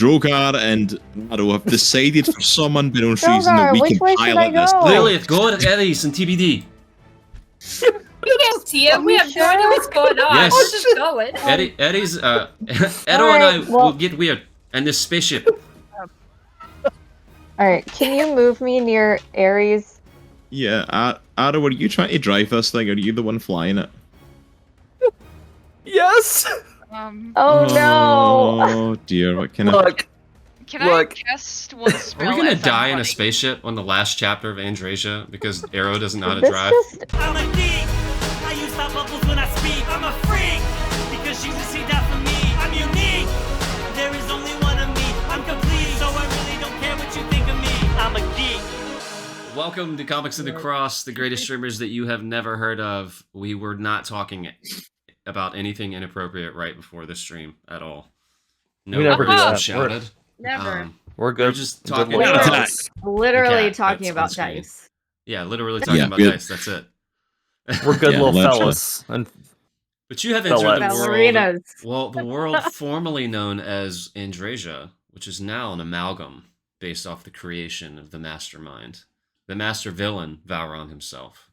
Droghar and Aero have decided for some unbeknownst reason that we Droghar, can which way should I pilot this go? thing. Lilith, go to Aries and TBD. We can't see it. We have no idea what's going on. Yes. We're just going. Aries, Aero and I Alright, well- will get weird. And this spaceship. Alright, can you move me near Aries? Yeah, Aero, are you trying to drive this thing, or are you the one flying it? Yes. Oh no! Oh dear, what can I... Look. Can I cast one Are spell? we gonna as I'm die in a running? spaceship on the last chapter of Andriesia because Aero doesn't know how to This drive? just... I'm a geek. I use my bubbles when I speak. I'm a freak because Jesus he died for me. I'm unique. There is only one of me. I'm complete, so I really don't care what you think of me. I'm a geek. Welcome to Comics of the Cross, the greatest streamers that you have never heard of. We were not talking about anything inappropriate right before the stream at all. No We never do that. words shouted. Never. We're good. We're just talking Good about luck. dice. Literally cat talking that's about on screen. dice. Yeah, literally talking Yeah, about good. dice. That's it. We're good Yeah, little literally. fellas. And But you have Fellas. entered the world. Ballerinas. Well, the world formerly known as Andriesia, which is now an amalgam based off the creation of the mastermind, the master villain, Vauron himself,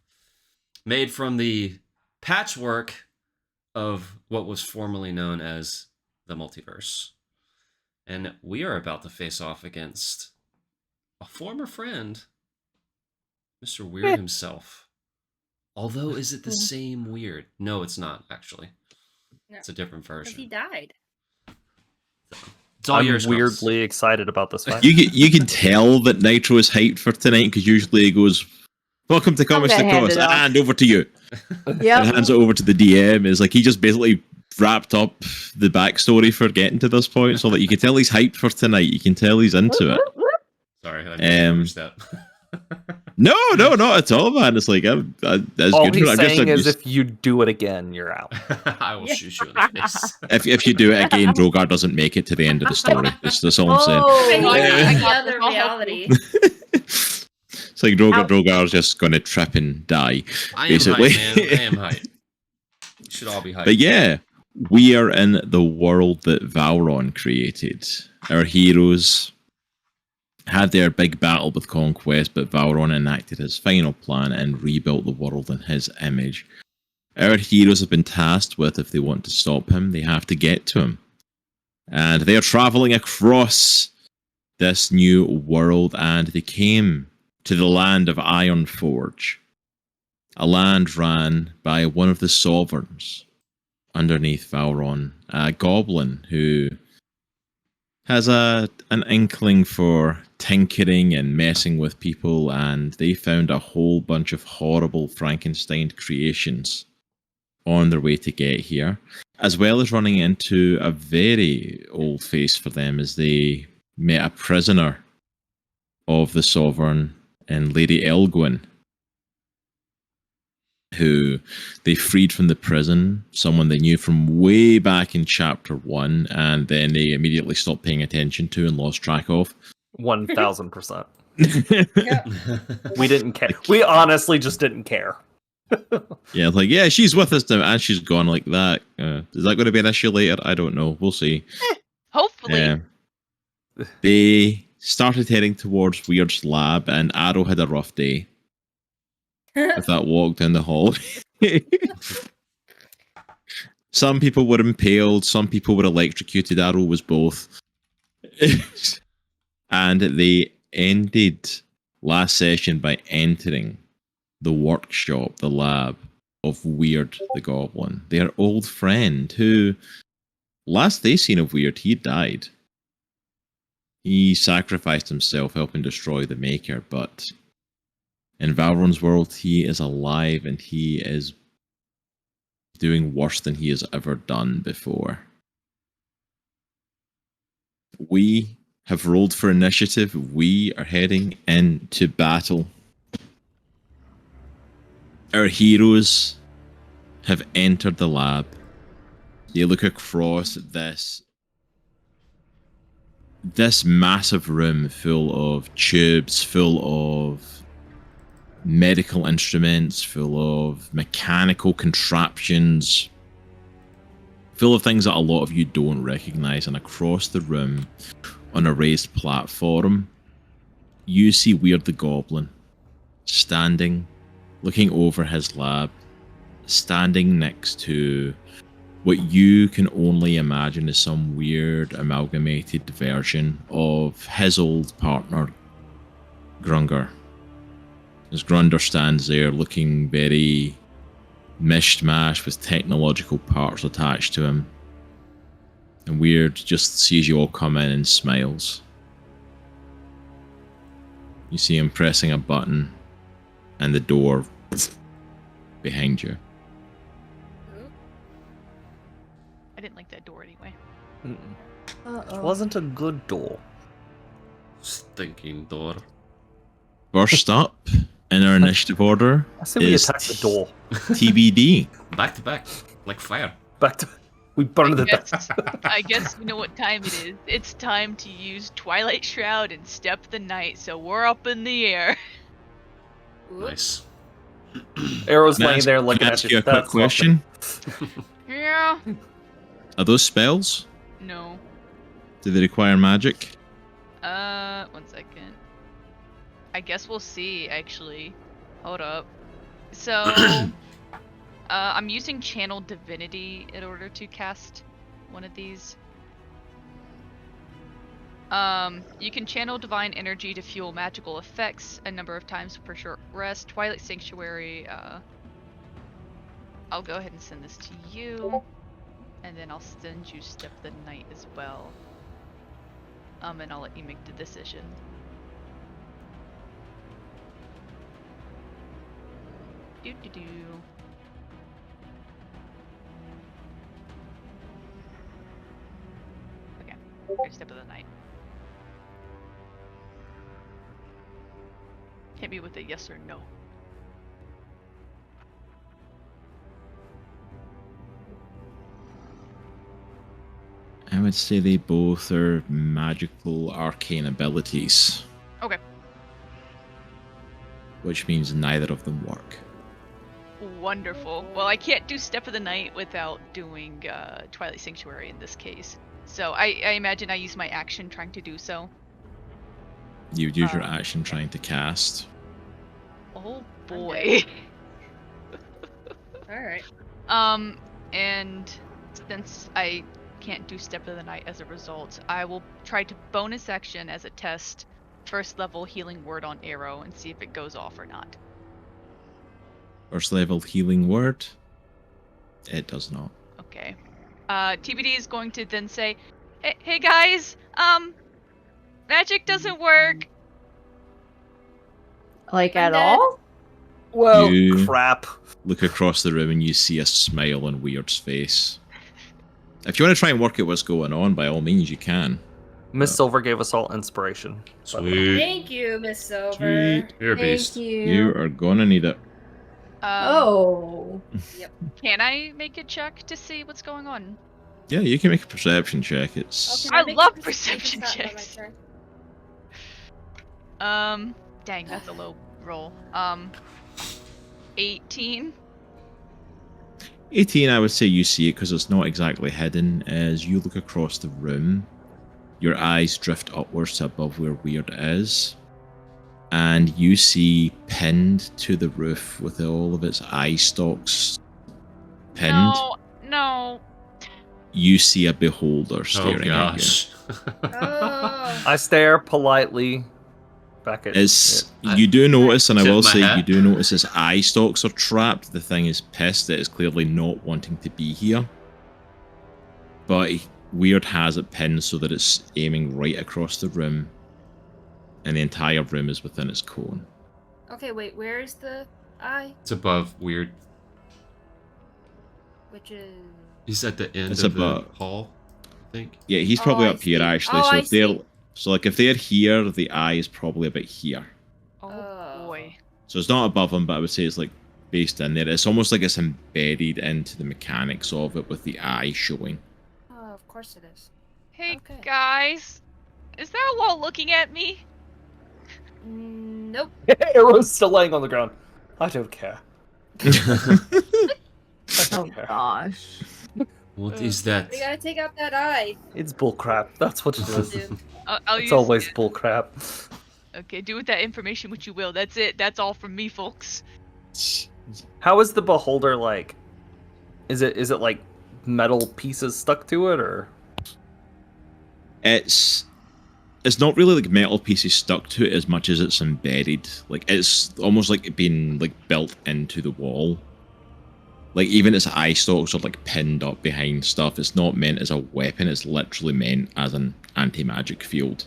made from the patchwork of what was formerly known as the multiverse. And we are about to face off against a former friend, Mr. Weerd himself. Although, is it the same Weird? No, it's not, actually. No. It's a different Because he version. died. It's all I'm yours, Knowles. weirdly excited about this fight. You can tell that Nitro is hyped for tonight, because usually he goes, "Welcome to Comics gonna to hand Cross," it off. and over to you. And Yep. hands it over to the DM. Is like he just basically wrapped up the backstory for getting to this point, so that you can tell he's hyped for tonight. You can tell he's into it. Sorry, I didn't that. No, not at all, man. It's like that's All good. he's I'm just- saying I'm is just- if you do it again, you're out. I will shoot you in the face. if you do it again, Droghar doesn't make it to the end of the story. That's all I'm saying. Oh, But he's Yeah. in the other reality. It's like Drogar's just gonna trip and die, I am basically. hype, man. I am hype. You should all be hyped. But yeah, we are in the world that Vauron created. Our heroes had their big battle with Conquest, but Vauron enacted his final plan and rebuilt the world in his image. Our heroes have been tasked with, if they want to stop him, they have to get to him. And they are traveling across this new world, and they came to the land of Ironforge, a land ran by one of the sovereigns underneath Vauron, a goblin who has an inkling for tinkering and messing with people, and they found a whole bunch of horrible Frankenstein creations on their way to get here, as well as running into a very old face for them as they met a prisoner of the Sovereign and Lady Elgwyn, who they freed from the prison, someone they knew from way back in chapter 1, and then they immediately stopped paying attention to and lost track of. 1000%. Yeah. We didn't care. We honestly just didn't care. Yeah, like, yeah, she's with us now, and she's gone like that. Is that going to be an issue later? I don't know. We'll see. Hopefully. They started heading towards Weird's lab, and Aero had a rough day with that walk down the hall. Some people were impaled, some people were electrocuted. Aero was both. And they ended last session by entering the workshop, the lab of Weerd the Goblin, their old friend, who last they seen of Weerd, he died. He sacrificed himself helping destroy the Maker, but in Vauron's world, he is alive and he is doing worse than he has ever done before. We have rolled for initiative. We are heading into battle. Our heroes have entered the lab. They look across this massive room full of tubes, full of medical instruments, full of mechanical contraptions, full of things that a lot of you don't recognize. And across the room, on a raised platform, you see Weerd the Goblin standing, looking over his lab, standing next to what you can only imagine is some weird amalgamated version of his old partner, Grunger. As Grunder stands there looking very mishmash with technological parts attached to him. And Weerd just sees you all come in and smiles. You see him pressing a button and the door behind you. I didn't like that door anyway. It wasn't a good door. Stinking door. First up in our initiative order I say we is attack the door. TBD. Back to back, like fire. Back to we burned it down. I guess you know what time it is. It's time to use Twilight Shroud and Step the Night, so we're up in the air. Nice. Arrow's Can I laying there looking can I at ask you. you a quick That's question? Yeah. Are those spells? No. Do they require magic? 1 second. I guess we'll see, actually. Hold up. So, I'm using Channel Divinity in order to cast one of these. You can channel divine energy to fuel magical effects a number of times per short rest. Twilight Sanctuary, I'll go ahead and send this to you. And then I'll send you Step the Night as well. And I'll let you make the decision. Do. Okay, here's Step of the Night. Hit me with a yes or no. I would say they both are magical arcane abilities. Okay. Which means neither of them work. Wonderful. Well, I can't do Step of the Night without doing Twilight Sanctuary in this case. So I imagine I use my action trying to do so. You use your action trying to cast. Oh boy. Alright. And since I can't do Step of the Night as a result, I will try to bonus action as a test first level healing word on Aero and see if it goes off or not. First level healing word. It does not. Okay. TBD is going to then say, hey guys, magic doesn't work. Like at all? Well, You- crap. Look across the room and you see a smile on Weird's face. If you want to try and work out what's going on, by all means you can. Miss Silver gave us all inspiration. Sweet. Thank you, Miss Silver. Sweet. You're a Thank beast. you. You are gonna need it. Oh. Can I make a check to see what's going on? Yeah, you can make a perception check. It's Okay. I make love a perception stat on my checks. turn. Dang, that's a low roll. 18. 18, I would say you see it because it's not exactly hidden. As you look across the room, your eyes drift upwards to above where Weerd is, and you see pinned to the roof with all of its eye stalks pinned. No. You see a beholder Oh staring at you. gosh. Oh. I stare politely back at It's I- you do notice, and I Tip will my say hat. you do notice its eye stalks are trapped. The thing is pissed that it's clearly not wanting to be here. But Weerd has it pinned so that it's aiming right across the room, and the entire room is within its cone. Okay, wait, where is the eye? It's above Weird. Which is... He's at the end It's of above. the hall, I think. Yeah, he's probably I up here see. actually. Oh, So I if they're see. if they're here, the eye is probably about here. Oh boy. So it's not above him, but I would say it's like based in there. It's almost like it's embedded into the mechanics of it with the eye showing. Oh, of course it is. Hey Okay. guys, is there a wall looking at me? Nope. Arrow's still laying on the ground. I don't care. I Oh don't care. gosh. What is that? We gotta take out that eye. It's bullcrap. That's what it Will is. do. I'll It's use. always bullcrap. Okay, do with that information what you will. That's it. That's all from me, folks. How is the beholder like? Is it like metal pieces stuck to it, or? It's not really like metal pieces stuck to it as much as it's embedded. Like it's almost like it being like built into the wall. Like even its eye stalks are like pinned up behind stuff. It's not meant as a weapon. It's literally meant as an anti-magic field.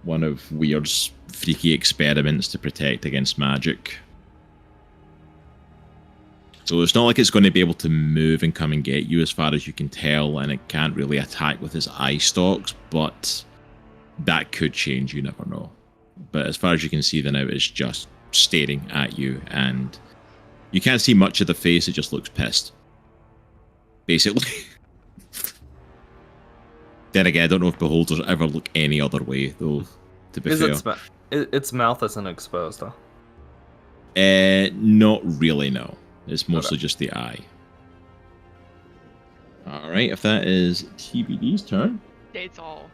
One of Weird's freaky experiments to protect against magic. So it's not like it's going to be able to move and come and get you as far as you can tell, and it can't really attack with its eye stalks, but that could change, you never know. But as far as you can see then, it's just staring at you, and you can't see much of the face, it just looks pissed. Basically. Then again, I don't know if beholders ever look any other way, though, to be fair. Its mouth isn't exposed, huh? Not really, no. It's mostly just the eye. Alright, if that is TBD's turn. It's all.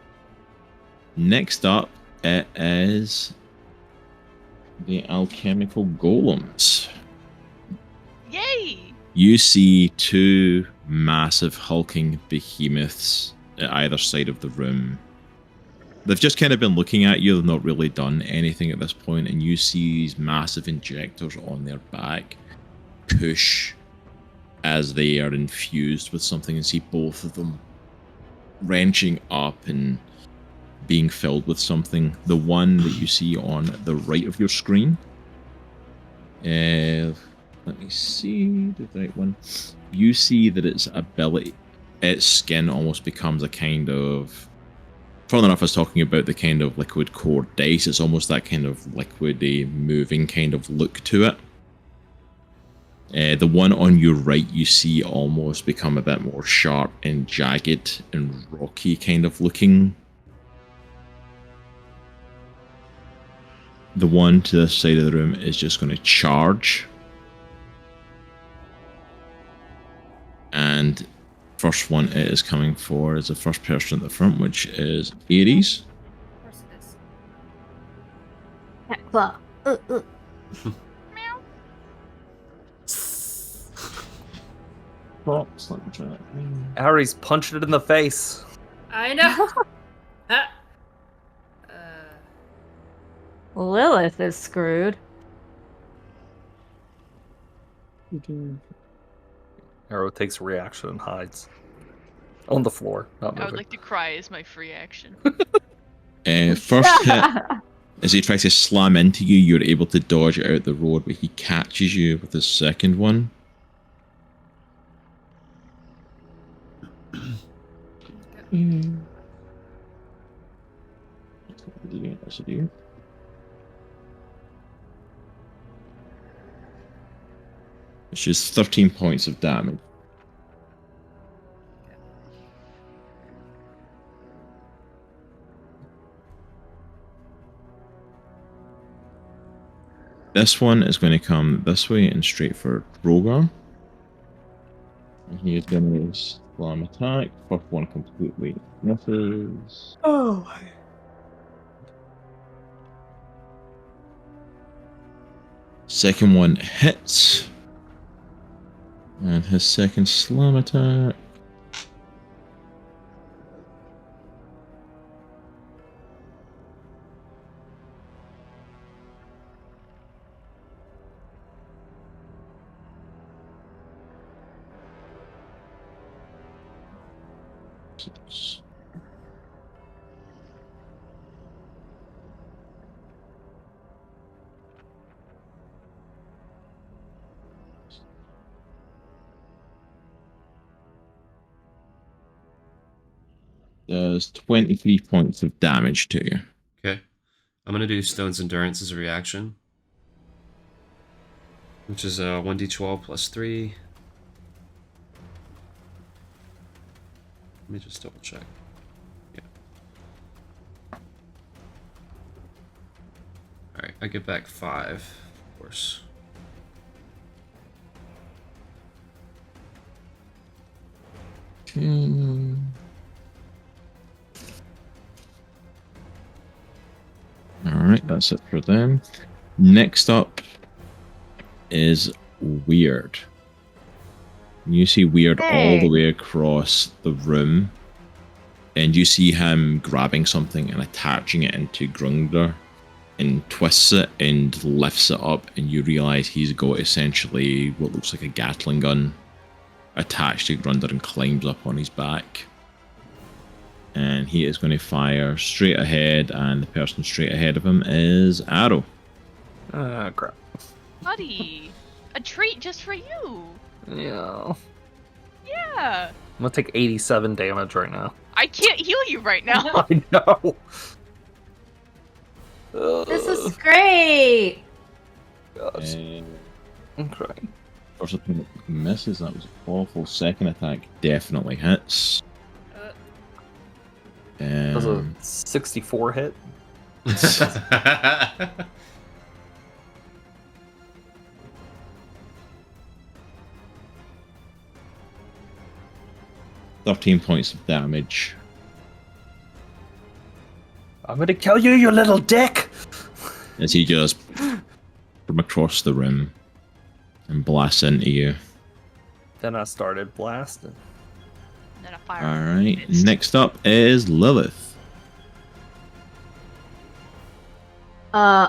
Next up, it is the alchemical golems. Yay! You see two massive hulking behemoths at either side of the room. They've just kind of been looking at you, they've not really done anything at this point, and you see these massive injectors on their back push as they are infused with something, and see both of them wrenching up and being filled with something. The one that you see on the right of your screen, let me see the right one. You see that its skin almost becomes a kind of, funnily enough, I was talking about the kind of liquid core dice. It's almost that kind of liquidy, moving kind of look to it. The one on your right, you see almost become a bit more sharp and jagged and rocky kind of looking. The one to this side of the room is just going to charge. And first one it is coming for is the first person at the front, which is Aries. Of course it is. Cat claw. Box, let me try that. Aries punched it in the face. I know. Lilith is screwed. Aero takes a reaction and hides. On the floor, not I would moving. like to cry as my free action. First hit, as he tries to slam into you, you're able to dodge it out the road, but he catches you with his second one. Which is 13 points of damage. This one is going to come this way and straight for Droghar. And he is going to slam attack. First one completely misses. Oh. Second one hits. And his second slam attack. Does 23 points of damage to you. Okay. I'm going to do Stone's Endurance as a reaction, which is 1d12 plus 3. Let me just double check. Yeah. Alright, I get back 5, of course. Okay. Alright, that's it for them. Next up is Weerd. You see Weerd all the Hey. way across the room, and you see him grabbing something and attaching it into Grundler, and twists it and lifts it up, and you realize he's got essentially what looks like a Gatling gun attached to Grundler and climbs up on his back. And he is going to fire straight ahead, and the person straight ahead of him is Aero. Crap. Buddy, a treat just for you. Yeah. Yeah. I'm gonna take 87 damage right now. I can't heal you right now. I know. This is great. Gosh. I'm crying. First attack misses, that was awful. Second attack definitely hits. That was a 64 hit. 13 points of damage. I'm gonna kill you, you little dick! As he just from across the room and blasts into you. Then I started blasting. And then a fire. Alright, next up is Lilith.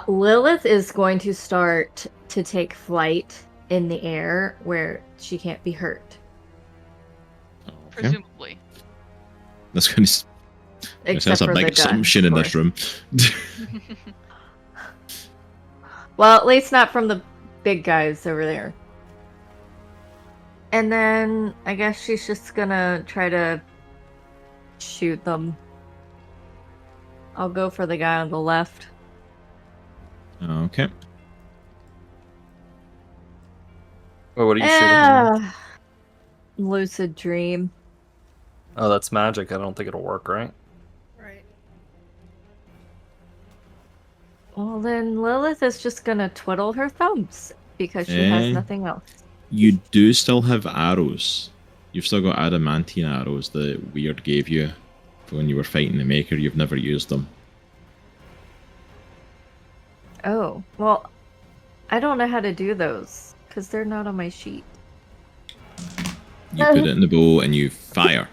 Lilith is going to start to take flight in the air where she can't be hurt. Okay. Presumably. That's going to Except that's a for big the gun, assumption in of this room. Well, at least not from the big guys over there. And then I guess she's just gonna try to shoot them. I'll go for the guy on the left. Okay. Oh, what are you shooting? Lucid dream. Oh, that's magic. I don't think it'll work, right? Right. Well, then Lilith is just gonna twiddle her thumbs because she Eh. has nothing else. You do still have arrows. You've still got adamantine arrows that Weerd gave you when you were fighting the Maker. You've never used them. Oh, well, I don't know how to do those because they're not on my sheet. You put it in the bow and you fire.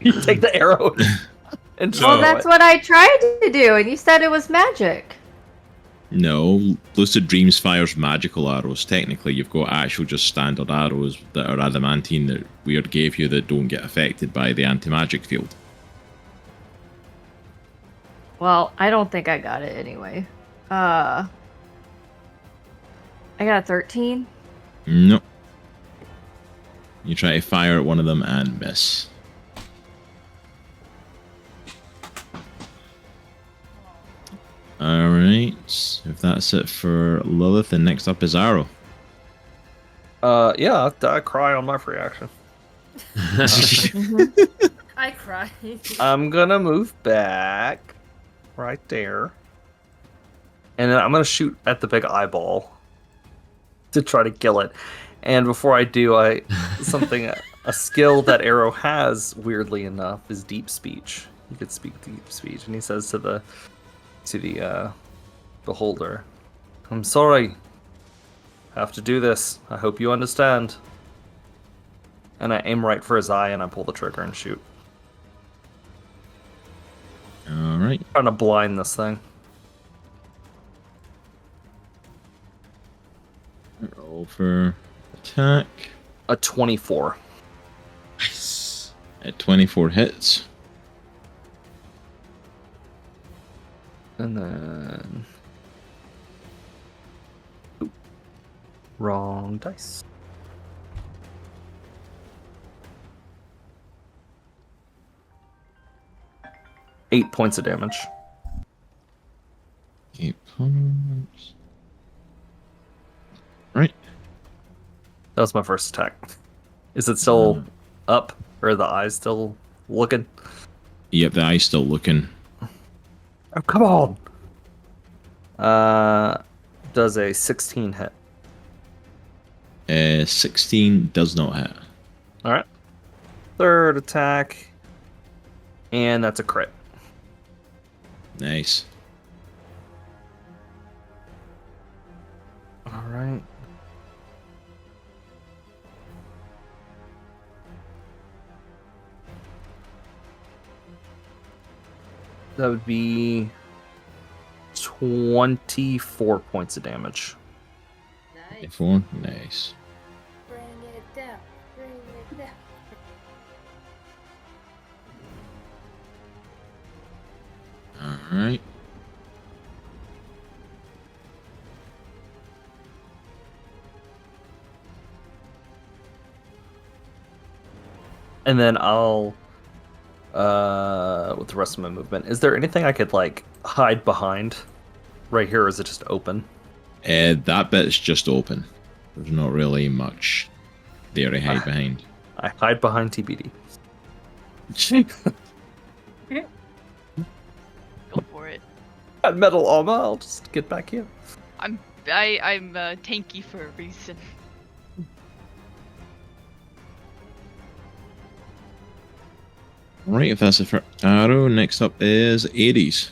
You take the arrow and No. throw Well, that's it. what I tried to do, and you said it was magic. No, Lucid Dreams fires magical arrows. Technically, you've got actual just standard arrows that are adamantine that Weird gave you that don't get affected by the anti-magic field. Well, I don't think I got it anyway. I got a 13. No. You try to fire at one of them and miss. Alright, if that's it for Lilith, then next up is Aero. Yeah, I cry on my free action. I cried. I'm gonna move back right there. And then I'm gonna shoot at the big eyeball to try to kill it. And before I do, a skill that Aero has, weirdly enough, is deep speech. You could speak deep speech, and he says to the beholder, "I'm sorry. Have to do this. I hope you understand." And I aim right for his eye, and I pull the trigger and shoot. Alright. Trying to blind this thing. Roll for attack. A 24. Nice. At 24 hits. And then... Oop. Wrong dice. Eight points of damage. 8 points. Right. That was my first attack. Is it still up? Or are the eyes still looking? Yep, the eye's still looking. Oh, come on! Does a 16 hit. 16 does not hit. Alright. third attack. And that's a crit. Nice. All right. That would be 24 points of damage. Nice. 4. Nice. Bring it down. Bring it down. Alright. And then I'll with the rest of my movement. Is there anything I could like hide behind right here, or is it just open? That bit's just open. There's not really much there to hide behind. I hide behind TBD. Go for it. Got metal armor, I'll just get back here. I'm tanky for a reason. Right, if that's it for Aero, next up is Aries.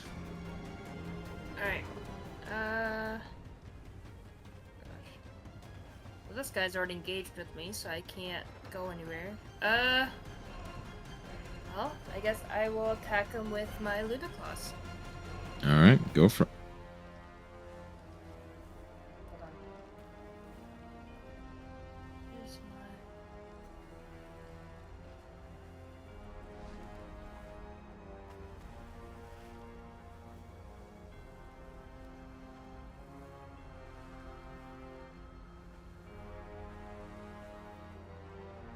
Alright. Gosh. Well, this guy's already engaged with me, so I can't go anywhere. Well, I guess I will attack him with my Ludicrous. Alright, go for it. Hold on. Here's my...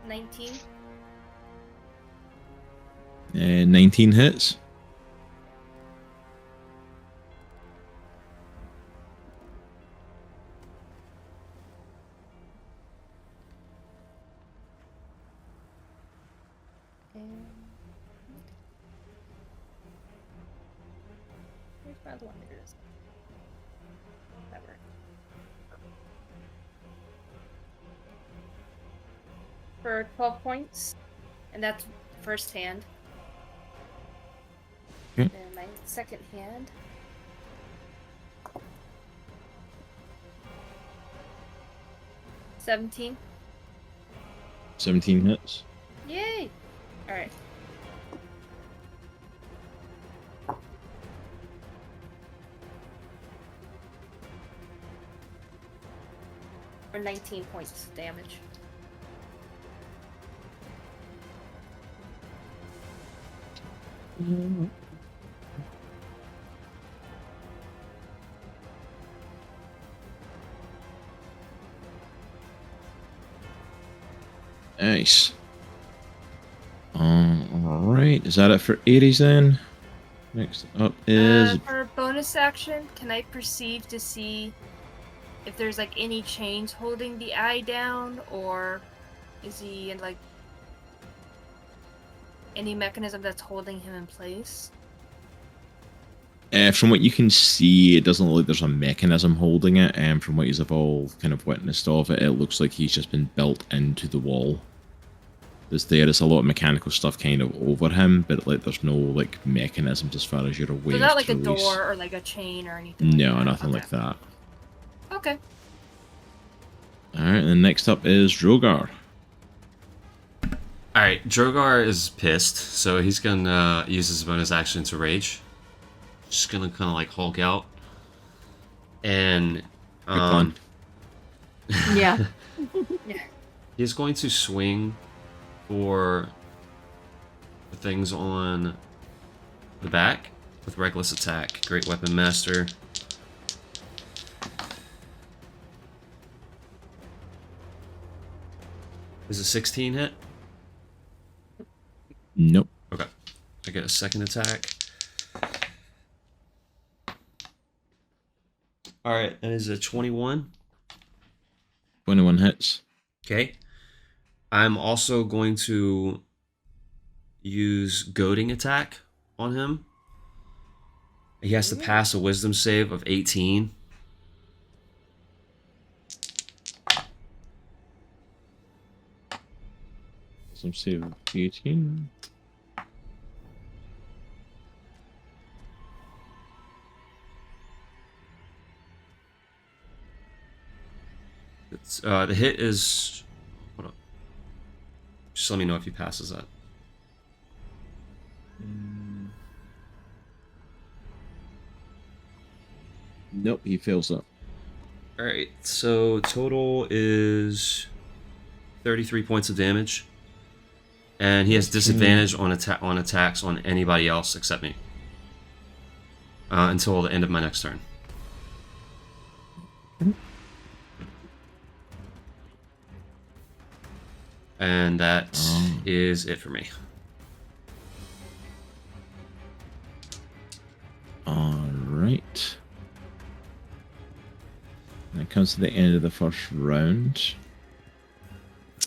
$19. 19 hits. And... Where's my other one? Here it is. That worked. For 12 points. And that's first hand. Okay. And my second hand. $17. 17 hits. Yay! Alright. For 19 points of damage. Nice. Alright, is that it for Aries then? Next up is... For bonus action, can I perceive to see if there's like any chains holding the eye down, or is he in like any mechanism that's holding him in place? From what you can see, it doesn't look like there's a mechanism holding it, and from what you've all kind of witnessed of it, it looks like he's just been built into the wall. There's a lot of mechanical stuff kind of over him, but like there's no like mechanisms as far as you're aware. So not like a to release. door or like a chain or anything. No, like that. nothing Okay. like that. Okay. Alright, and then next up is Droghar. Alright, Droghar is pissed, so he's gonna use his bonus action to rage. Just gonna kind of like Hulk out. And, Good plan. Yeah. he's going to swing for the things on the back with Reckless Attack. Great Weapon Master. Is a 16 hit? Nope. Okay. I get a second attack. Alright, that is a 21. 21 hits. Okay. I'm also going to use Goading Attack on him. He has to pass a Wisdom save of 18. Some save of 18. It's, the hit is... Hold up. Just let me know if he passes that. Nope, he fails that. Alright, so total is 33 points of damage. And he has disadvantage on attacks on anybody else except me. Until the end of my next turn. And that is it for me. Alright. That comes to the end of the first round.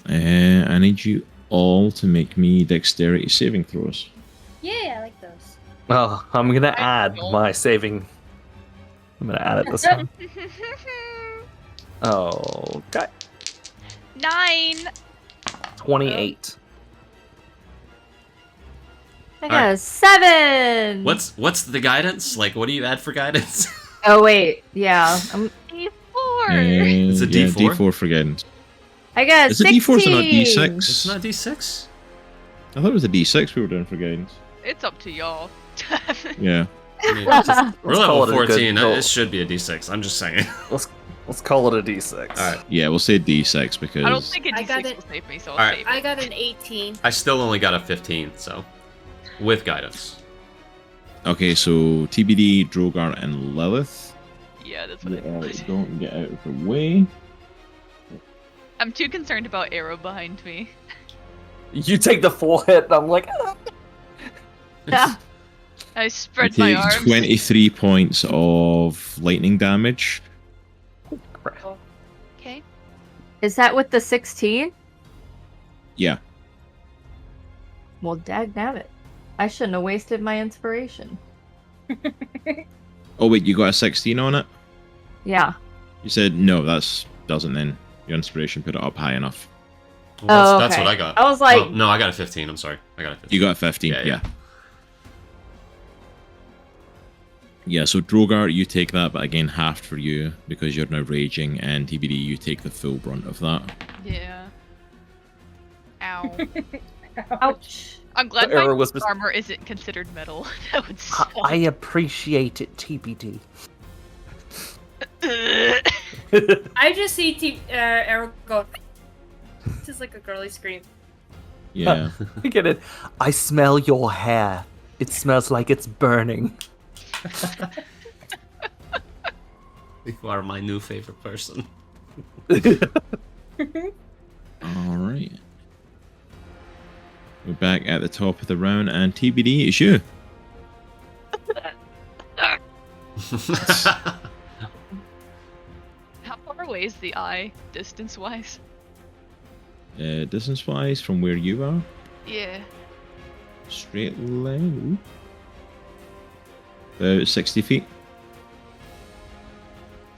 I need you all to make me dexterity saving throws. Yeah, I like those. Well, I'm gonna add my saving. I'm gonna add it this time. Okay. 9. 28. I got a 7. What's the guidance? Like, what do you add for guidance? Oh wait, yeah. D4. It's a Yeah, D4? D4 for guidance. I got a Is it 16. D4 so not D6? It's not D6? I thought it was a D6 we were doing for guidance. It's up to y'all. Yeah. I mean, Let's we're call level it a good 14. roll. It should be a D6. I'm just saying. Let's call it a D6. Alright. Yeah, we'll say D6 because... I don't think a I got D6 it. will save me, so I'll Alright. save it. I got an 18. I still only got a 15, so. With guidance. Okay, so TBD, Droghar, and Lilith. Yeah, that's what I thought. Don't get out of the way. I'm too concerned about Aero behind me. You take the full hit, and I'm like, ah. Yeah. I You spread my take arms. 23 points of lightning damage. Okay. Is that with the 16? Yeah. Well, dagnabbit. I shouldn't have wasted my inspiration. Oh wait, you got a 16 on it? Yeah. You said no, that's doesn't then. Your inspiration put it up high enough. Well, Oh, that's okay. what I got. I was like- Oh, no, I got a 15. I'm sorry. I got a 15. You got a 15, Yeah, yeah. yeah. Yeah, so Droghar, you take that, but again, halved for you because you're now raging, and TBD, you take the full brunt of that. Yeah. Ow. Ouch. I'm glad The arrow my was armor isn't considered metal. That would suck. I appreciate it, TBD. I just see Aero go. This is like a girly scream. Yeah. I get it. I smell your hair. It smells like it's burning. You are my new favorite person. Alright. We're back at the top of the round, and TBD, it's you. How far away is the eye, distance-wise? Distance-wise, from where you are, Yeah. straight line, about 60 feet.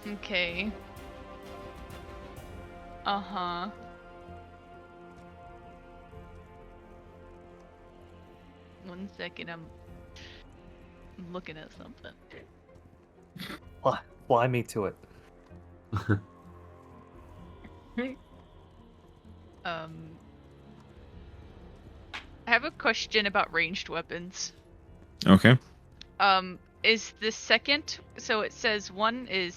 Okay. Uh-huh. One second, I'm looking at something. Fly me to it. I have a question about ranged weapons. Okay. Is the second, so it says one is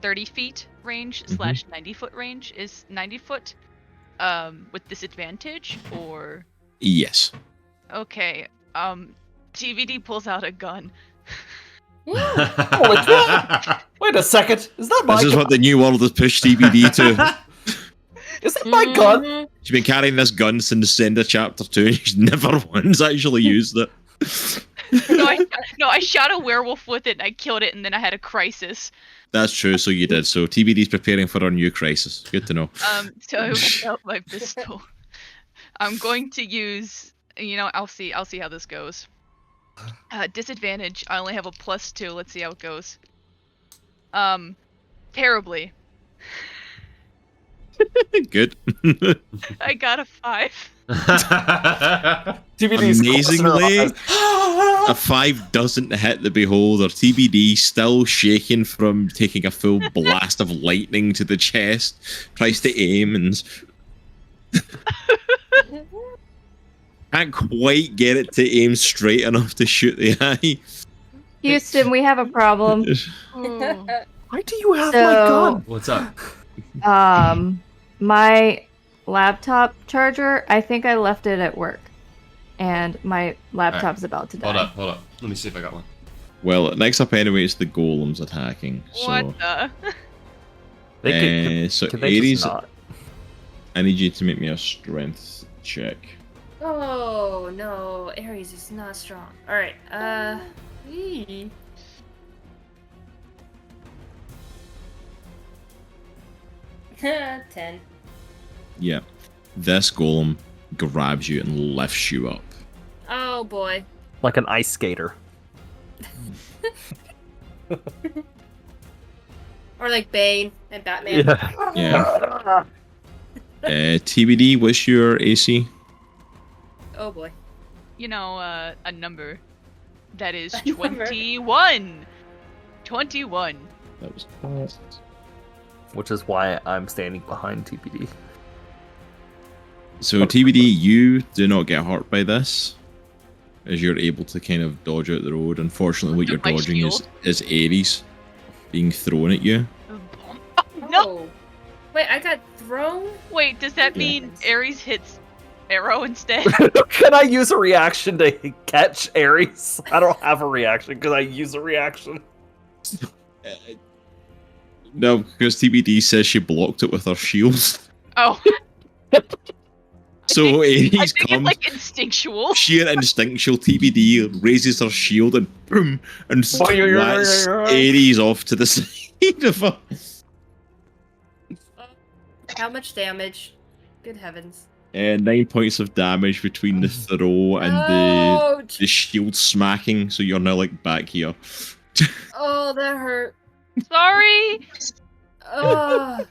30 feet range slash 90 foot range. Is 90 foot with disadvantage or? Yes. Okay. TVD pulls out a gun. Holy crap! Wait a second. Is that my This is gun? what the new world has pushed TBD to. Is that my gun? She's been carrying this gun since the end of chapter 2, and she's never once actually used it. I shot a werewolf with it and I killed it and then I had a crisis. That's true, so you did. So TBD's preparing for our new crisis. Good to know. So I whipped out my pistol. I'm going to use, I'll see how this goes. Disadvantage, I only have a +2. Let's see how it goes. Terribly. Good. I got a 5. TBD's closing her Amazingly, eyes. a 5 doesn't hit the beholder. TBD, still shaking from taking a full blast of lightning to the chest, tries to aim and can't quite get it to aim straight enough to shoot the eye. Houston, we have a problem. Ooh. Why do you have my So- gun? What's up? My laptop charger, I think I left it at work. And my laptop's about to die. Hold up. Let me see if I got one. Well, next up anyway is the golems attacking. What So, the? so Can they Aries, just not? I need you to make me a strength check. Oh no, Aries is not strong. All right. Eee. Ten. Yeah. This golem grabs you and lifts you up. Oh boy. Like an ice skater. Or like Bane and Batman. Yeah. TBD, what's your AC? Oh boy. You know, a number that is A number. 21. 21. That was fast. Which is why I'm standing behind TBD. So TBD, you do not get hurt by this, as you're able to kind of dodge out the road. Unfortunately, what you're My dodging shield. is Aries being thrown at you. No! Oh. Wait, I got thrown? Wait, does that Yeah. mean Aries hits Aero instead? Can I use a reaction to catch Aries? I don't have a reaction. Can I use a reaction? No, because TBD says she blocked it with her shield. Oh, So I Aries think it's comes, like instinctual. sheer instinctual TBD raises her shield and boom, and slats Aries off to the side of her. How much damage? Good heavens. 9 points of damage between the throw and Oh, the shield smacking, so you're now like back here. oh, that hurt. Sorry. Oh.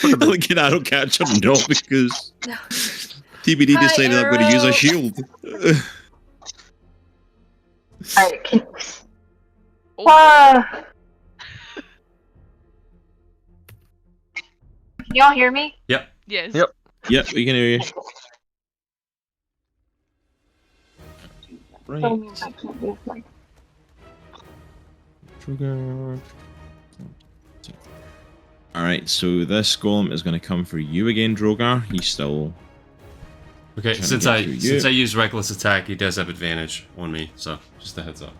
Like an arrow catcher, no, because TBD Hi, decided I'm going to use Aero. a shield. Alright, can Oh, y'all hear me? Yep. yes. Yep. Yep, we can hear you. Right. Droghar. Alright, so this golem is going to come for you again, Droghar. He's still... Okay, Trying to since get I through you. since I used reckless attack, he does have advantage on me, so just a heads up.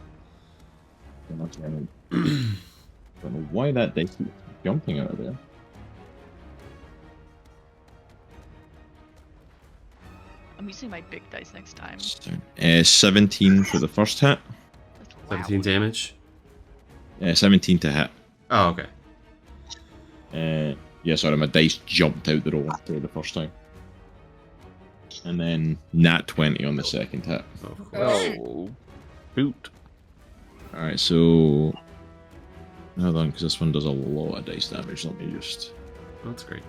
I don't know why that dice keeps jumping out of there. I'm using my big dice next time. 17 for the first hit. Wow. 17 damage. 17 to hit. Oh, okay. Yeah, sorry, my dice jumped out the roll for the first time. And then nat 20 on the second hit. Oh, of course. Oh. Boot. Alright, so... Hold on, because this one does a lot of dice damage. Let me just... That's great.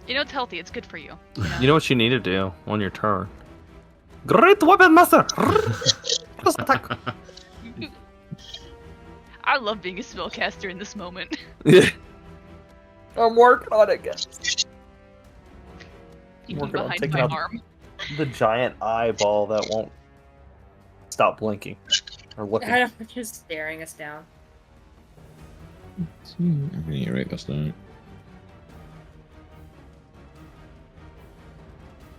You know, it's healthy. It's good for you. You know what you need to do on your turn? Great weapon master! Cross attack. I love being a spellcaster in this moment. I'm working on it, guys. You Working on behind taking my out- arm. The giant eyeball that won't stop blinking or looking. I don't, just staring us down. I'm going to write this down.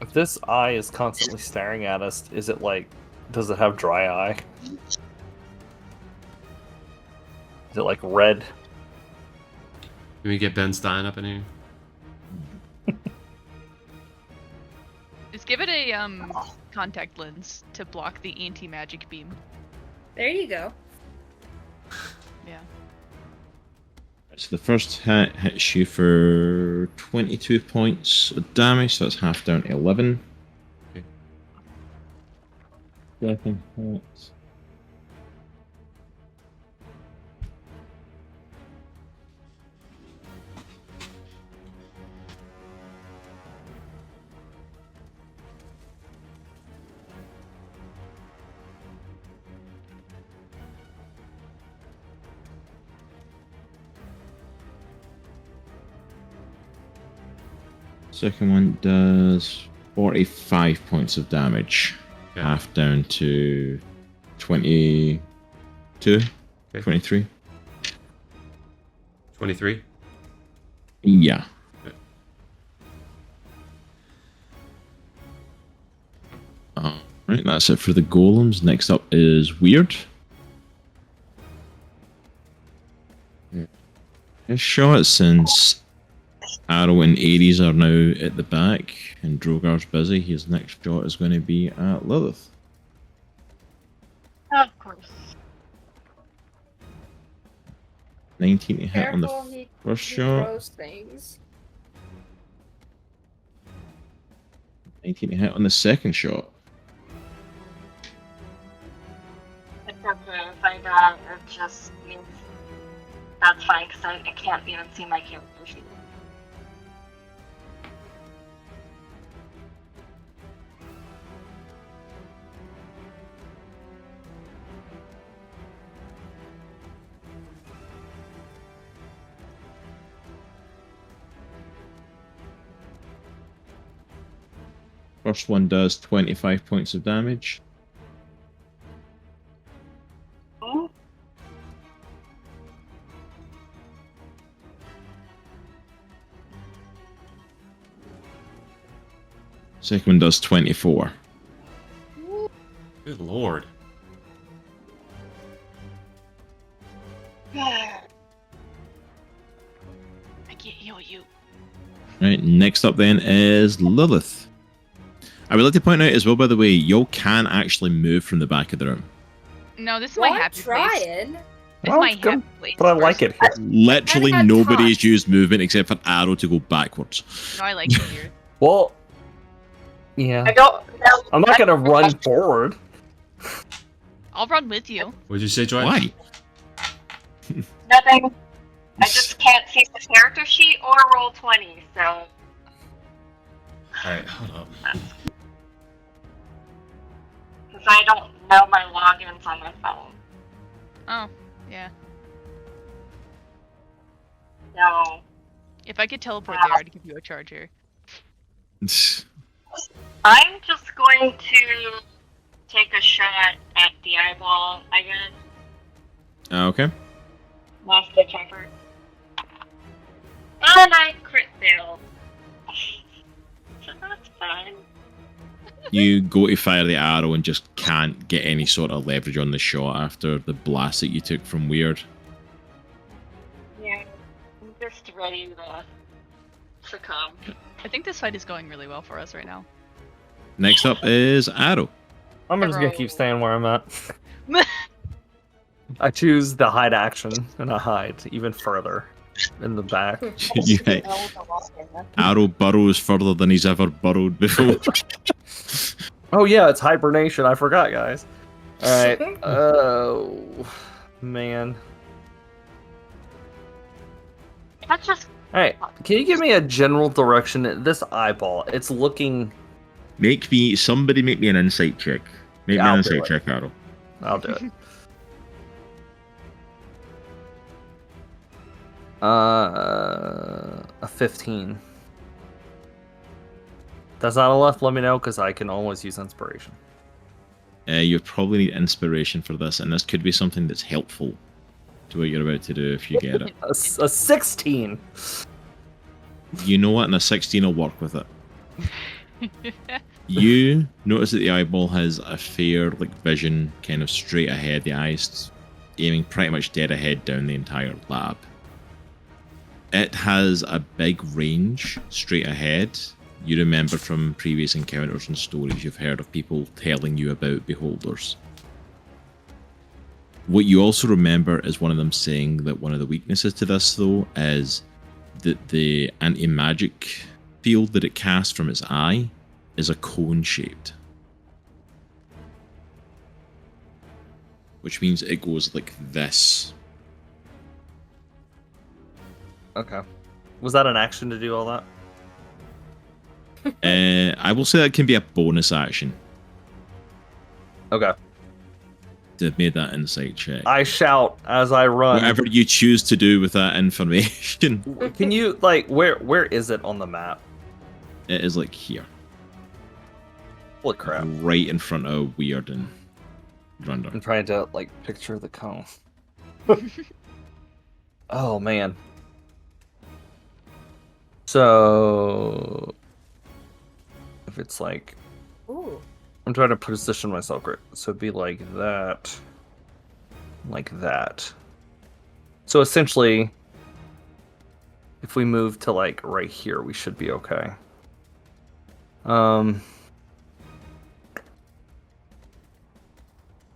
If this eye is constantly staring at us, is it like, does it have dry eye? Is it like red? Can we get Ben Stein up in here? Just give it a contact lens to block the anti-magic beam. There you go. Yeah. So the first hit hits you for 22 points of damage, so that's half down to 11. Okay. Second hit. Second one does 45 points of damage. Okay. Half down to 22, 23. 23. Yeah. Alright, that's it for the golems. Next up is Weerd. His shot, since Aero and Aries are now at the back and Droghar's busy, his next shot is going to be at Lilith. Of course. 19 to hit on the Careful, he first shot. throws things. 19 to hit on the second shot. It's okay if I die, it just means that's fine because I can't even see my character sheet. First one does 25 points of damage. Hmm? Second one does 24. Good lord. I can't heal you. Right, next up then is Lilith. I would like to point out as well, by the way, y'all can actually move from the back of the room. No, this is Well, my I'm happy place. trying. This Well, is my it's good, happy place. but I like it here. Literally I had nobody time. has used movement except for Aero to go backwards. No, I like it here. Well, yeah. I don't know. I'm not gonna run forward. I'll run with you. What did you say, Joy? Why? Nothing. I just can't see the character sheet or roll 20, so Alright, hold up. because I don't know my logins on my phone. Oh, yeah. So If I could teleport there, I'd give you a charger. I'm just going to take a shot at the eyeball, I guess. Okay. Last ditch effort. And I crit failed. So that's fine. You go to fire the arrow and just can't get any sort of leverage on the shot after the blast that you took from Weerd. Yeah, I'm just ready to succumb. I think this fight is going really well for us right now. Next up is Aero. I'm just gonna keep staying where I'm at. I choose the hide action, and I hide even further in the back. Aero burrows further than he's ever burrowed before. Oh yeah, it's hibernation. I forgot, guys. All right. Oh man. That's just All right. Can you give me a general direction? This eyeball. It's looking. Somebody make me an insight check. Make Yeah, me an I'll do insight it. check, Aero. I'll do it. A 15. That's not enough. Let me know, because I can always use inspiration. You probably need inspiration for this, and this could be something that's helpful to what you're about to do if you get it. A 16. You know what? And a 16 will work with it. You notice that the eyeball has a fair vision kind of straight ahead, the eyes aiming pretty much dead ahead down the entire lab. It has a big range straight ahead. You remember from previous encounters and stories you've heard of people telling you about beholders. What you also remember is one of them saying that one of the weaknesses to this, though, is that the anti-magic field that it casts from its eye is a cone shaped. Which means it goes like this. Okay. Was that an action to do all that? I will say that can be a bonus action Okay. to have made that insight check. I shout as I run. Whatever you choose to do with that information. Can you where is it on the map? It is like here. Holy crap. Right in front of Weerd and Rundar. I'm trying to, like, picture the cone. Oh, man. So... If it's like... Ooh. I'm trying to position myself right. So it'd be like that. Like that. So essentially, if we move to, like, right here, we should be okay.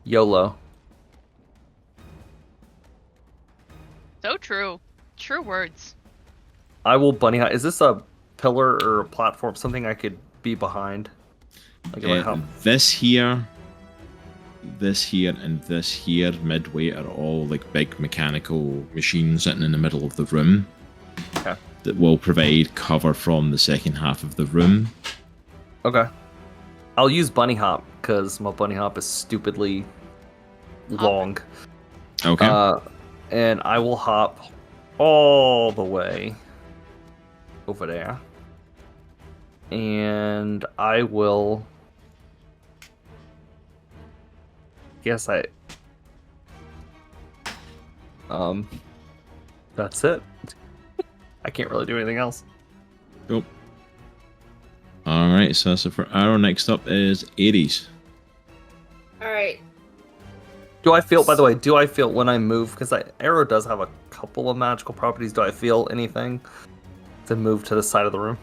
YOLO. So true. True words. I will bunny hop. Is this a pillar or a platform? Something I could be behind? Like if I hop. This here, and this here, midway, are all like big mechanical machines sitting in the middle of the room. Okay. That will provide cover from the second half of the room. Okay. I'll use bunny hop because my bunny hop is stupidly long. Okay. And I will hop all the way over there. And I will... Guess I... That's it. I can't really do anything else. Cool. Alright, so for Aero, next up is Aries. Alright. Do I feel, by the way, when I move, because Aero does have a couple of magical properties, do I feel anything to move to the side of the room?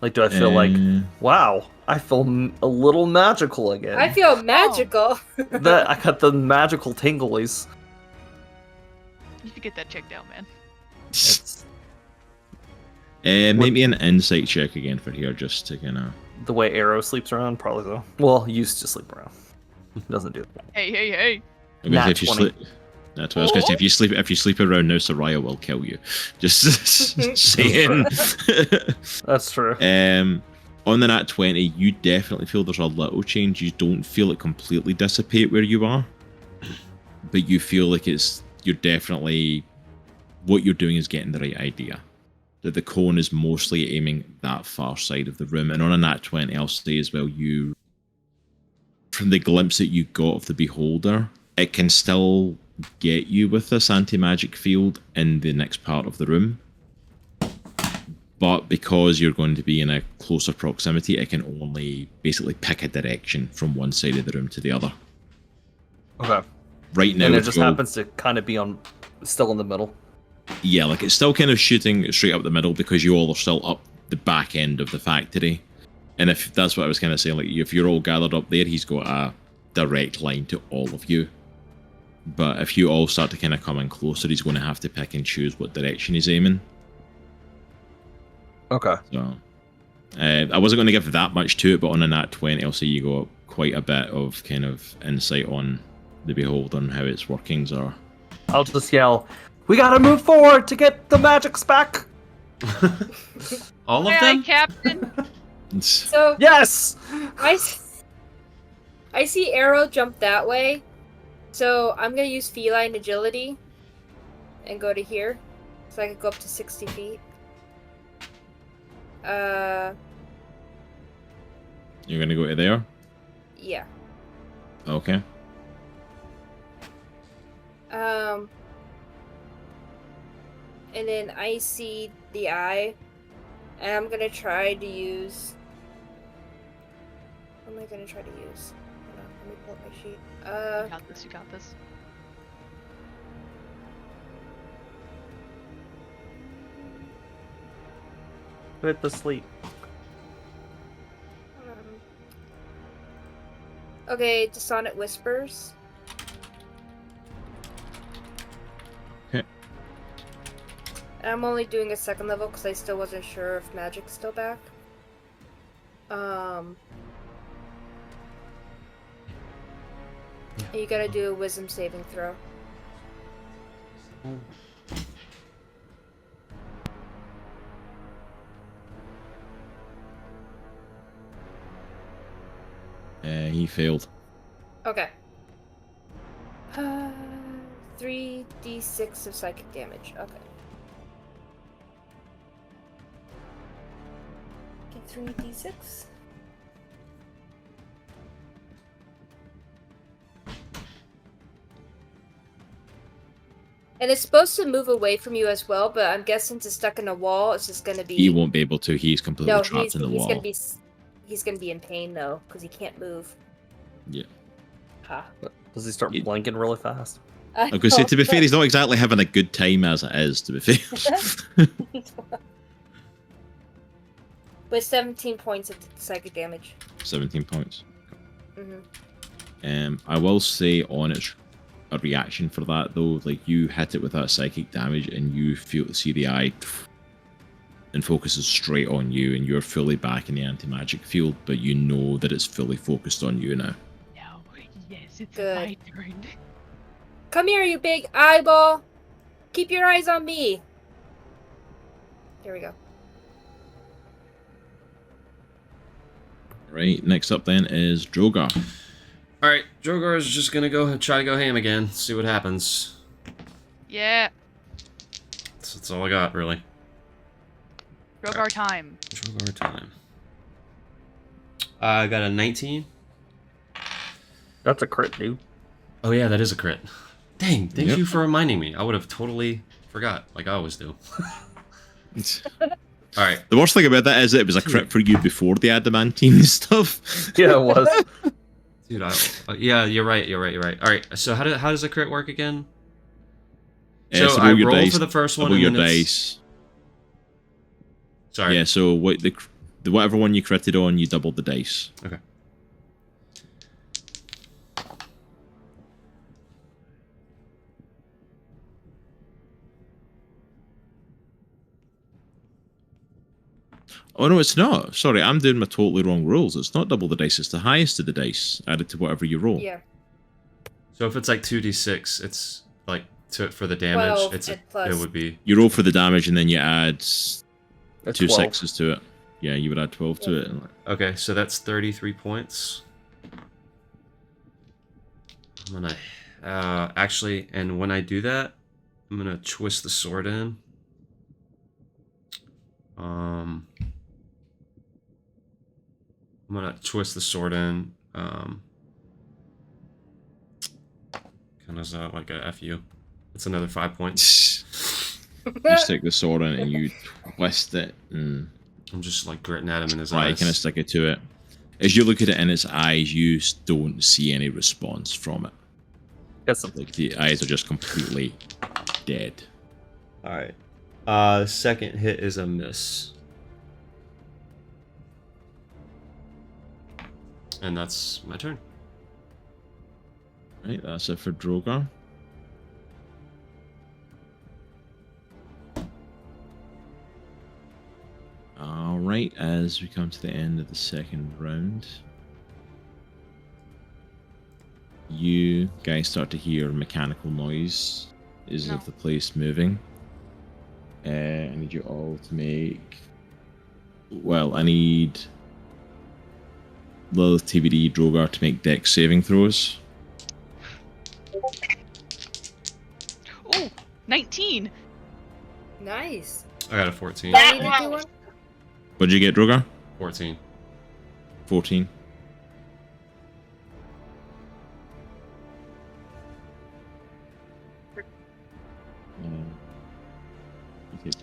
Like, do I feel like, wow, I feel a little magical again? I feel magical. That I got the magical tinglies. You should get that checked out, man. It's Maybe an insight check again for here, just to kind of... the way Aero sleeps around, probably though. Well, used to sleep around. Doesn't do that. Hey. Nat If you 20. sleep, that's what I was going to say. If you sleep around now, Soraya will kill you. Just saying. That's true. On the nat 20, you definitely feel there's a little change. You don't feel it completely dissipate where you are, but you feel like you're definitely, what you're doing is getting the right idea. That the cone is mostly aiming that far side of the room. And on a nat 20, I'll say as well, from the glimpse that you got of the Beholder, it can still get you with this anti-magic field in the next part of the room. But because you're going to be in a closer proximity, it can only basically pick a direction from one side of the room to the other. Okay. Right now, and it just happens to kind of be still in the middle. Yeah, like it's still kind of shooting straight up the middle because you all are still up the back end of the factory. And if that's what I was kind of saying, like if you're all gathered up there, he's got a direct line to all of you. But if you all start to kind of come in closer, he's going to have to pick and choose what direction he's aiming. Okay. So, I wasn't going to give that much to it, but on a nat 20, I'll say you got quite a bit of kind of insight on the Beholder and how its workings are. I'll just yell, "We gotta move forward to get the magics back!" All of Aye, them? aye, Captain. So Yes! I see Aero jump that way, so I'm gonna use feline agility and go to here, so I can go up to 60 feet. You're going to go to there? Yeah. Okay. And then I see the eye, and I'm gonna try to use. What am I gonna try to use? Hold on, let me pull up my sheet. You got this. Put it to sleep. Okay, Dissonant Whispers. Okay. And I'm only doing a second level because I still wasn't sure if magic's still back. And you gotta do a wisdom saving throw. He failed. Okay. 3d6 of psychic damage. Okay. 3d6. And it's supposed to move away from you as well, but I'm guessing since it's stuck in a wall, it's just gonna be. He won't be able to. He's completely trapped in the wall. He's gonna be in pain though, because he can't move. Yeah. Ha. Does he start blinking really fast? I was gonna say, to be fair, he's not exactly having a good time as it is. To be fair. With 17 points of psychic damage. 17 points. Mm-hmm. I will say on its a reaction for that though, like you hit it with that psychic damage and you see the eye and focuses straight on you, and you're fully back in the anti-magic field, but you know that it's fully focused on you now. No, yes, it's Good. my turn. Come here, you big eyeball. Keep your eyes on me. There we go. Right, next up then is Droghar. Alright, Droghar is just gonna try to go ham again, see what happens. Yeah. That's all I got, really. Droghar time. Droghar time. I got a 19. That's a crit, dude. Oh yeah, that is a crit. Dang, thank Yep. you for reminding me. I would have totally forgot, like I always do. Alright. The worst thing about that is that it was a crit for you before the adamantine stuff. Yeah, it was. Dude, yeah, you're right. Alright, so how does a crit work again? So roll I your roll dice, for the first one roll and your then it's... dice. Sorry. Yeah, so what the whatever one you critted on, you doubled the dice. Okay. Oh no, it's not. Sorry, I'm doing my totally wrong rules. It's not double the dice, it's the highest of the dice added to whatever you roll. Yeah. So if it's like 2d6, it's like for the damage, 12 it plus. would be... You roll for the damage and then you add That's 2 12. sixes to it. Yeah, you would add 12 to it. Okay, so that's 33 points. I'm gonna... actually, and when I do that, I'm gonna twist the sword in. I'm gonna twist the sword in. Kind of like a FU. It's another 5 points. You stick the sword in and you twist it and I'm just like gritting at him in his try eyes. kind of stick it to it. As you look at it in its eyes, you don't see any response from it. Guess Like the eyes are just completely dead. Alright. Second hit is a miss. And that's my turn. Right, that's it for Droghar. Alright, as we come to the end of the second round, you guys start to hear mechanical noise of the place moving. I need you all to make... Well, I need Lilith, TBD, Droghar to make dex saving throws. Ooh, 19. Nice. I got a 14. Do I need to do one? What'd you get, Droghar? 14. 14. You take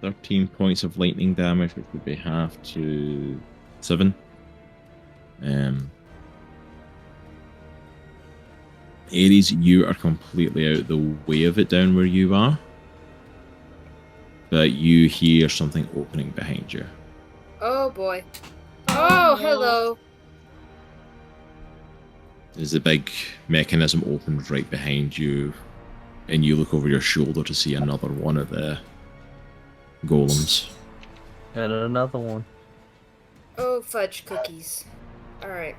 13 points of lightning damage, which would be half to 7. Aries, you are completely out the way of it down where you are. But you hear something opening behind you. Oh boy. Oh, hello. As the big mechanism opens right behind you, and you look over your shoulder to see another one of the golems. And another one. Oh, fudge cookies. Alright.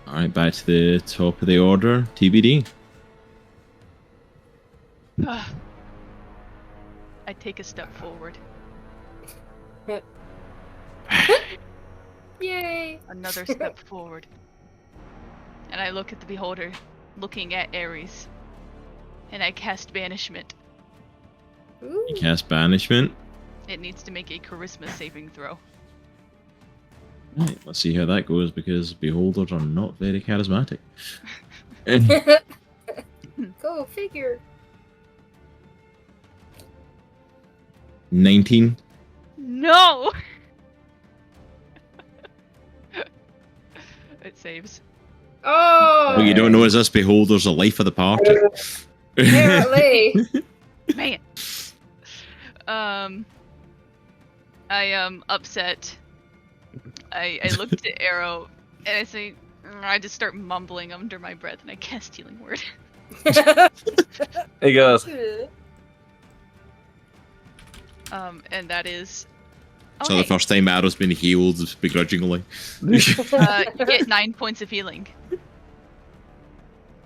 Alright, back to the top of the order. TBD. I take a step forward. Yay! Another step forward. And I look at the beholder, looking at Aries. And I cast banishment. Ooh. You cast banishment. It needs to make a charisma saving throw. Right, let's see how that goes because beholders are not very charismatic. Go figure. 19. No! It saves. Oh, What you don't know is this beholder's the life of the party. apparently. Man. I upset. I looked at Aero and I say, I just start mumbling under my breath and I cast Healing Word. He goes, And that is. So the first time Arrow's been healed begrudgingly. You get 9 points of healing.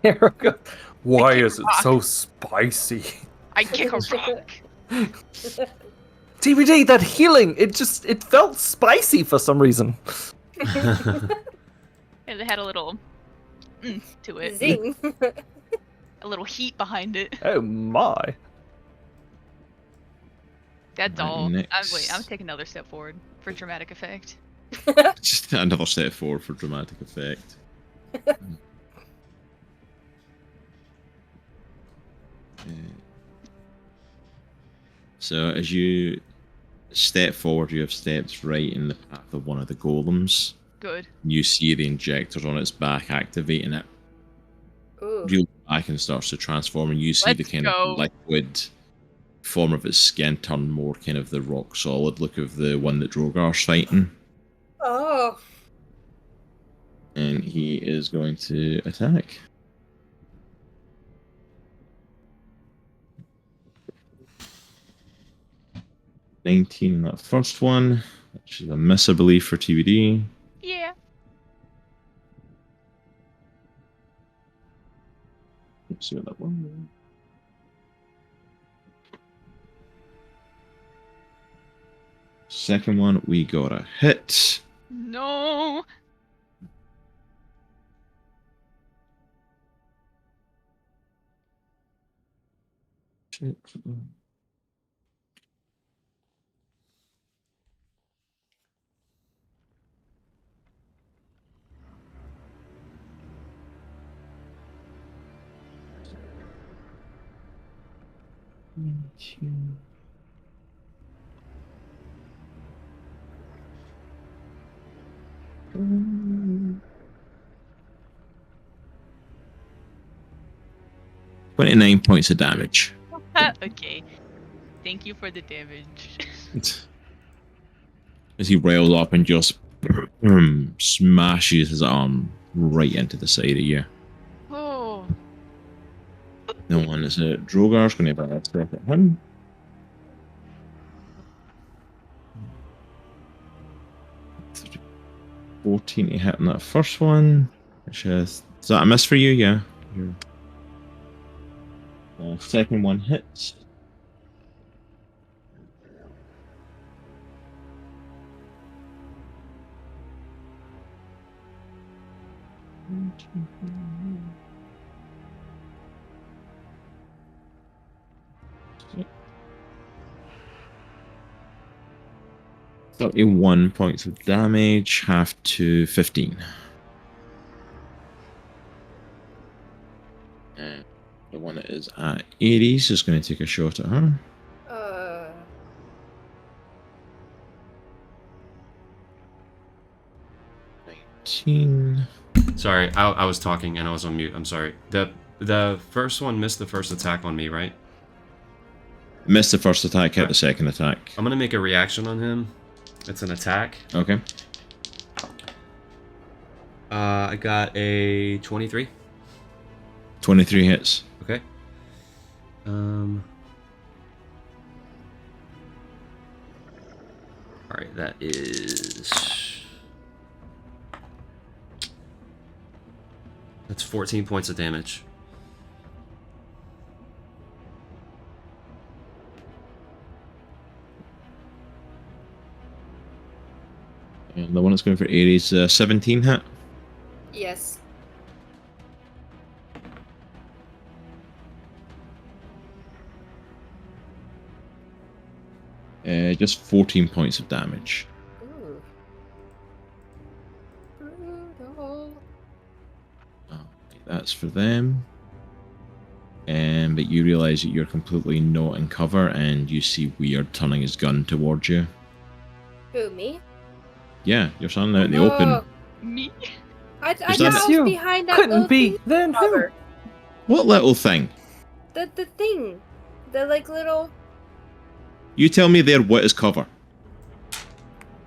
Arrow goes, why kick is a it rock. so spicy? I kick a rock. TBD, that healing, it felt spicy for some reason. And it had a little to it. Zing. A little heat behind it. Oh my. That's Right, all. next. I'm taking another step forward for dramatic effect. Just another step forward for dramatic effect. So as you step forward, you have stepped right in the path of one of the golems. Good. You see the injectors on its back activating it. Ooh. Reels back and starts to transform, and you see the Let's kind go. of liquid form of its skin turn more kind of the rock solid look of the one that Drogar's fighting. Oh. And he is going to attack. $19 that first one, which is a miss, I believe, for TBD. Yeah. Let's see what that one. Second one, we got a hit. No. Shit. $29 points of damage. Okay. Thank you for the damage. As he rails up and just smashes his arm right into the side of you. Oh. No one is it. Drogar's going to have a step at him. $14 to hit on that first one. Which is that a miss for you? Yeah. Second one hits. $31 points of damage, half to 15. And the one that is at Aries is going to take a shot at her. 19. Sorry, I was talking and I was on mute. I'm sorry. The first one missed the first attack on me, right? Missed the first attack, hit the second attack. I'm gonna make a reaction on him. It's an attack. Okay. I got a 23. 23 hits. Okay. Alright, that is... That's 14 points of damage. And the one that's going for Aries, 17 hit. Yes. Just 14 points of damage. Ooh. Brutal. Oh, that's for them. But you realise that you're completely not in cover, and you see Weerd turning his gun towards you. Who, me? Yeah, you're standing out in the open. Me? I Is thought that- I was You behind that couldn't little be. thing Then who? cover. What little thing? The thing. The like little You tell me there what is cover.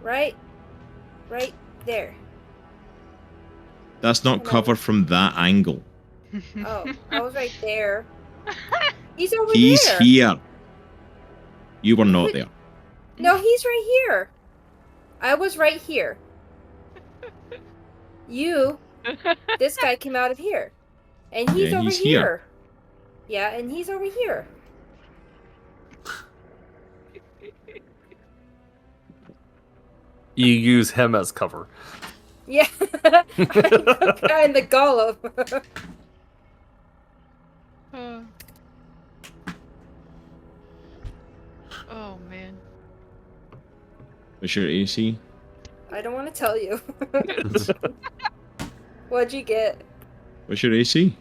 right there. That's not Hello. cover from that angle. Oh, I was right there. He's over He's there. here. You were not there. No, he's right here. I was right here. This guy came out of here. And he's Yeah, over he's here. here. Yeah, and he's over here. You use him as cover. Yeah. The guy in the golem. Oh man. What's your AC? I don't want to tell you. What'd you get? What's your AC?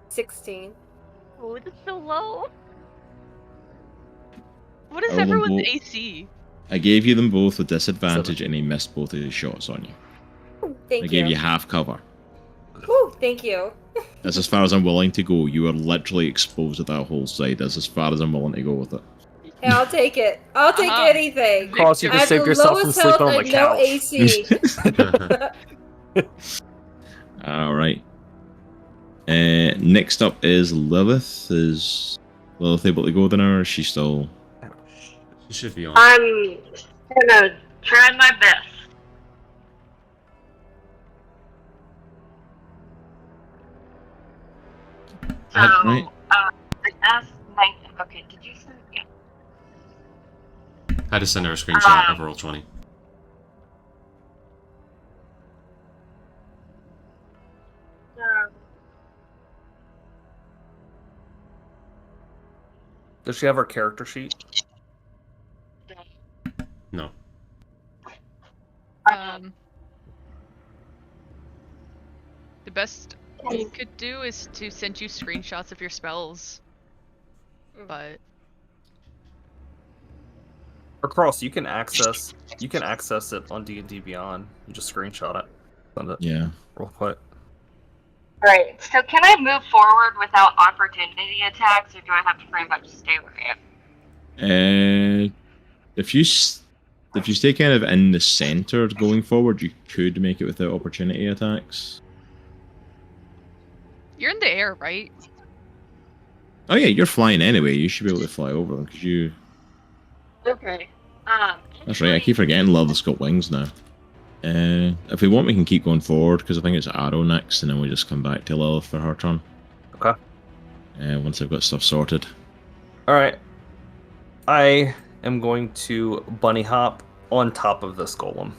16. Oh, it's so low. What is I rolled them everyone's both. AC? I gave you them both with disadvantage, and he missed both of his shots on you. Thank I you. gave you half cover. Woo, thank you. That's as far as I'm willing to go. You are literally exposed to that whole side. That's as far as I'm willing to go with it. Hey, I'll take it. I'll take Uh-huh. anything. Cross, you I just have saved the yourself from lowest health sleeping on the and no couch. AC. All right. Next up is Lilith. Is Lilith able to go then, or is she still? She should be on. I'm gonna try my best. So, Right. I asked Mike. Okay, did you say? Yeah. Had to send her a screenshot of roll 20. Does she have her character sheet? No. The best you could do is to send you screenshots of your spells. But Or Cross, you can access it on D&D Beyond. You just screenshot it. Send it Yeah. real quick. Right. So, can I move forward without opportunity attacks, or do I have to pretty much stay where I am? If you stay kind of in the center going forward, you could make it without opportunity attacks. you're in the air, right? Oh yeah, you're flying anyway. You should be able to fly over them because you. Okay. That's right. I keep forgetting Lilith's got wings now. If we want, we can keep going forward because I think it's Aero next, and then we just come back to Lilith for her turn. Okay. Once I've got stuff sorted. All right. I am going to bunny hop on top of this golem.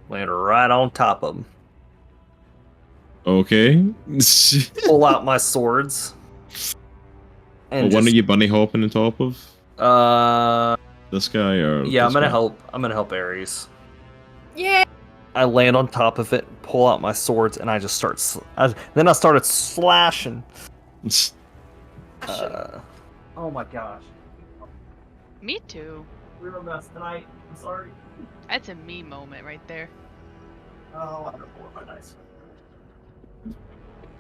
Land right on top of him. Okay. Pull out my swords. Well, one of you bunny hopping on top of this guy, or yeah, this I'm guy? gonna help Aries. Yeah. I land on top of it, pull out my swords, and I just start. Then I started slashing. Oh my gosh. Me too. We were a mess tonight. I'm sorry. That's a me moment right there. Oh, I don't know where my dice.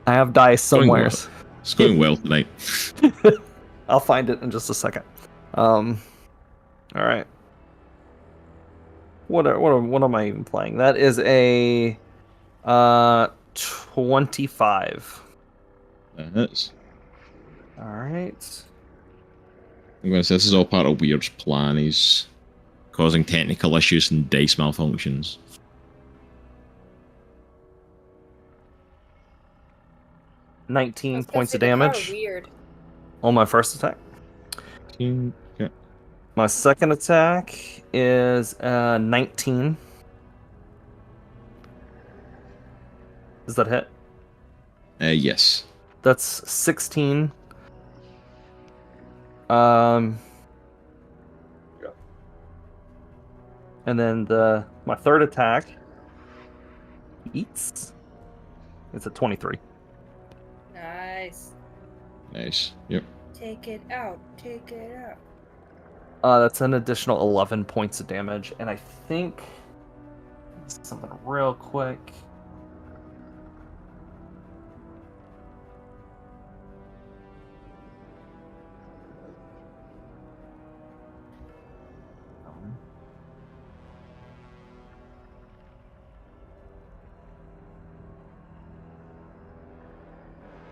I have dice somewhere. It's going well tonight. I'll find it in just a second. All right. What am I even playing? That is a 25. That hits. All right. I'm going to say this is all part of Weird's plan. He's causing technical issues and dice malfunctions. I 19 was gonna points say, of they're kinda damage Weird. on my first attack. Okay. My second attack is 19. Does that hit? Yes. That's 16 And then my third attack eats. It's a 23. Nice. Nice. Yep. Take it out. Take it out. That's an additional 11 points of damage, and I think something real quick.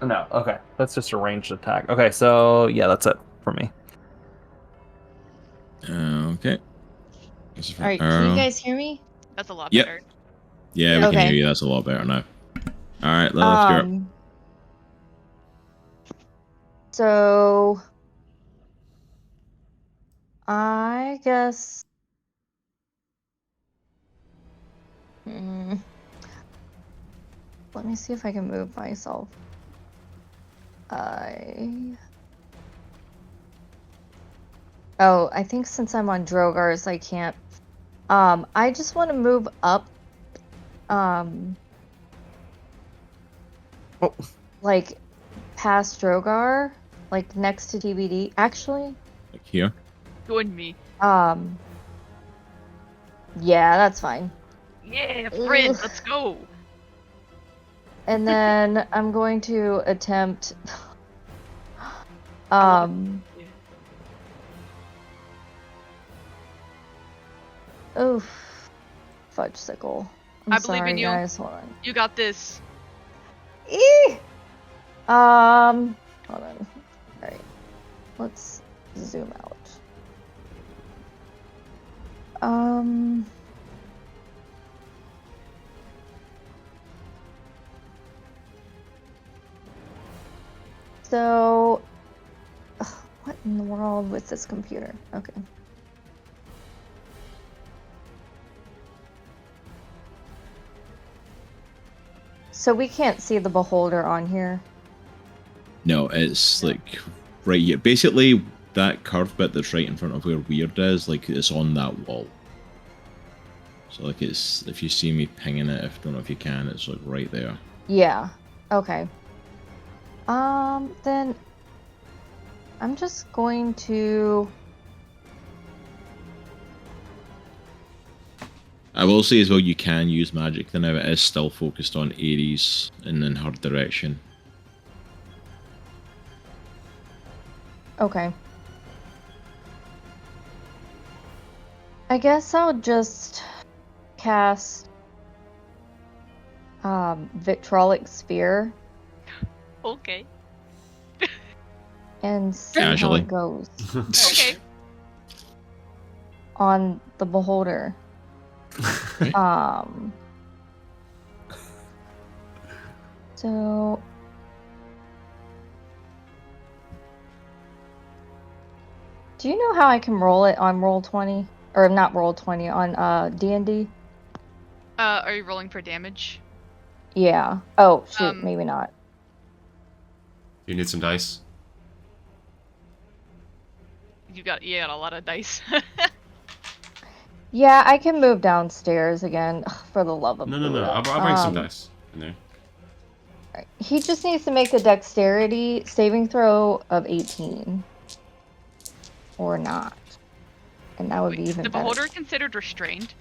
No, okay. That's just a ranged attack. Okay, so yeah, that's it for me. Okay. This is for Alright, can Aero. you guys hear me? That's a lot Yep. better. Yeah, we can Okay. hear you. That's a lot better now. All right, Lilith, you're up. So I guess let me see if I can move myself. I think since I'm on Droghars, I can't. I just want to move up. Like past Droghar, like next to TBD. Actually, Like here. Join me. yeah, that's fine. Yeah, friends, let's go. And then I'm going to attempt. Oof. Fudge sickle. I believe in you. Guys, hold on. You got this. Hold on. Alright. Let's zoom out. So what in the world with this computer? Okay. So we can't see the beholder on here. No, it's like right here. Basically, that curved bit that's right in front of where Weerd is, like it's on that wall. So like it's, if you see me pinging it, if don't know if you can, it's like right there. Yeah. Okay. Then I'm just going to. I will say as well, you can use magic. Then now it is still focused on Aries and in her direction. Okay. I guess I'll just cast Victrolic Spear Okay. and see Casually. how it goes Okay. on the beholder. So do you know how I can roll it on Roll20? Or not Roll20, on D&D? Are you rolling for damage? Yeah. Oh, shoot, maybe not. You need some dice. You got a lot of dice. Yeah, I can move downstairs again. Ugh, for the love of No. Buddha. I'll bring some dice in there. Right. He just needs to make a dexterity saving throw of 18. Or not. And that would Wait, be is even the better. beholder considered restrained?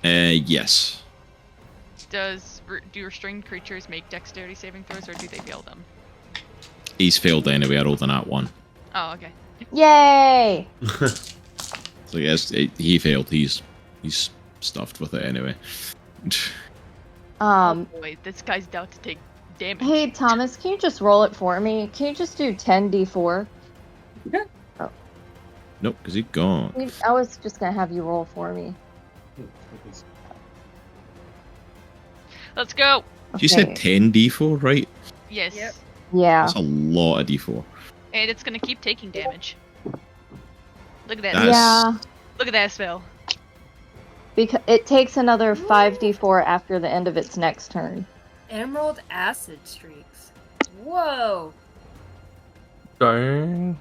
Yes. Do restrained creatures make dexterity saving throws, or do they fail them? He's failed anyway. I rolled an at one. Oh, okay. Yay! So yes, he failed. He's stuffed with it anyway. Oh boy, this guy's about to take damage. Hey Thomas, can you just roll it for me? Can you just do 10d4? Yeah. Oh. Nope, because he's gone. I was just gonna have you roll for me. Let's go. You said 10d4, right? Yes. Yep. Yeah. That's a lot of d4. And it's gonna keep taking damage. Look at that. That's- Yeah. Look at that spell. Because it takes another 5d4 after the end of its next turn. Emerald acid streaks. Whoa. Dang.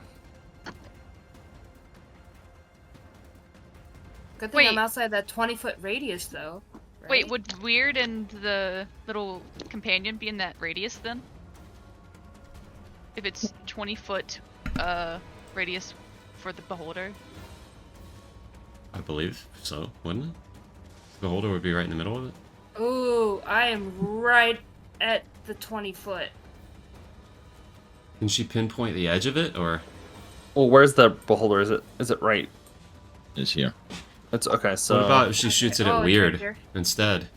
Good thing Wait. I'm outside that 20-foot radius, though. Right? Wait, would Weird and the little companion be in that radius then? If it's 20-foot radius for the beholder? I believe so, wouldn't it? The beholder would be right in the middle of it. Ooh, I am right at the 20-foot. Can she pinpoint the edge of it, or? Well, where's the beholder? Is it right? It's here. It's okay. So What about if she shoots it Oh, at it's Weird right here. instead?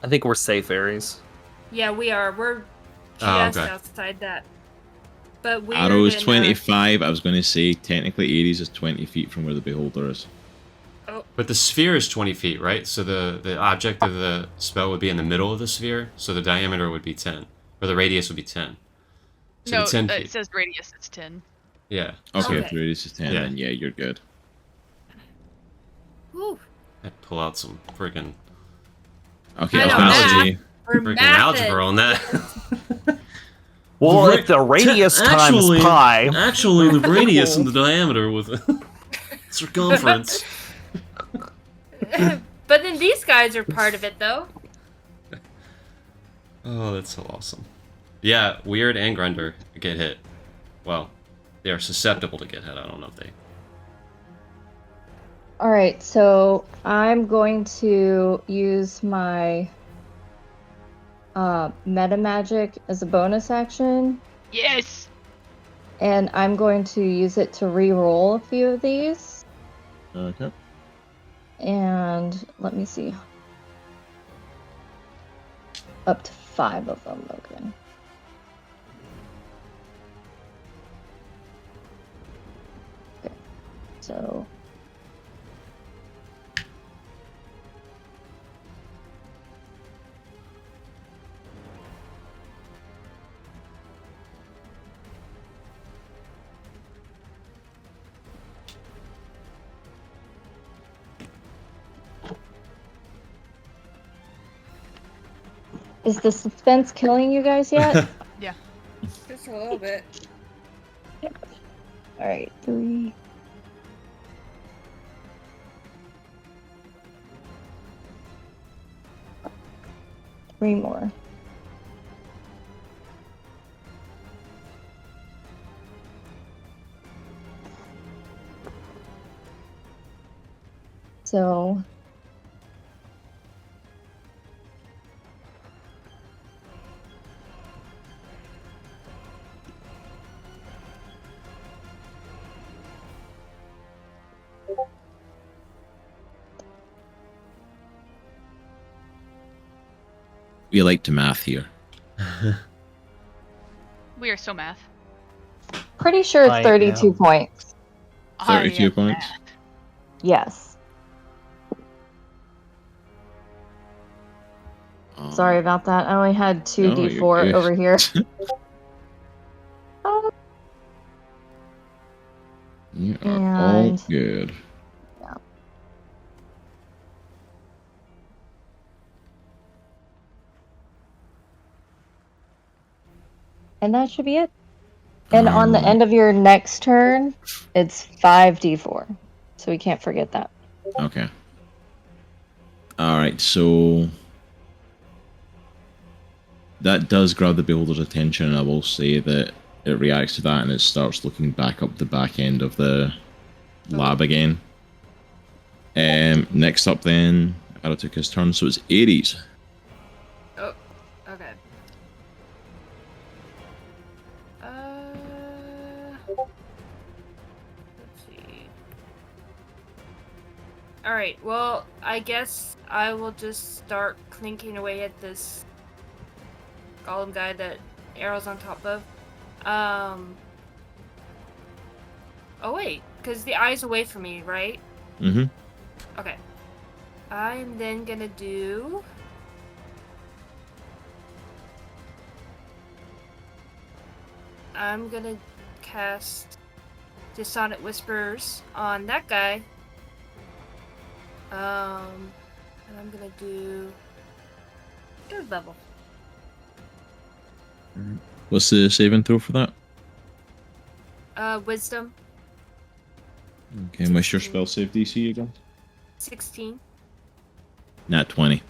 I think we're safe, Aries. Yeah, we are. We're Oh, just okay. outside that. But we Arrow is 25. I was going to say technically Aries is 20 feet from where the beholder is. But the sphere is 20 feet, right? So the object of the spell would be in the middle of the sphere, so the diameter would be 10. Or the radius would be 10. So No, the 10 feet. it says radius is 10. Yeah. Okay, Okay. if the radius is 10, Yeah. then yeah, you're good. Whew. I'd pull out some friggin' Okay, I know, apology. We're freaking mathing. algebra on that. Well, Right- if the radius actually- times pi. Actually, the radius and the diameter with circumference. But then these guys are part of it, though. Oh, that's so awesome. Yeah, Weird and Grunder get hit. Well, they are susceptible to get hit. I don't know if they... Alright, so I'm going to use my meta magic as a bonus action, Yes! and I'm going to use it to re-roll a few of these. Okay. And let me see. Up to 5 of them, okay. Okay, so... Is the suspense killing you guys yet? Yeah. Just a little bit. Alright, 3. Three more. So We like to math here. We are so math. pretty sure it's I 32 am. points. I 32 am points? math. Yes. Sorry about that. I only had 2 No, you're d4 good. over here. You are all And- good. And that should be it. And on the end of your next turn, it's 5d4. So we can't forget that. Okay. Alright, so that does grab the beholder's attention, and I will say that it reacts to that and it starts looking back up the back end of the lab again. Next up then, Aero took his turn, so it's Aries. Oh, okay. Let's see. Alright, well, I guess I will just start clinking away at this golem guy that Arrow's on top of. Oh wait, because the eye's away from me, right? Mm-hmm. Okay. I'm then gonna do... I'm gonna cast Dissonant Whispers on that guy. And I'm gonna do 3rd level. What's the saving throw for that? Wisdom. Okay, what's your spell save DC again? 16. Nat 20.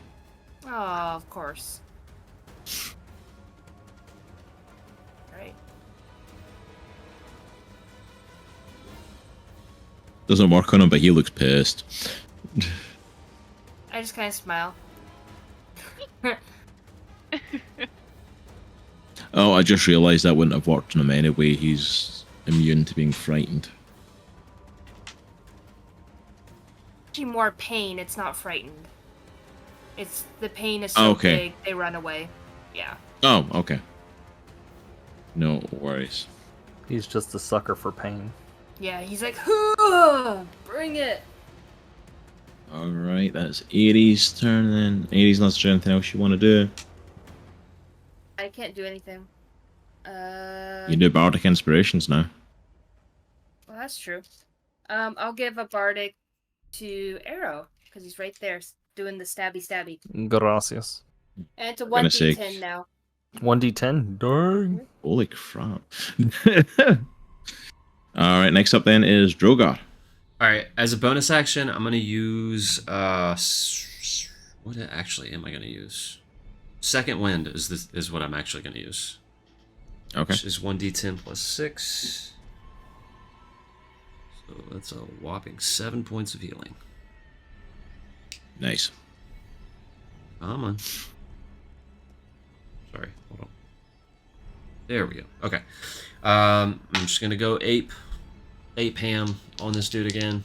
Oh, of course. Right. Doesn't work on him, but he looks pissed. I just kind of smile. Oh, I just realised that wouldn't have worked on him anyway. He's immune to being frightened. Actually, more pain. It's not frightened. It's the pain is so big they run away. Yeah. Oh, okay. No worries. He's just a sucker for pain. Yeah, he's like, bring it. Alright, that's Aries' turn then. Aries, unless there's anything else you want to do. I can't do anything. You can do Bardic Inspirations now. Well, that's true. I'll give a Bardic to Aero, because he's right there doing the stabby. Gracias. And it's a goodness 1d10 sakes. now. 1d10? Darn. Holy crap. Alright, next up then is Droghar. Alright, as a bonus action, I'm going to use... what actually am I going to use? Second Wind is what I'm actually going to use. Okay. Which is 1d10 plus 6. So that's a whopping 7 points of healing. Nice. Come on. Sorry, hold on. There we go. Okay. I'm just going to go ape ham on this dude again.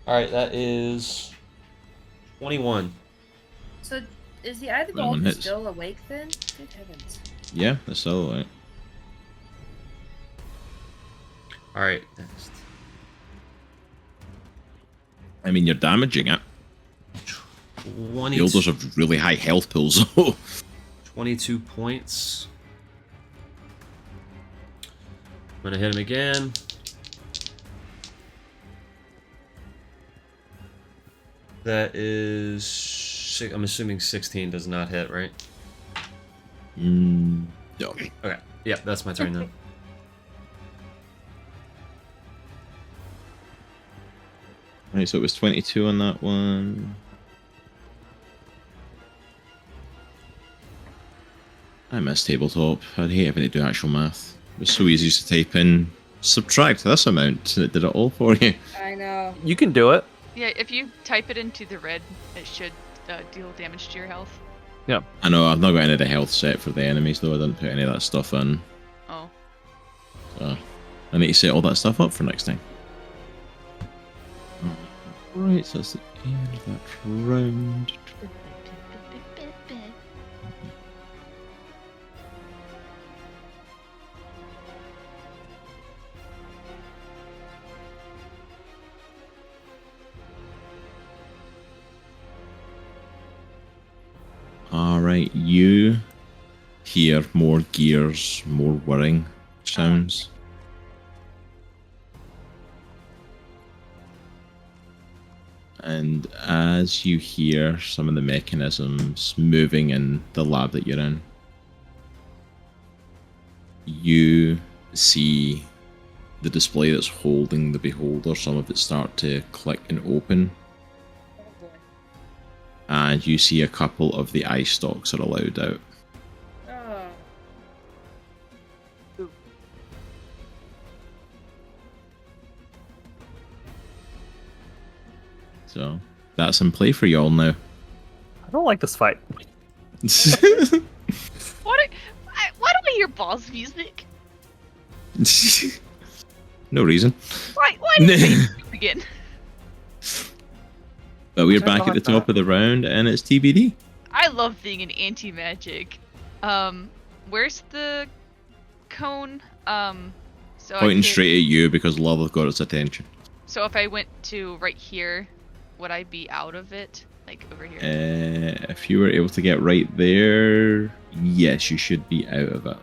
Alright, that is 21. So, is the Eye of the That one Golem hits. still awake then? Good heavens. Yeah, that's all right. Alright, next. I mean, you're damaging it. 20, The Elders have really high health pools, though. 22 points. I'm gonna hit him again. That is... I'm assuming 16 does not hit, right? No. Okay. Yep, that's my turn then. Right, so it was 22 on that one. I miss tabletop. I'd hate having to do actual math. It was so easy to type in, subtract this amount, and it did it all for you. I know. You can do it. Yeah, if you type it into the red, it should deal damage to your health. Yeah. I know, I've not got any of the health set for the enemies, though. I didn't put any of that stuff in. Oh. So, I need to set all that stuff up for next time. Right, so that's the end of that round. Alright, you hear more gears, more whirring sounds. And as you hear some of the mechanisms moving in the lab that you're in, you see the display that's holding the beholder, some of it start to click and open. And you see a couple of the eye stalks are allowed out. Oh. So that's in play for y'all now. I don't like this fight. Why do I hear boss music? No reason. Why did you begin? But we're back at the top of the round, and it's TBD. I love being an anti-magic. Where's the cone? So Pointing straight at you because Lilith got its attention. So if I went to right here, would I be out of it? Like over here? If you were able to get right there, yes, you should be out of it.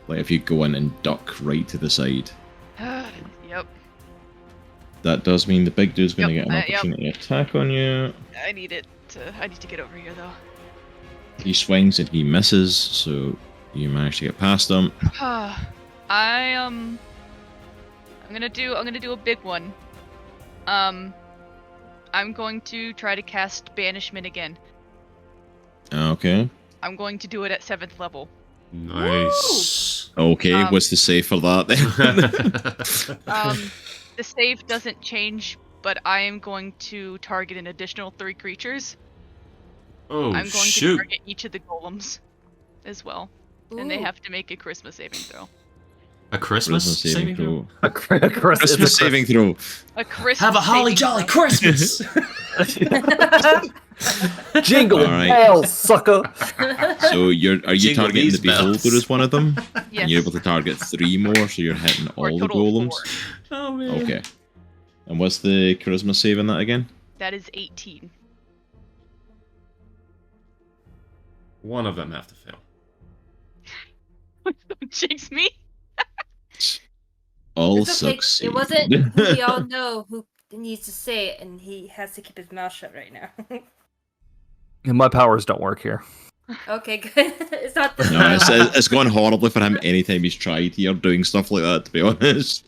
Like if you go in and duck right to the side. Yep. That does mean the big dude's going to Yep, get an opportunity attack on you. I need to get over here though. He swings and he misses, so you manage to get past him. I I'm gonna do a big one. I'm going to try to cast Banishment again. Okay. I'm going to do it at 7th level. Nice. Okay, what's the save for that then? The save doesn't change, but I am going to target an additional 3 creatures. Oh, I'm going shoot. to target each of the golems as well. And they Ooh. have to make a Christmas saving throw. A Christmas saving throw? A Christmas saving throw. A Christmas Have a holly saving jolly throw. Christmas! Jingle All right. bells, sucker. So are you Jingle targeting these the Beholder bells. as one of them? Yes. And you're able to target 3 more, so you're hitting For a all the total of golems? 4. Oh, man. Okay. And what's the charisma save on that again? That is 18. One of them have to fail. Don't jinx me. All It's okay. succeed. It wasn't who we all know who needs to say it, and he has to keep his mouth shut right now. And my powers don't work here. Okay, good. It's not the No, it's gone horribly for him anytime he's tried here doing stuff like that, to be honest.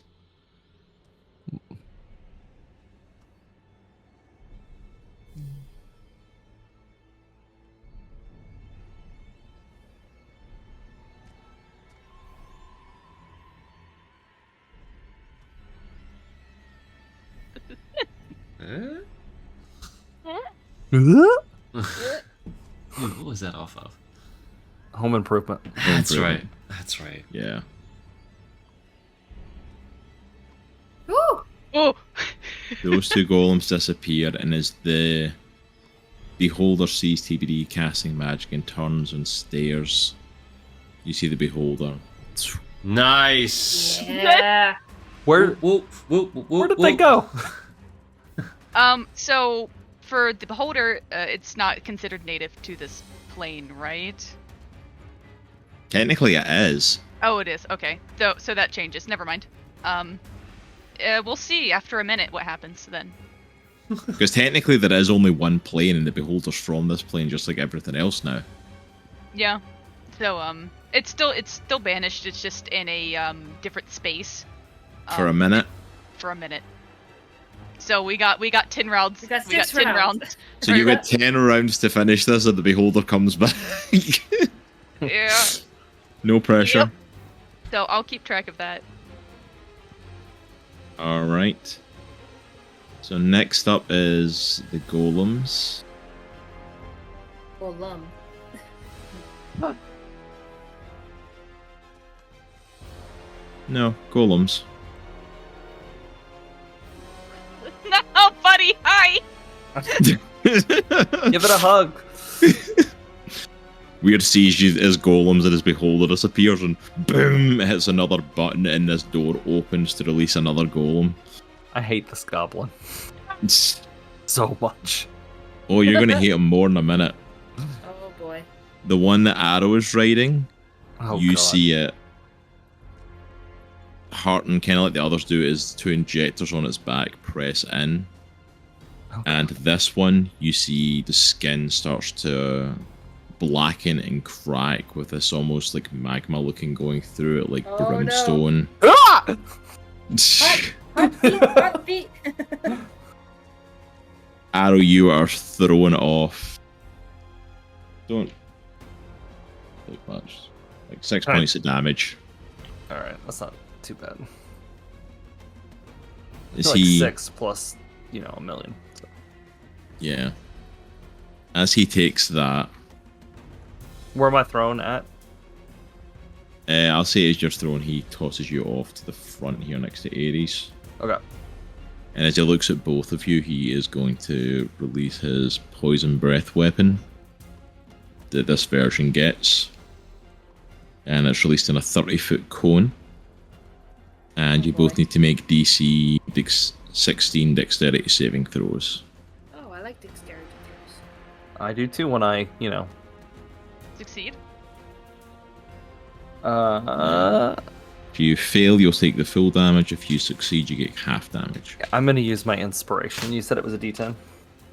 What was that off of? Home Improvement. That's Improvement. right. That's right. Yeah. Woo! Oh! Those 2 golems disappear, and as the Beholder sees TBD casting magic and turns and stares, you see the Beholder. Nice. Yeah. Where Where did they go? So for the Beholder, it's not considered native to this plane, right? Technically, it is. Oh, it is. Okay. So that changes. Never mind. We'll see after a minute what happens then. Because technically, there is only one plane, and the Beholder's from this plane, just like everything else now. Yeah. So it's still banished. It's just in a different space. For a minute. For a minute. So we got 10 rounds. We got 10 6 rounds. So you got 10 rounds to finish this, and the Beholder comes back. Yeah. No pressure. Yep. So I'll keep track of that. Alright. So next up is the golems. Golem. No, golems. No, buddy, hi! Give it a hug. Weerd sees you as golems, and his Beholder disappears, and boom, it hits another button, and this door opens to release another golem. I hate this goblin so much. Oh, you're gonna hate him more in a minute. Oh boy. The one that Aero is riding, Oh, you God. see it heart, and kind of like the others do, is 2 injectors on its back press in. Oh, And this one, you see the skin starts to blacken and crack with this almost like magma looking going through it, like Oh, no. brimstone. Ah! Heartbeat! Aero, you are thrown off. Don't take much. Like 6 Alright. points of damage. Alright, that's not too bad. Is Like he? 6 plus, a million. So. Yeah. As he takes that, Where am I thrown at? I'll say as you're thrown, he tosses you off to the front here next to Aries. Okay. And as he looks at both of you, he is going to release his poison breath weapon that this version gets. And it's released in a 30-foot cone. And you both need to make DC 16 dexterity saving throws. Oh, I like dexterity throws. I do too when I, Succeed. If you fail, you'll take the full damage. If you succeed, you get half damage. I'm gonna use my inspiration. You said it was a D10?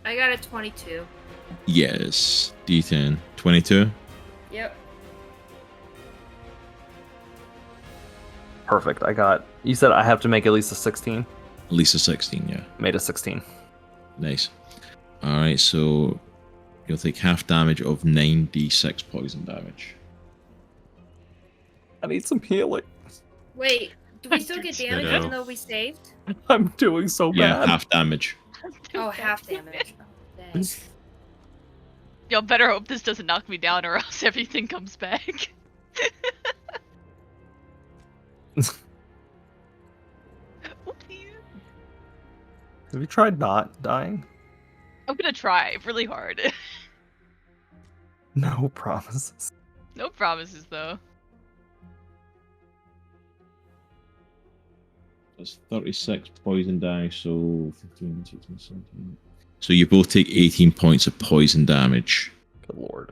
I got a 22. Yes. D10. 22. Yep. Perfect. You said I have to make at least a 16? At least a 16, yeah. Made a 16. Nice. Alright, so you'll take half damage of 9d6 poison damage. I need some healing. Wait, do we still get damage Ditto. even though we saved? I'm doing so Yeah, bad. half damage. Oh, half damage. Oh, dang. Y'all better hope this doesn't knock me down or else everything comes back. Oopsie. Have you tried not dying? I'm gonna try really hard. No promises. No promises though. That's 36 poison damage, so 15, 16, 17. So you both take 18 points of poison damage. Good lord.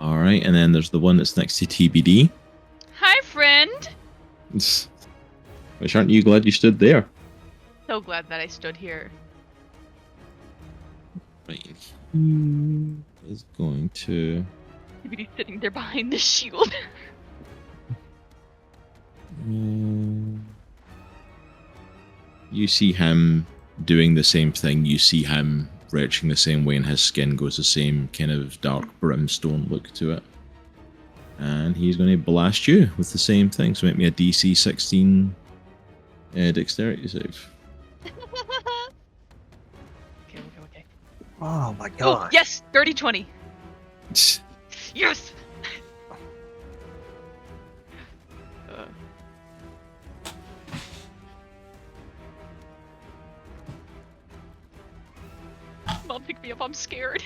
Alright, and then there's the one that's next to TBD. Hi, friend. Which aren't you glad you stood there? So glad that I stood here. Right. He is going to... He's sitting there behind the shield. You see him doing the same thing. You see him retching the same way, and his skin goes the same kind of dark brimstone look to it. And he's going to blast you with the same thing. So make me a DC 16 dexterity save. Okay. Oh my Oh, god. yes! Dirty 20. Yes! Mom, pick me up, I'm scared.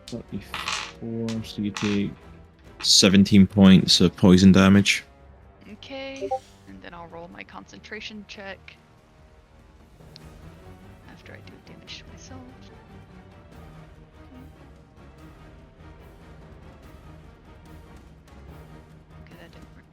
34, so you take 17 points of poison damage. Okay, and then I'll roll my concentration check. After I do damage to myself. Okay, that didn't work.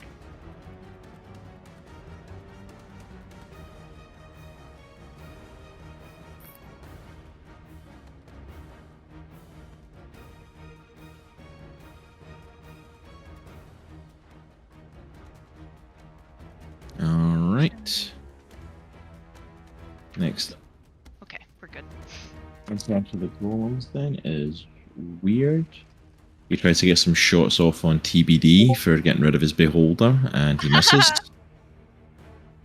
Alright. Next. Okay, we're good. Next after the golems then is Weerd. He tries to get some shots off on TBD for getting rid of his beholder, and he misses.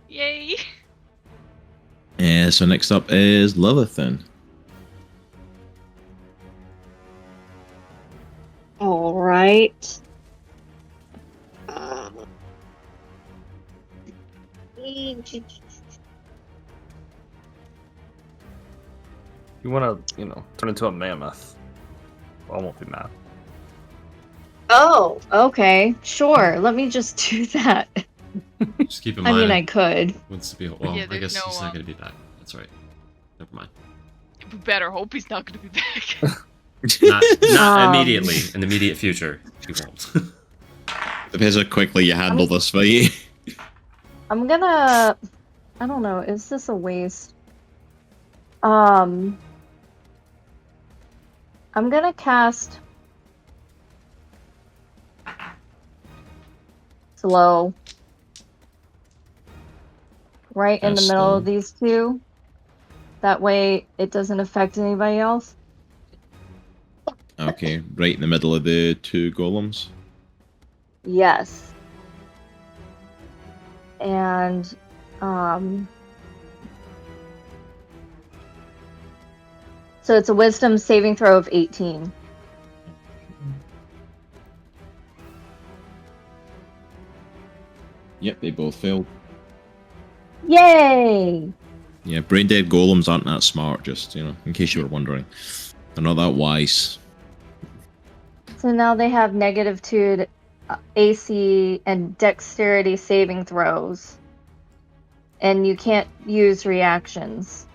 Yay! So next up is Lilith then. All right. You want to, turn into a mammoth. Well, I won't be mad. Oh, okay. Sure. Let me just do that. Just keep in I mind. mean, I could. Once the well, Yeah, I there's guess no, he's not going to be back. That's right. Never mind. We better hope he's not gonna be back. Not immediately. In the immediate future, he won't. Depends how quickly you handle this fight. I'm gonna... I don't know, is this a waste? I'm gonna cast... Slow. Right in the Cast middle slow. of these two. That way it doesn't affect anybody else. Okay, right in the middle of the two golems. Yes. And, so it's a wisdom saving throw of 18. Yep, they both failed. Yay! Yeah, brain dead golems aren't that smart, just, in case you were wondering. They're not that wise. So now they have -2 AC and dexterity saving throws. And you can't use reactions.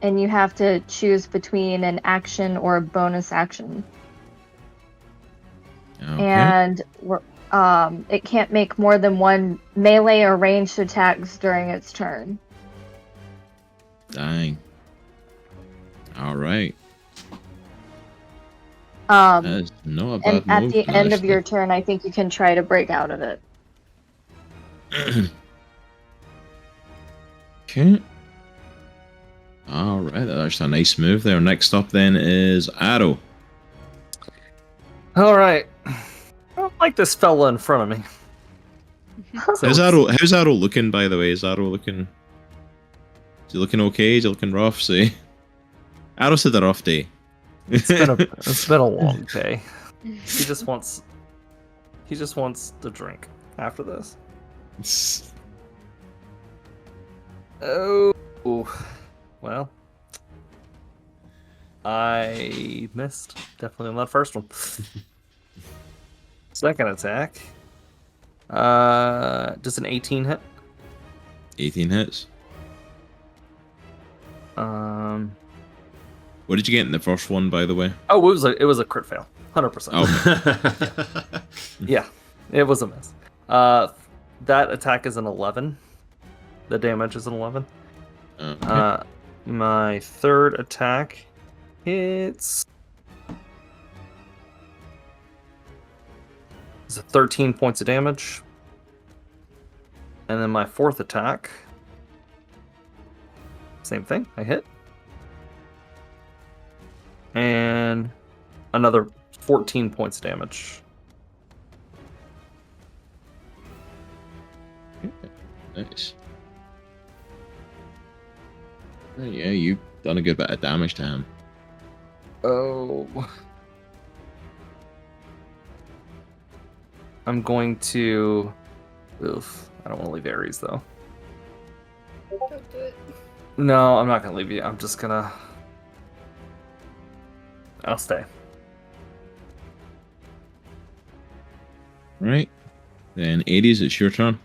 and you have to choose between an action or a bonus action. Okay. And it can't make more than one melee or ranged attacks during its turn. Dang. All right. That is not a bad and at move, the end of actually. your turn, I think you can try to break out of it. Okay. All right, that's a nice move there. Next up then is Aero. All right. I don't like this fella in front of me. How's Aero looking, by the way? Is Aero looking... Is he looking okay? Is he looking rough? See? Aero's had a rough day. It's been a long day. He just wants to drink after this. Oh, well, I missed definitely on that first one. Second attack. Does an 18 hit? 18 hits. What did you get in the first one, by the way? Oh, it was a crit fail, 100%. Oh. Yeah, it was a miss. That attack is an 11. The damage is an 11. Okay. My third attack hits. It's 13 points of damage. And then my fourth attack. Same thing, I hit. And another 14 points of damage. Nice. Yeah, you've done a good bit of damage to him. Oh. I'm going to... Oof. I don't want to leave Aries, though. Don't do it. No, I'm not going to leave you. I'm just going to... I'll stay. Right. Then Aries, it's your turn.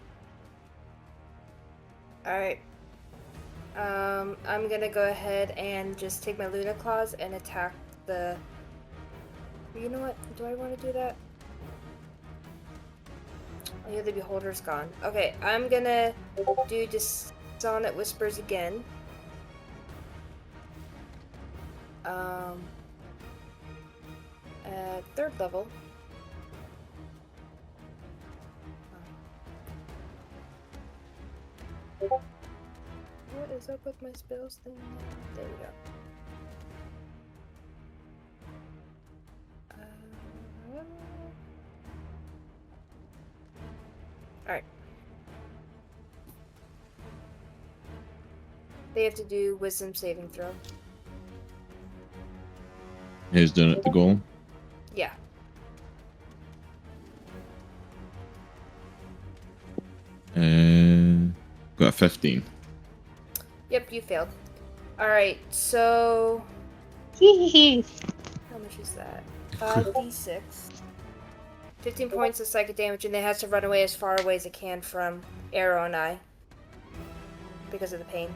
Alright. I'm gonna go ahead and just take my Luna Claws and attack the... You know what? Do I want to do that? Oh yeah, the Beholder's gone. Okay, I'm gonna do Dissonant Whispers again. At 3rd level. What is up with my spells thing? There we go. Alright. They have to do Wisdom saving throw. Who's doing it, the golem? Yeah. Got a 15. Yep, you failed. Alright, so... How much is that? 5d6. 15 points of psychic damage, and it has to run away as far away as it can from Aero and I. Because of the pain.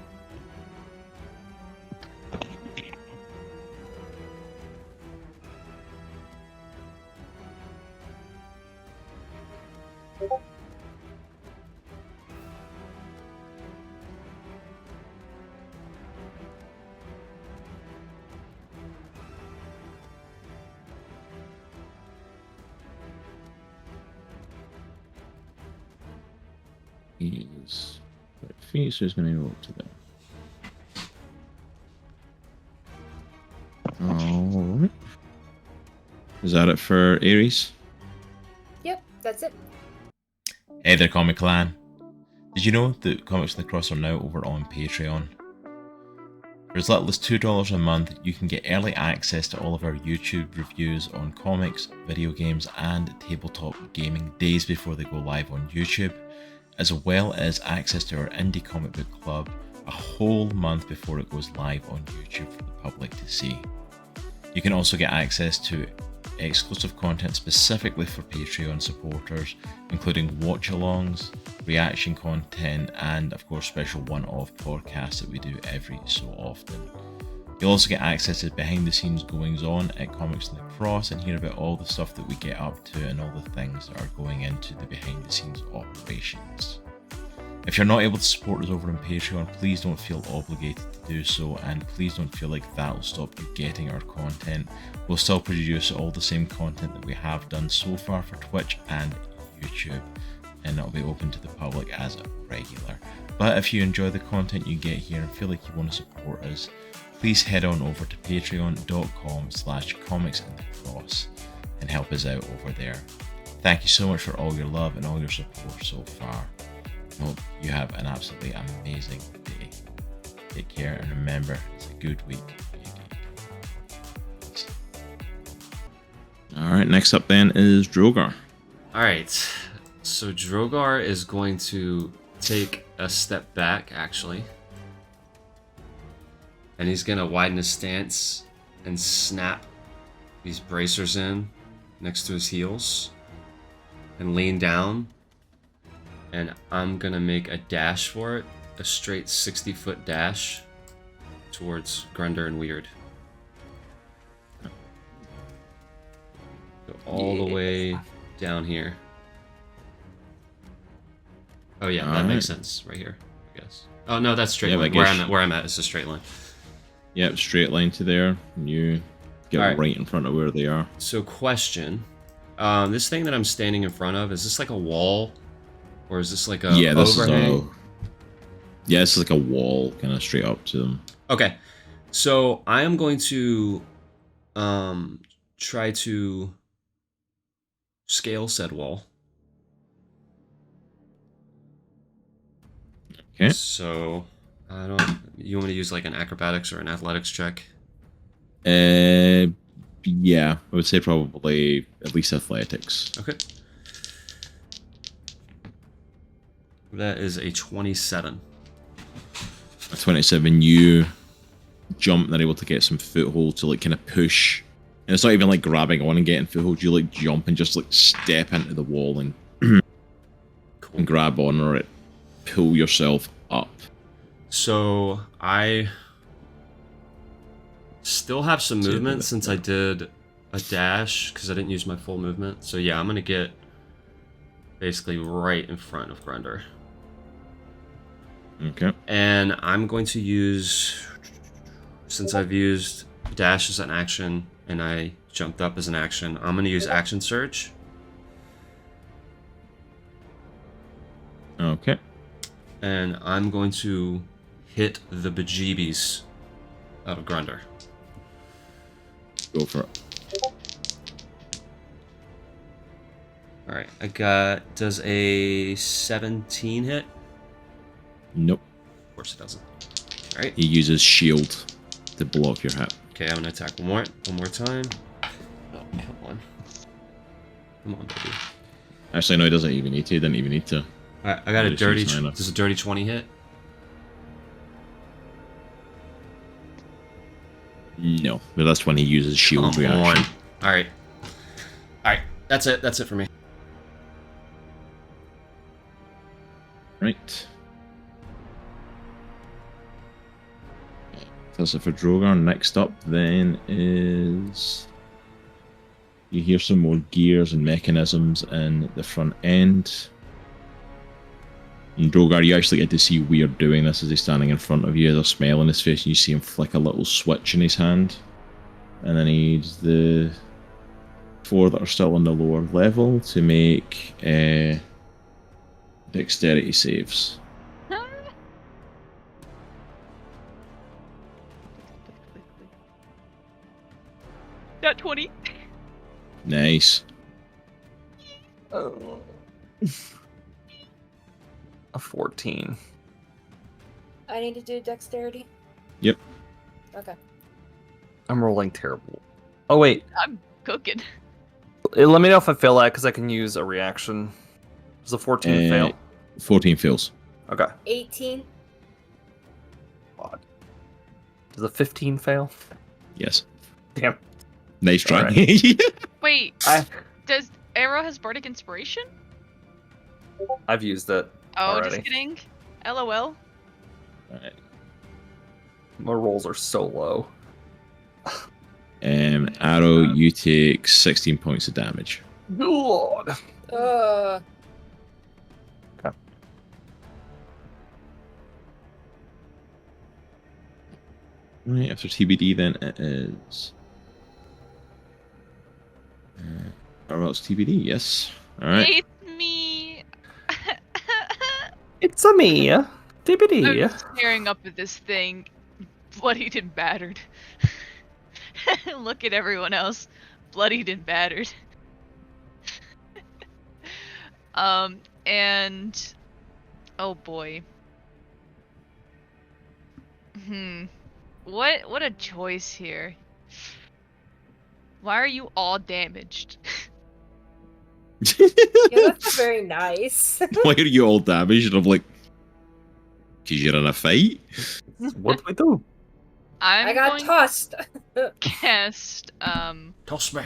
He's... Feast is going to go up to them. Alright. Is that it for Aries? Yep, that's it. Hey there, Comic Clan. Did you know that Comics of the Cross are now over on Patreon? For as little as $2 a month, you can get early access to all of our YouTube reviews on comics, video games, and tabletop gaming days before they go live on YouTube, as well as access to our Indie Comic Book Club a whole month before it goes live on YouTube for the public to see. You can also get access to exclusive content specifically for Patreon supporters, including watch-alongs, reaction content, and of course special one-off podcasts that we do every so often. You'll also get access to behind-the-scenes goings-on at Comics in the Cross and hear about all the stuff that we get up to and all the things that are going into the behind-the-scenes operations. If you're not able to support us over on Patreon, please don't feel obligated to do so, and please don't feel like that'll stop you getting our content. We'll still produce all the same content that we have done so far for Twitch and YouTube, and it'll be open to the public as a regular. But if you enjoy the content you get here and feel like you want to support us, please head on over to patreon.com/comicsinthecross and help us out over there. Thank you so much for all your love and all your support so far. I hope you have an absolutely amazing day. Take care, and remember, it's a good week. Alright, next up then is Droghar. Alright, so Droghar is going to take a step back, actually. And he's going to widen his stance and snap these bracers in next to his heels and lean down. And I'm going to make a dash for it, a straight 60-foot dash towards Grunder and Weerd. Go all the way down here. Oh yeah, that makes sense right here, I guess. Oh no, that's straight line. Where I'm at is a straight line. Yep, straight line to there. And you get right in front of where they are. So question, this thing that I'm standing in front of, is this like a wall? Or is this like a overhang? It's like a wall kind of straight up to them. Okay, so I am going to try to scale said wall. Okay. So you want me to use like an acrobatics or an athletics check? Yeah, I would say probably at least athletics. Okay. That is a 27. A 27, you jump and are able to get some foothold to like kind of push. And it's not even like grabbing on and getting foothold, you like jump and just like step into the wall and, and grab on or pull yourself up. So I still have some movement since I did a dash because I didn't use my full movement. So yeah, I'm going to get basically right in front of Grunder. Okay. And I'm going to use, since I've used dash as an action and I jumped up as an action, I'm going to use action surge. Okay. And I'm going to hit the bejeebies out of Grunder. Go for it. Alright, does a 17 hit? Nope. Of course it doesn't. Alright. He uses shield to block your hit. Okay, I'm gonna attack one more time. Oh, come on. Come on, baby. Actually, no, he doesn't even need to. He didn't even need to. Alright, I got a dirty... Does a dirty 20 hit? No, but that's when he uses shield reaction. Alright. Alright, that's it. That's it for me. Right. That's it for Droghar. Next up then is... You hear some more gears and mechanisms in the front end. And Droghar, you actually get to see Weerd doing this as he's standing in front of you. There's a smile on his face and you see him flick a little switch in his hand. And then he needs the 4 that are still on the lower level to make dexterity saves. Got 20. Nice. Oh. A 14. I need to do dexterity? Yep. Okay. I'm rolling terrible. Oh, wait. I'm cooking. Let me know if I fail that, because I can use a reaction. Does a 14 fail? 14 fails. Okay. 18. Odd. Does a 15 fail? Yes. Damn. Nice try. Alright. Wait, I- does Aero has bardic inspiration? I've used it. Oh, already. just kidding. LOL. Alright. My rolls are so low. Aero, you take 16 points of damage. Lord. Right, after TBD, then it is. Or else TBD, yes. Alright. It's me. It's a me. I'm DBD. staring up at this thing, bloodied and battered. Look at everyone else, bloodied and battered. And oh boy. What a choice here. Why are you all damaged? Yeah, that's not very nice. Why are you all damaged? And I'm like, because you're in a fight? What do we do? I got going tossed. to cast Toss me.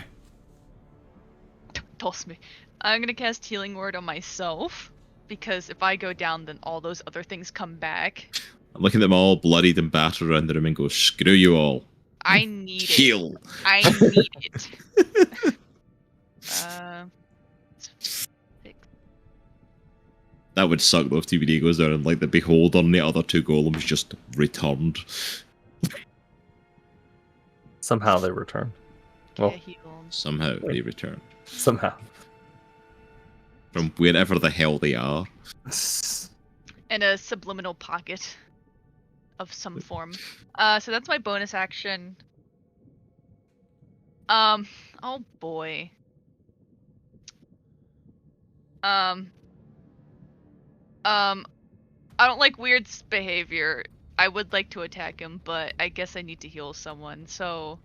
toss me. I'm gonna cast Healing Word on myself, because if I go down, then all those other things come back. I'm looking at them all bloodied and battered around the room and go, screw you all. I need it. Heal. I need it. That would suck though if TBD goes down and like the beholder and the other two golems just returned. Somehow they return. Well, Yeah, heal. Somehow they return. somehow. From wherever the hell they are. In a subliminal pocket of some form. So that's my bonus action. Oh boy. I don't like Weird's behavior. I would like to attack him, but I guess I need to heal someone, so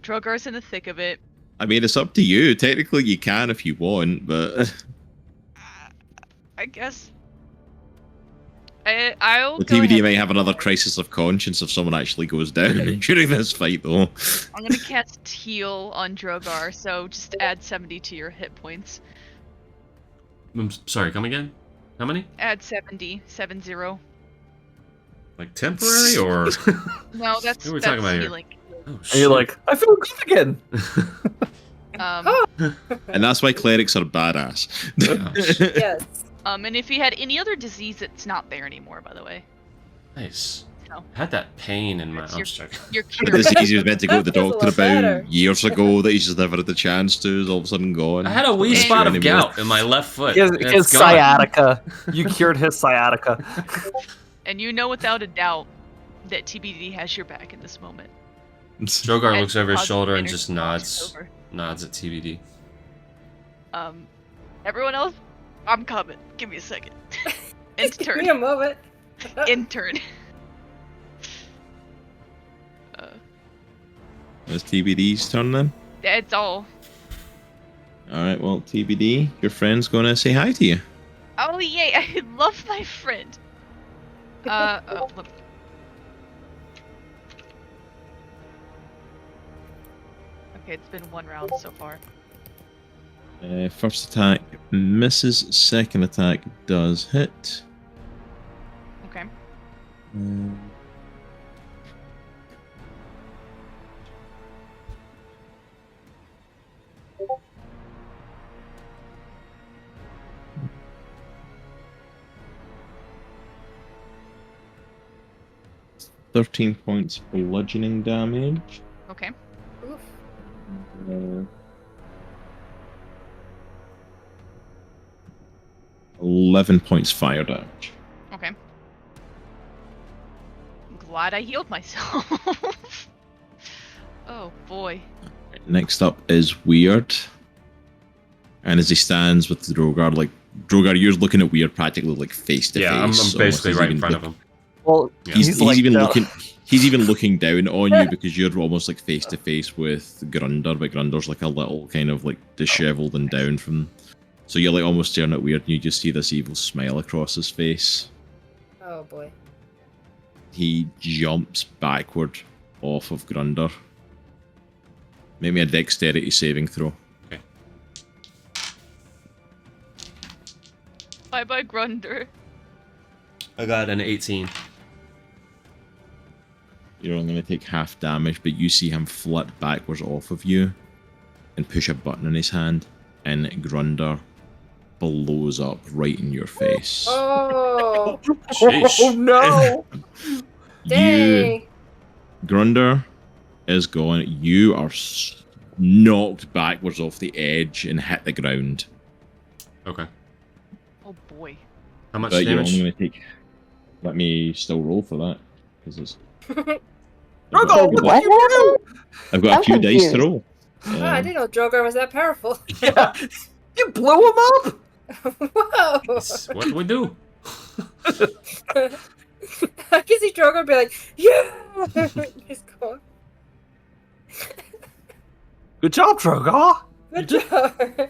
Droghar's in the thick of it. I mean, it's up to you. Technically, you can if you want, but I guess I'll the go TBD ahead might and have another heal. crisis of conscience if someone actually goes down during this fight, though. I'm gonna cast heal on Droghar, so just add 70 to your hit points. I'm sorry, come again? How many? Add 70. Like temporary or? No, that's What are we talking about here? healing. Oh, And you're like, I feel good again. And that's why clerics are badass. Yes. And if you had any other disease, it's not there anymore, by the way. Nice. No. I had that pain in my That's arm strike. Your The cure. disease he was meant to go to the That feels a doctor lot about better. years ago that he's just never had the chance to, is all of a sudden gone. I had a wee And- spot of Anymore. gout in my left foot. His, and his it's gone. sciatica. You cured his sciatica. And you know without a doubt that TBD has your back in this moment. Droghar And looks over his positive shoulder and energy just washes nods. over. Nods at TBD. Everyone else, I'm coming. Give me a second. Give me a Intern. moment. Intern. It's TBD's turn then. That's all. Alright, well, TBD, your friend's gonna say hi to you. Oh yay! I love my friend. Look. Okay, it's been one round so far. First attack misses, second attack does hit. Okay. $13 points bludgeoning damage. Okay. Oof. 11 points fire damage. Okay. I'm glad I healed myself. Oh boy. Next up is Weerd. And as he stands with the Droghar, like, Droghar, you're looking at Weerd practically like face to face. Yeah, I'm basically right in front of him. Well, Yeah. He's like even the- looking. He's even looking down on you because you're almost like face to face with Grunder, but Grunder's like a little kind of like disheveled and down from. So you're like almost staring at Weird, and you just see this evil smile across his face. Oh boy. He jumps backward off of Grunder Make me a dexterity saving throw. Okay. Bye-bye, Grunder. I got an 18. You're only going to take half damage, but you see him flit backwards off of you and push a button in his hand, and Grunder blows up right in your face. Oh, Sheesh. Oh no! dang. Grunder is gone. You are knocked backwards off the edge and hit the ground. Okay. Oh boy. How much But you're only damage? going to take... Let me still roll for that. Because it's... Drogo, what did you do? I've got a I'm few dice to confused. roll. Oh, I didn't know Droghar was that powerful. Yeah, you blew him up. Whoa. What do we do? I can see Droghar be like, yeah! He's going. Good job, Drogo. Good job.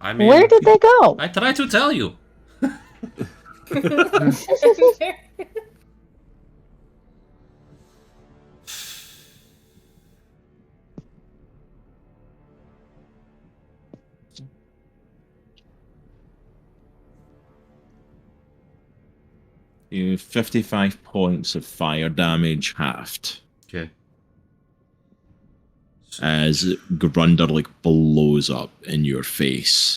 I mean, Where did they go? I tried to tell you. You have 55 points of fire damage halved. Okay. As Grunder like blows up in your face.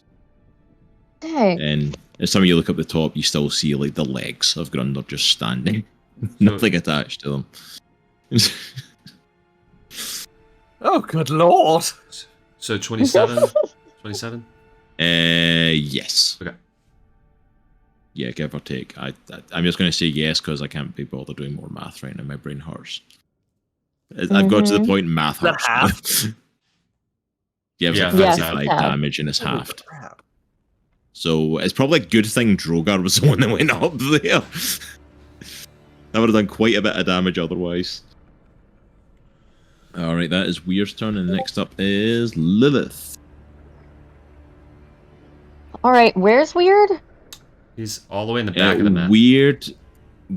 Dang. And as some of you look up the top, you still see like the legs of Grunder just standing. Nothing attached to them. Oh, good lord. So 27? 27? Yes. Okay. Yeah, give or take. I'm just going to say yes because I can't be bothered doing more math right now. My brain hurts. I've got to the point math Is that hurts. Yeah, it was Yeah. like Yes, 55 it's halved. damage and it's Holy halved. crap. So it's probably a good thing Droghar was the one that went up there. That would have done quite a bit of damage otherwise. Alright, that is Weird's turn, and next up is Lilith. All right, where's Weerd? He's all the way in the back of the map. Weird,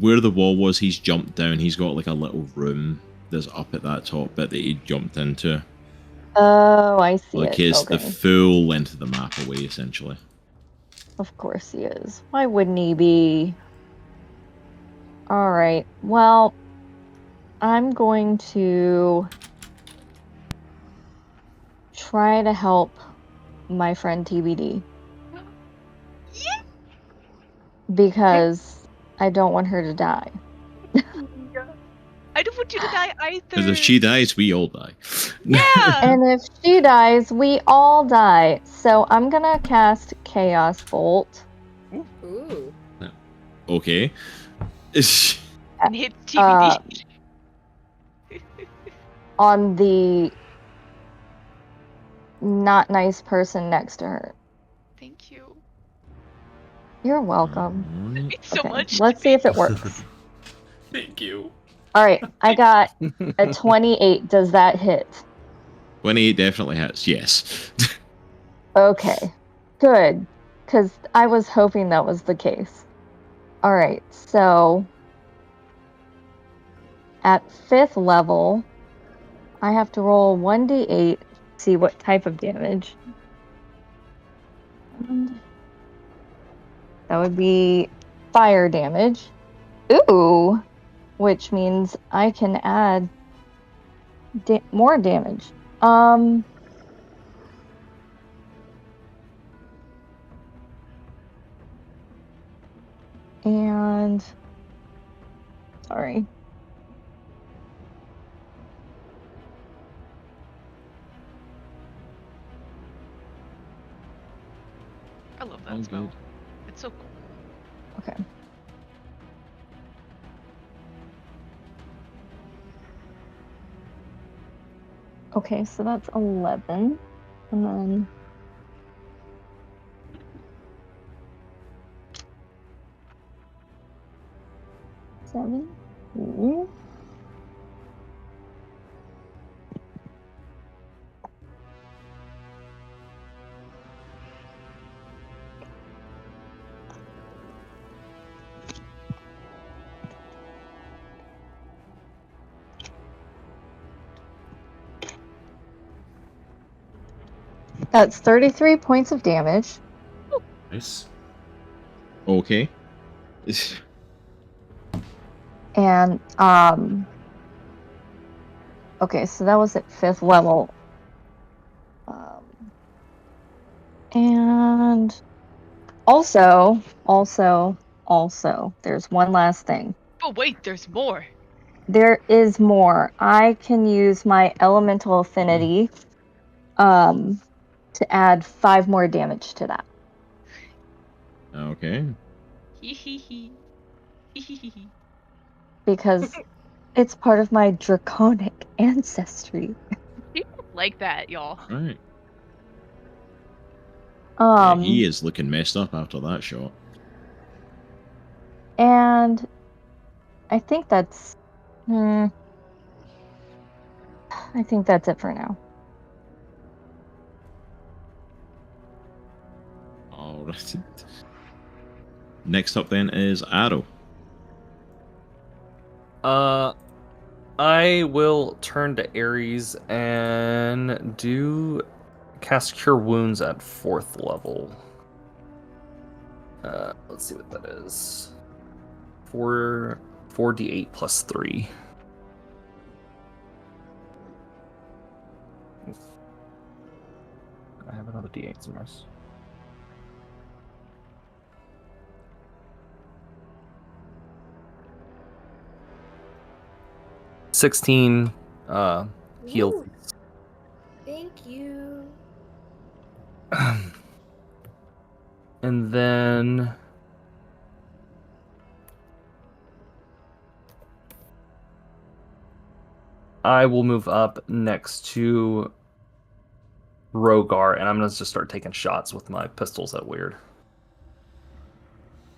where the wall was, he's jumped down. He's got like a little room that's up at that top bit that he jumped into. Oh, I see Like it. he's Okay. the full length of the map away, essentially. Of course he is. Why wouldn't he be? All right. Well, I'm going to try to help my friend TBD. Because I don't want her to die. I don't want you to die Because either. if she dies, we all die. Yeah. And if she dies, we all die. So I'm gonna cast Chaos Bolt. Ooh. Okay. And hit TBD. On the not nice person next to her. Thank you. You're welcome. It means so Okay, much. let's see if it works. Thank you. All right, I got a 28. Does that hit? 28 definitely hits, yes. Okay, good. Because I was hoping that was the case. All right, so at 5th level, I have to roll 1d8, see what type of damage. And that would be fire damage. Ooh, which means I can add more damage. And sorry. I love that Oh, spell. good. It's so cool. Okay. Okay, so that's 11. And then seven. Ooh. That's 33 points of damage. Nice. Okay. And, okay, so that was at 5th level. And also, there's one last thing. Oh wait, there's more. There is more. I can use my elemental affinity to add 5 more damage to that. Okay. Hee hee hee. Hee hee hee hee. Because it's part of my draconic ancestry. People like that, y'all. Right. Yeah, Um, he is looking messed up after that shot. and I think that's I think that's it for now. All right. Next up then is Aero. I will turn to Aries and cast Cure Wounds at 4th level. Let's see what that is. 4d8 plus 3. I have another d8 somewhere. 16 heal. Ooh. Thank you. And then I will move up next to Droghar, and I'm gonna just start taking shots with my pistols at Weerd.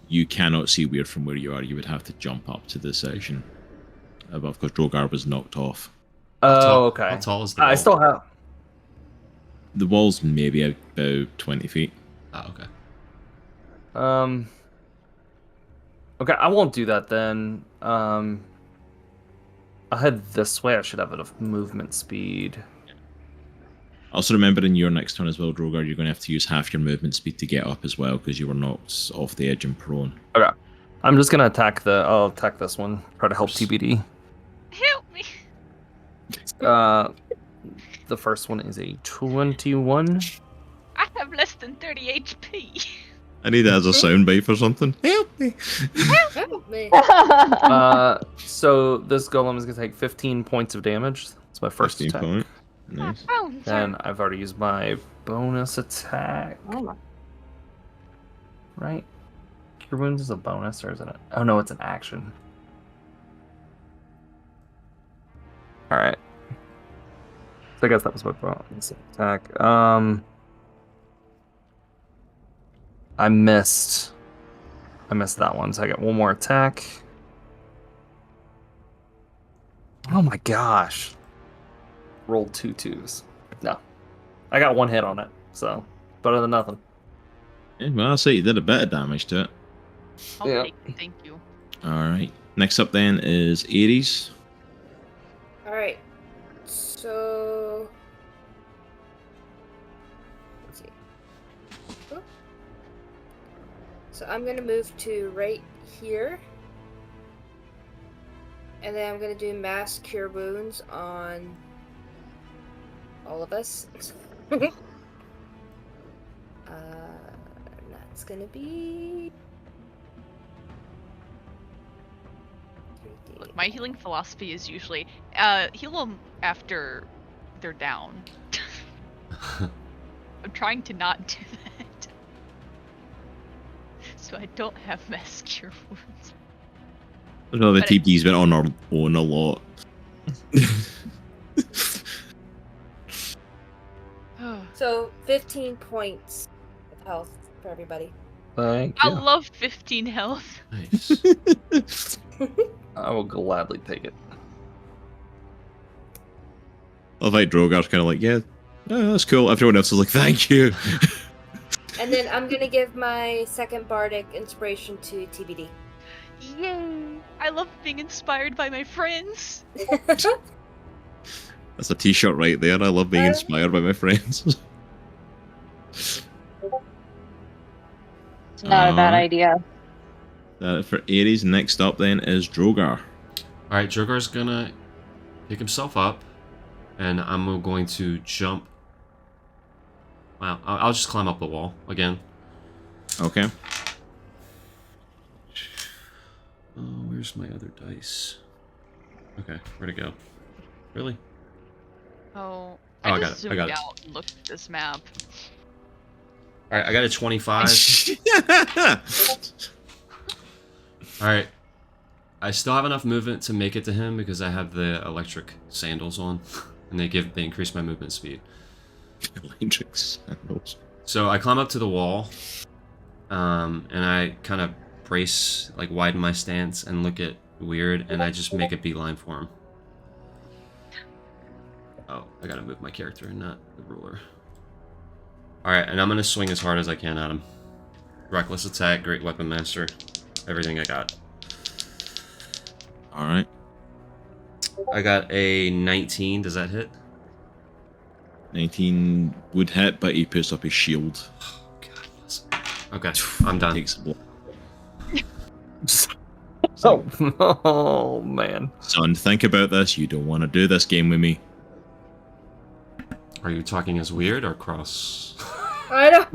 You cannot see Weird from where you are. You would have to jump up to the section above because Droghar was knocked off. Oh, okay. How tall is the wall? I still have. The wall's maybe about 20 feet. Oh, okay. Okay, I won't do that then. I'll head this way. I should have enough movement speed. Also remember in your next turn as well, Droghar, you're going to have to use half your movement speed to get up as well because you were knocked off the edge and prone. Okay. I'm just gonna I'll attack this one. Try to help TBD. Help me. The first one is a 21. I have less than 30 HP. I need that as a soundbite for something. Help me! Help me. So this golem is gonna take 15 points of damage. It's my first 15 attack. point. Nice. Oh, And I've already used my bonus attack. Oh. Right? Cure Wounds is a bonus, or is it? Oh no, it's an action. All right. So I guess that was my bonus attack. I missed that one, so I get one more attack. Oh my gosh. Rolled 2 2s. No. I got 1 hit on it, so better than nothing. Yeah, well, I'll say you did a bit of damage to it. I'll Yeah. take it, thank you. Alright. Next up then is Aries. Alright. So. Let's see. Oh. So I'm going to move to right here. And then I'm going to do Mass Cure Wounds on all of us. That's going to be. Look, my healing philosophy is usually heal them after they're down. I'm trying to not do that. So I don't have mass cure wounds. No, the But TP's been on our own a lot. So 15 points of health for everybody. Thank I you. love 15 health. Nice. I will gladly take it. I like Drogar's kind of like, yeah, that's cool. Everyone else is like, thank you. And then I'm going to give my second bardic inspiration to TBD. Yay! I love being inspired by my friends. That's a t-shirt right there. I love being inspired by my friends. It's not a bad Alright. idea. For Aries, next up then is Droghar. Alright, Drogar's gonna pick himself up, and I'm going to jump. Wow, I'll just climb up the wall again. Okay. Oh, where's my other dice? Okay, where'd it go? Really? Oh, Oh, I I got just it, I zoomed got it. out and looked at this map. Alright, I got a 25. Alright. I still have enough movement to make it to him because I have the electric sandals on. And they increase my movement speed. Electric sandals. So I climb up to the wall. And I kind of brace, like widen my stance and look at Weerd, and I just make a beeline for him. Oh, I gotta move my character and not the ruler. Alright, and I'm gonna swing as hard as I can at him. Reckless attack, great weapon master, everything I got. Alright. I got a 19, does that hit? 19 would hit, but he puts up his shield. God bless him. Okay, I'm done. Takes a blow. Oh man. Son, think about this. You don't want to do this game with me. Are you talking as Weird or Cross? I don't.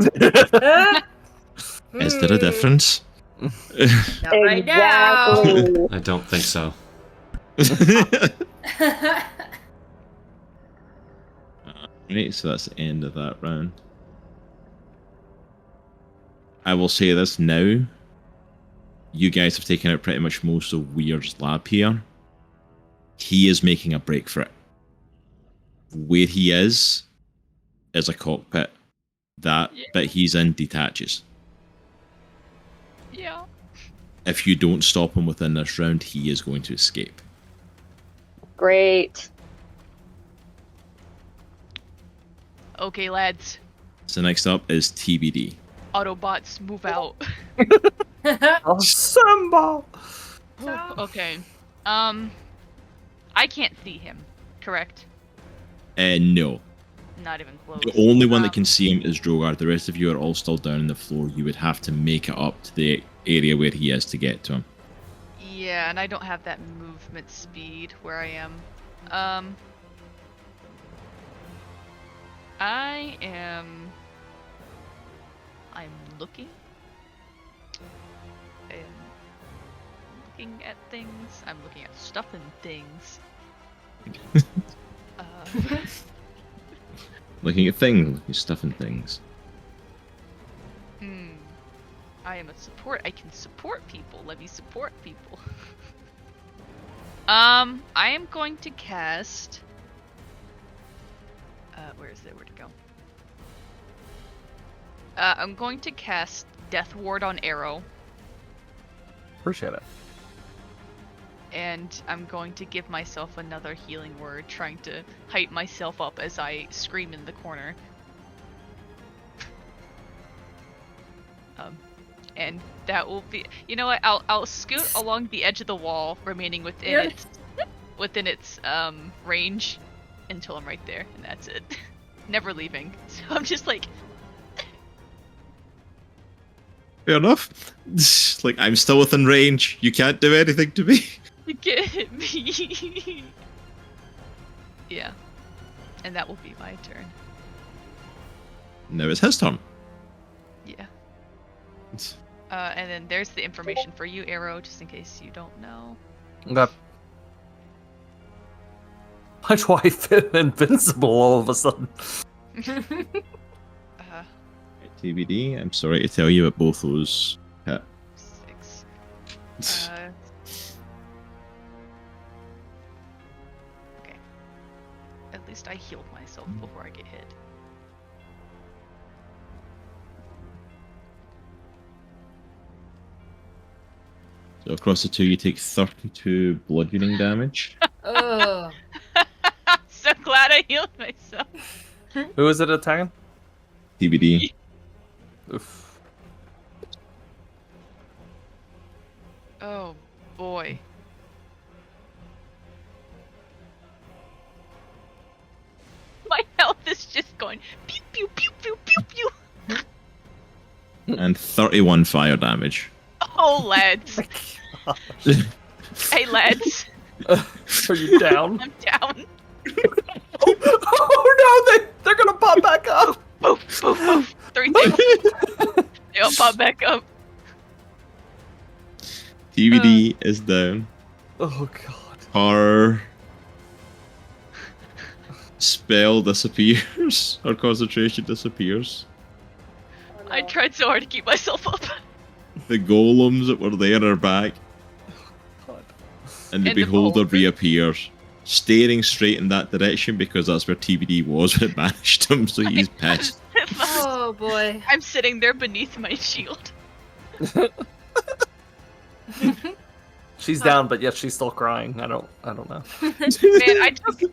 Is there a difference? Not right now. I don't think so. Right, so that's the end of that round. I will say this now. You guys have taken out pretty much most of Weird's lab here. He is making a break for it. Where he is a cockpit. That bit he's in detaches. Yeah. If you don't stop him within this round, he is going to escape. Great. Okay, lads. So next up is TBD. Autobots, move out. Assemble! Okay. I can't see him, correct? No. Not even close. The only one that can see him is Droghar. The rest of you are all still down on the floor. You would have to make it up to the area where he is to get to him. Yeah, and I don't have that movement speed where I am. I'm looking. I'm looking at things. I'm looking at stuff and things. Looking at things, looking at stuff and things. I am a support. I can support people. Let me support people. I am going to cast. Where is it? Where'd it go? I'm going to cast Death Ward on Aero. Appreciate it. And I'm going to give myself another healing word, trying to hype myself up as I scream in the corner. And that will be, you know what? I'll scoot along the edge of the wall, remaining within its range, until I'm right there, and that's it. Never leaving. So I'm just like. Fair enough. Like, I'm still within range. You can't do anything to me. Get me. Yeah. And that will be my turn. Now it's his turn. Yeah. And then there's the information for you, Aero, just in case you don't know. Okay. Why do I feel invincible all of a sudden? TBD, I'm sorry to tell you, but both those hit. 6. Okay. At least I healed myself before I get hit. So across the two, you take 32 bludgeoning damage. Oh. So glad I healed myself. Who is it attacking? TBD. Oof. Oh boy. My health is just going pew pew pew pew pew pew. and 31 fire damage. Oh, lads. Hey, lads. Are you down? I'm down. Oh no, they're gonna pop back up. Poof, poof, poof. 3 ticks. They all pop back up. TBD is down. Oh god. Her spell disappears. Her concentration disappears. Oh, no. I tried so hard to keep myself up. The golems that were there are back. God. And the And the beholder beholder. reappears, staring straight in that direction because that's where TBD was when it banished him, so he's pissed. Oh boy. I'm sitting there beneath my shield. She's down, but yet she's still crying. I don't know. Man,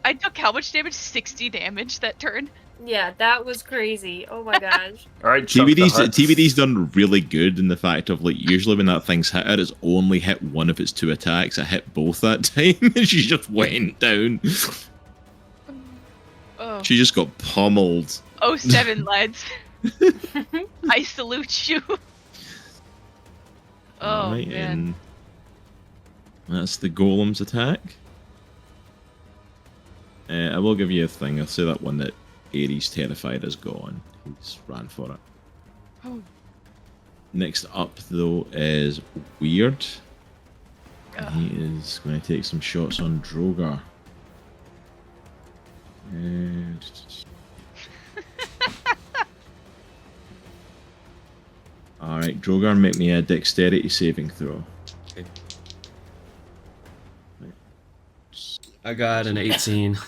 I took how much damage? 60 damage that turn. Yeah, that was crazy. Oh my gosh. All right, Chuck the Hut. TBD's done really good in the fact of, like, usually when that thing's hit her, it's only hit one of its 2 attacks. It hit both that time, and she just went down. Oh, She just got pummeled. 07, lads. I salute you. Oh, Alright, man. and that's the golem's attack. I will give you a thing. I'll say that one that Aries terrified is gone. He's ran for it. Oh. Next up, though, is Weerd. Ugh. He is going to take some shots on Droghar. Alright, Droghar, make me a dexterity saving throw. Okay. I got an 18.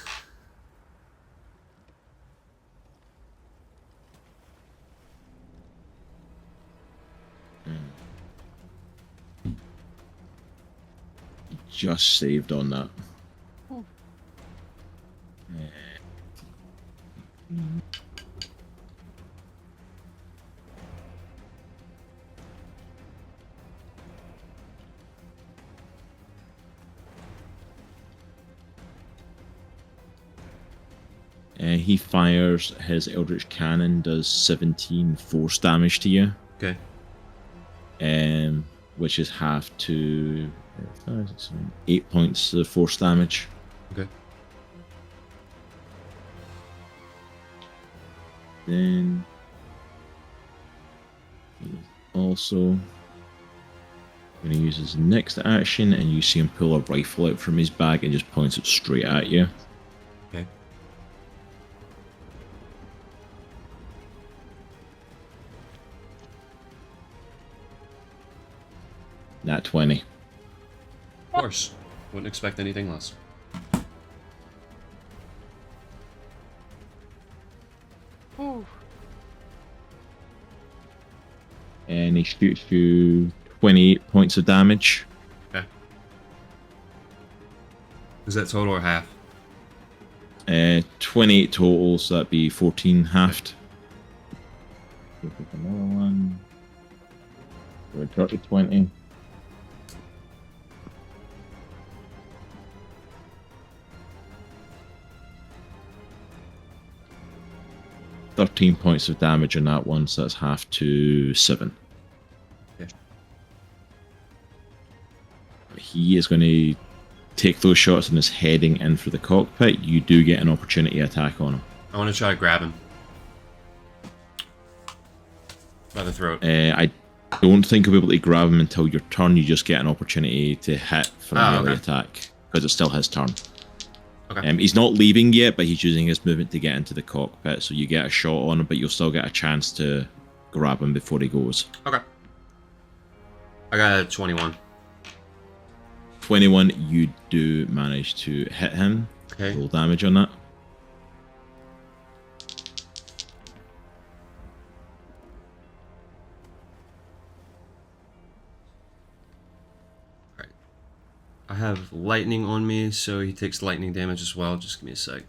Just saved on that. Oh. He fires his Eldritch Cannon, does 17 force damage to you. Okay. Which is half to 8 points of force damage. Okay. Then he's also going to use his next action, and you see him pull a rifle out from his bag and just points it straight at you. Okay. Nat 20. Of course. Wouldn't expect anything less. Ooh. And he shoots you 28 points of damage. Okay. Is that total or half? 28 total, so that'd be 14 halved. We'll pick another one. We're 30-20. $13 points of damage on that one, so that's half to 7. Okay. He is going to take those shots and is heading in for the cockpit. You do get an opportunity attack on him. I want to try to grab him. By the throat. I don't think you'll be able to grab him until your turn. You just get an opportunity to hit for a melee okay. attack, because it's still his turn. Okay. He's not leaving yet, but he's using his movement to get into the cockpit, so you get a shot on him, but you'll still get a chance to grab him before he goes. Okay. I got a 21. 21, you do manage to hit him. Okay. Roll damage on that. I have lightning on me, so he takes lightning damage as well. Just give me a sec.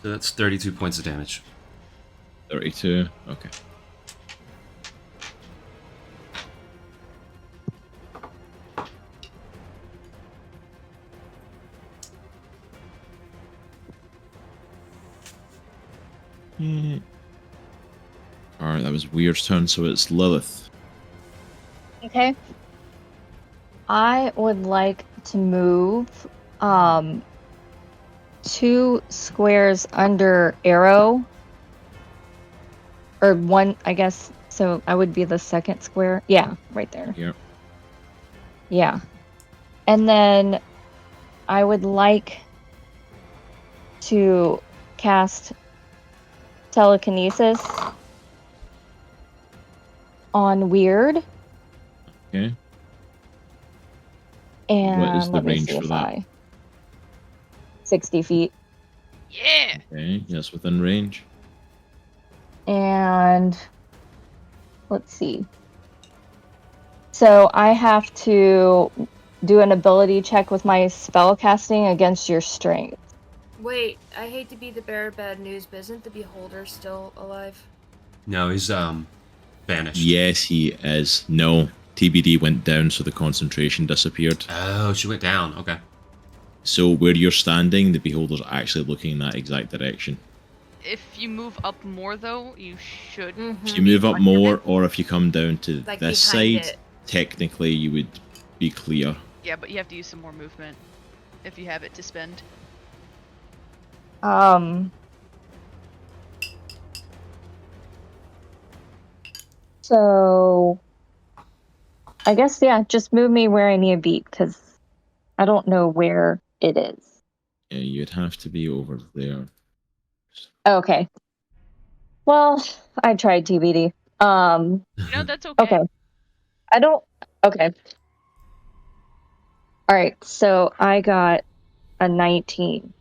So that's 32 points of damage. 32. Okay. Yeah. Alright, that was Weird's turn, so it's Lilith. Okay. I would like to move 2 squares under Aero. Or 1, I guess. So I would be the second square. Yeah, right there. Here. Yeah. And then I would like to cast telekinesis on Weerd. Okay. And What is the let me range see for if that? 60 feet. Yeah. Okay, yes, within range. And let's see. So I have to do an ability check with my spell casting against your strength. Wait, I hate to be the bearer of bad news, but isn't the Beholder still alive? No, he's vanished. Yes, he is. No, TBD went down, so the concentration disappeared. Oh, she went down. Okay. So where you're standing, the Beholder's actually looking in that exact direction. If you move up more, though, you should. If you move up more, or if you come down to Like this behind side, it. technically you would be clear. Yeah, but you have to use some more movement if you have it to spend. So I guess, yeah, just move me where I need to be, because I don't know where it is. Yeah, you'd have to be over there. Okay. Well, I tried TBD. No, that's okay. Okay. I don't... Okay. Alright, so I got a 19.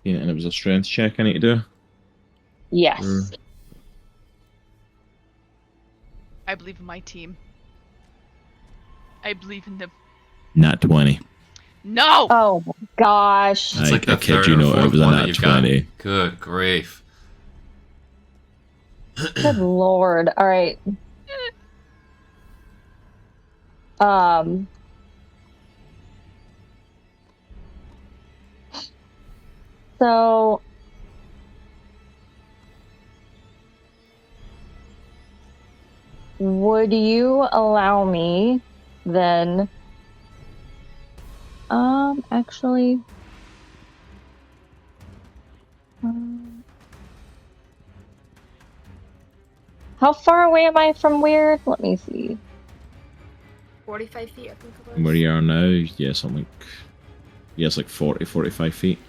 Yeah, and it was a strength check I need to do. Yes. Sure. I believe in my team. I believe in them. Nat 20. No! Oh my gosh. It's like the I kid third you or not, it fourth was a one nat that you've got. 20. Good grief. Good lord. Alright. So would you allow me then actually how far away am I from Weerd? Let me see. 45 feet, I think it was. And where you are now, yeah, something like... Yeah, it's like 40, 45 feet.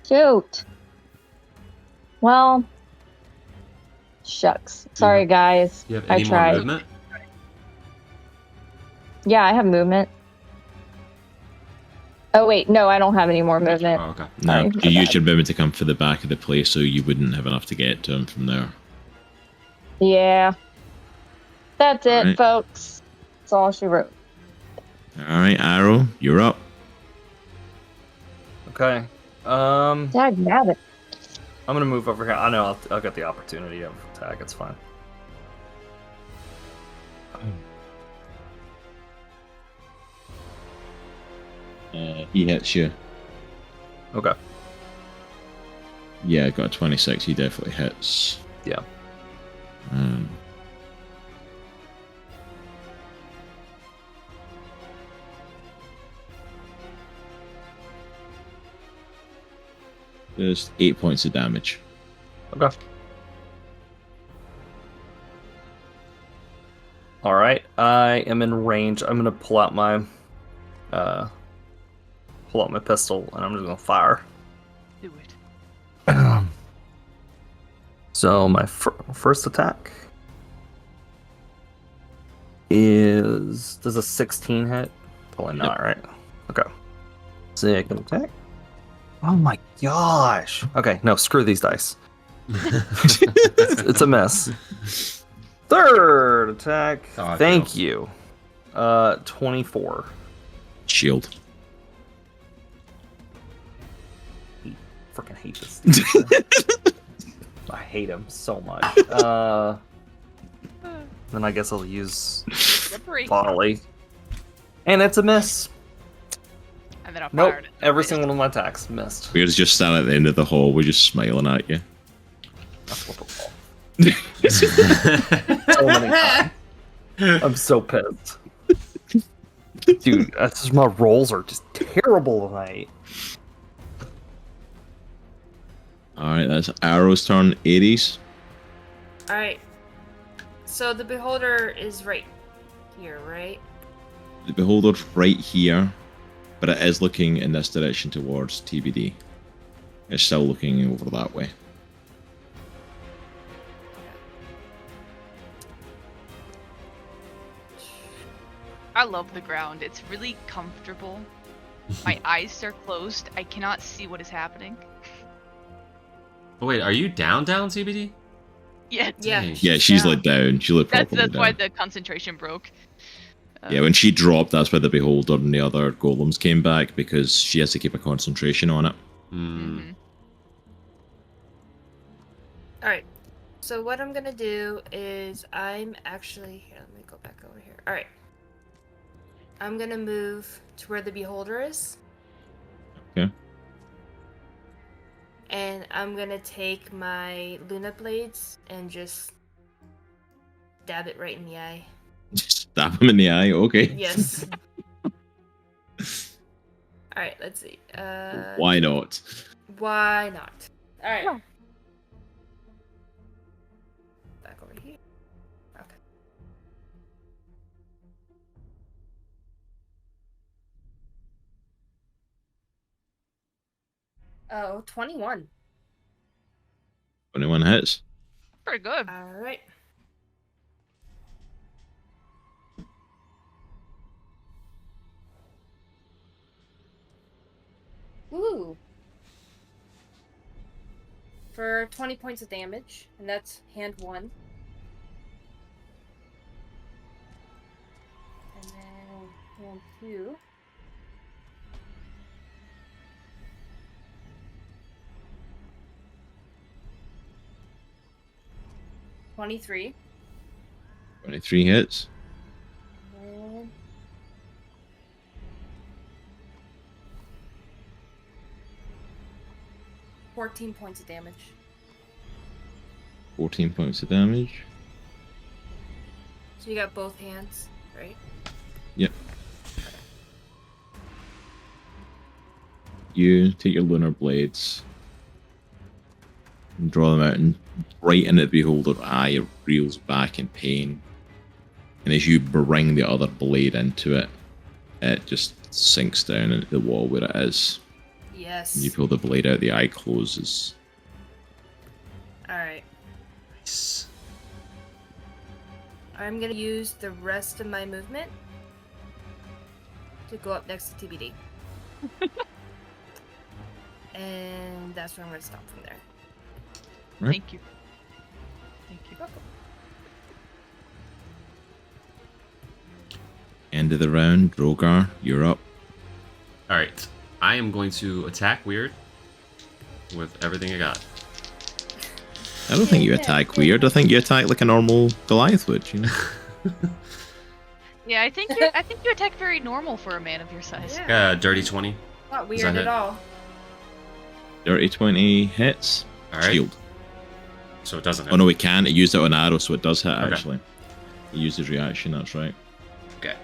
Shoot. Well, shucks. Sorry, guys. Do you have I any more tried. movement? Yeah, I have movement. Oh wait, no, I don't have any more movement. Oh, okay. No, Sorry, you my used bad. your movement to come for the back of the place, so you wouldn't have enough to get to him from there. Yeah. That's it, Alright. folks. That's all she wrote. Alright, Aero, you're up. Okay. Dag nabbit. I'm gonna move over here. I know I'll get the opportunity of attack. It's fine. He hits you. Okay. Yeah, got a 26. He definitely hits. Yeah. Just 8 points of damage. Okay. All right. I am in range. I'm gonna pull out my pistol, and I'm just gonna fire. Do it. So my first attack is... Does a 16 hit? Probably not, right? Okay. Second attack. Oh my gosh. Okay, no, screw these dice. It's a mess. Third attack. How I Thank feel. you. 24. Shield. freaking hate this dude. I hate him so much. Then I guess I'll use Slippery. volley. And it's a miss. And then I'll Nope, fire it. every single one of my attacks missed. We're just standing at the end of the hall. We're just smiling at you. That's what so many times. I'm so pissed. Dude, that's just, my rolls are just terrible tonight. Alright, that's Arrow's turn. Aries. Alright. So the beholder is right here, right? The beholder's right here, but it is looking in this direction towards TBD. It's still looking over that way. I love the ground. It's really comfortable. My eyes are closed. I cannot see what is happening. Oh, wait, are you down, TBD? Yeah. Yeah. Dang. Yeah, she's down. let down. She looked properly That's down. why the concentration broke. Yeah, when she dropped, that's why the beholder and the other golems came back, because she has to keep a concentration on it. Hmm. Alright. So what I'm gonna do is I'm actually here, let me go back over here. Alright. I'm gonna move to where the beholder is. Okay. And I'm gonna take my Luna blades and just dab it right in the eye. Stab him in the eye, okay. Yes. Alright, let's see. Why not? Why not? Alright. Yeah. Back over here. Okay. Oh, 21. 21 hits. Pretty good. Alright. Ooh. For 20 points of damage, and that's hand 1. And then hand 2. $23. 23 hits. And 14 points of damage. 14 points of damage. So you got both hands, right? Yep. You take your lunar blades and draw them out, and right in the beholder's eye, it reels back in pain. And as you bring the other blade into it, it just sinks down into the wall where it is. Yes. You pull the blade out, the eye closes. Alright. Nice. I'm gonna use the rest of my movement to go up next to TBD. And that's where I'm gonna stop from there. Right. Thank you. Thank you. End of the round, Droghar, you're up. Alright. I am going to attack Weerd with everything I got. I don't think you attack weird. I think you attack like a normal Goliath would, you know? Yeah, I think you attack very normal for a man of your size. Yeah. Dirty 20. Not Does weird that at hit? all. Dirty 20 hits. Alright. Shield. So it doesn't hit. Oh no, we can't. It used it on Arrow, so it does hit Okay. actually. It uses reaction, that's right. Okay.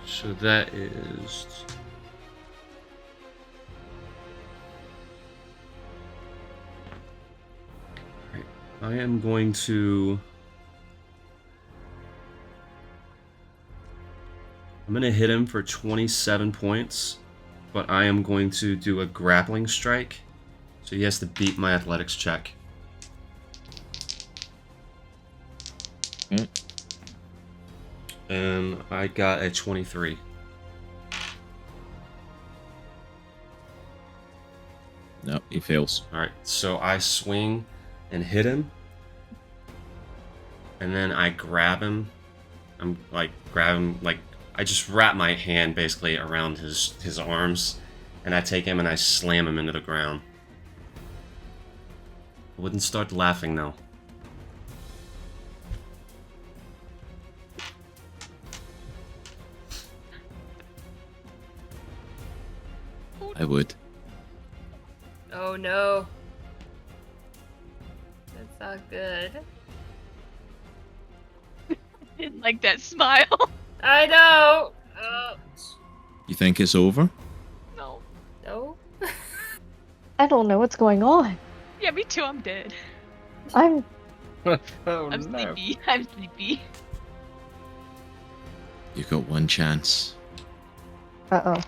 So that is... Alright. I am going to... I'm going to hit him for 27 points, but I am going to do a grappling strike. So he has to beat my athletics check. Okay. And I got a 23. No, he fails. Alright, so I swing and hit him. And then I grab him. I just wrap my hand basically around his arms. And I take him and I slam him into the ground. I wouldn't start laughing though. I would. Oh no. That's not good. Didn't like that smile. I know. You think it's over? No. No. I don't know what's going on. Yeah, me too. I'm dead. I'm Oh, I'm sleepy. I'm sleepy. You've got one chance, uh-oh.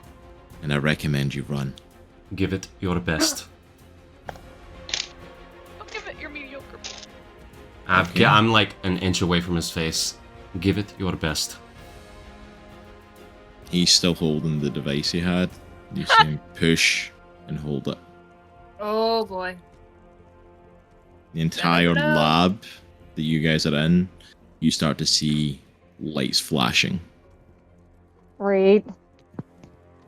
and I recommend you run. Give it your best. Don't give it your mediocre. Okay. I'm like an inch away from his face. Give it your best. He's still holding the device he had. You see him push and hold it. Oh boy. The entire No. lab that you guys are in, you start to see lights flashing Great.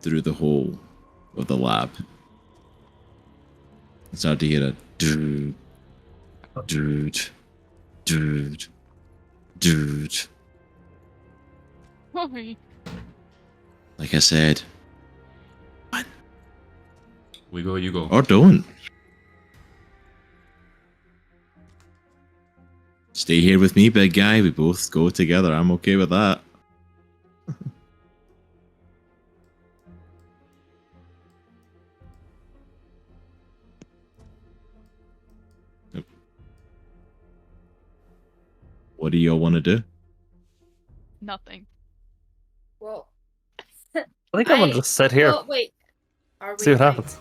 through the whole of the lab. You start to hear a dude, dude, dude, dude. Why? Like I said, We go, you go. or don't. Stay here with me, big guy. We both go together. I'm okay with that. What do y'all want to do? Nothing. Well. I think I'm gonna just sit here. Oh wait. Are we? See what happens.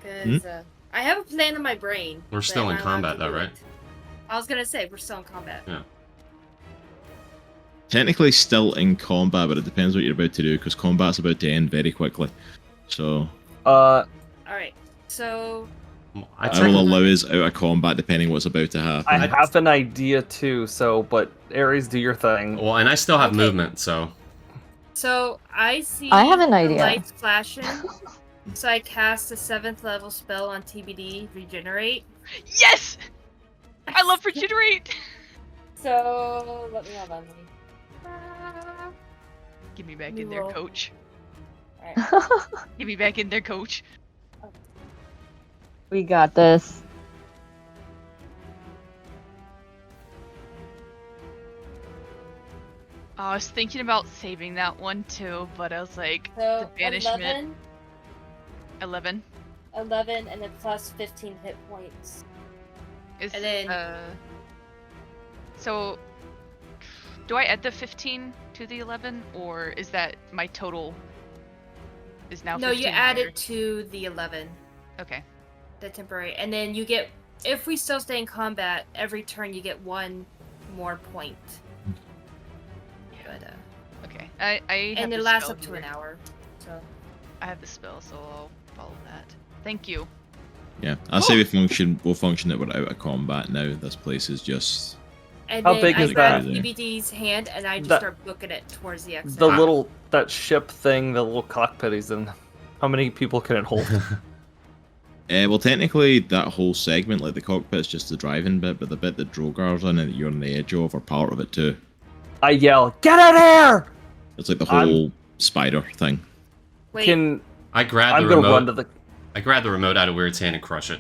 Because I have a plan in my brain. We're but still in am I allowed combat to though, do right? it? I was gonna say we're still in combat. Yeah. Technically still in combat, but it depends what you're about to do, because combat's about to end very quickly. So All right. So I will allow us out of combat depending what's about to happen. I have an idea too, so but Aries, do your thing. Well, and I still have Okay. movement, so I see. I have an the idea. lights flashing. So I cast a 7th level spell on TBD, Regenerate. Yes! I love regenerate! So let me hold on. Give me back Let me in there, roll. coach. Alright. Give me back in there, coach. We got this. I was thinking about saving that one too, but I was like, So the banishment. 11 11, and then plus 15 hit points. is And then- so do I add the 15 to the 11, or is that my total is now 15 No, you add higher? it to the 11, Okay. the temporary, and then you get. If we still stay in combat, every turn you get 1 more point. But, Okay. I have and it the lasts spell up to here. an hour. So I have the spell, so I'll follow that. Thank you. Yeah, I'll say we'll function that we're out of combat now. This place is just... and How then big I is grab that? TBD's hand and I just That- start booking it towards the exit. The that ship thing, the little cockpit he's in. How many people can it hold? well, technically, that whole segment, like the cockpit's just the driving bit, but the bit that Droghar's on and that you're on the edge of are part of it too. I yell, "Get in here!" It's like the whole spider thing. Wait, I grab I'm the gonna remote. run to the. I grab the remote out of Weird's hand and crush it.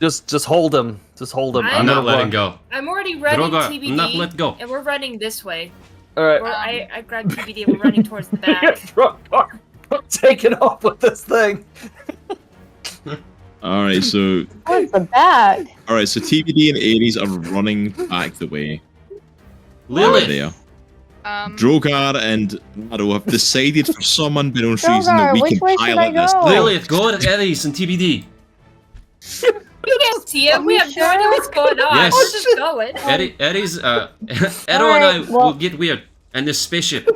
Just hold him. Just hold him. I'm I'm not gonna letting run. go. I'm already running Droghar, TBD, I'm not let go. and we're running this way. All right. Or I grab TBD and we're running towards the back. I'm taking off with this thing. All right, so Towards the back. TBD and Aries are running back the way. Lilith! There. Droghar Droghar and Aero have decided for some unbeknownst reason that Droghar, we which way can should I pilot this. go? Lilith, go to Aries and TBD. We can't see him. We you have no idea what's going on. Yes. We're just going. Aries, Aero and Alright, I well- will get Weird. And this spaceship.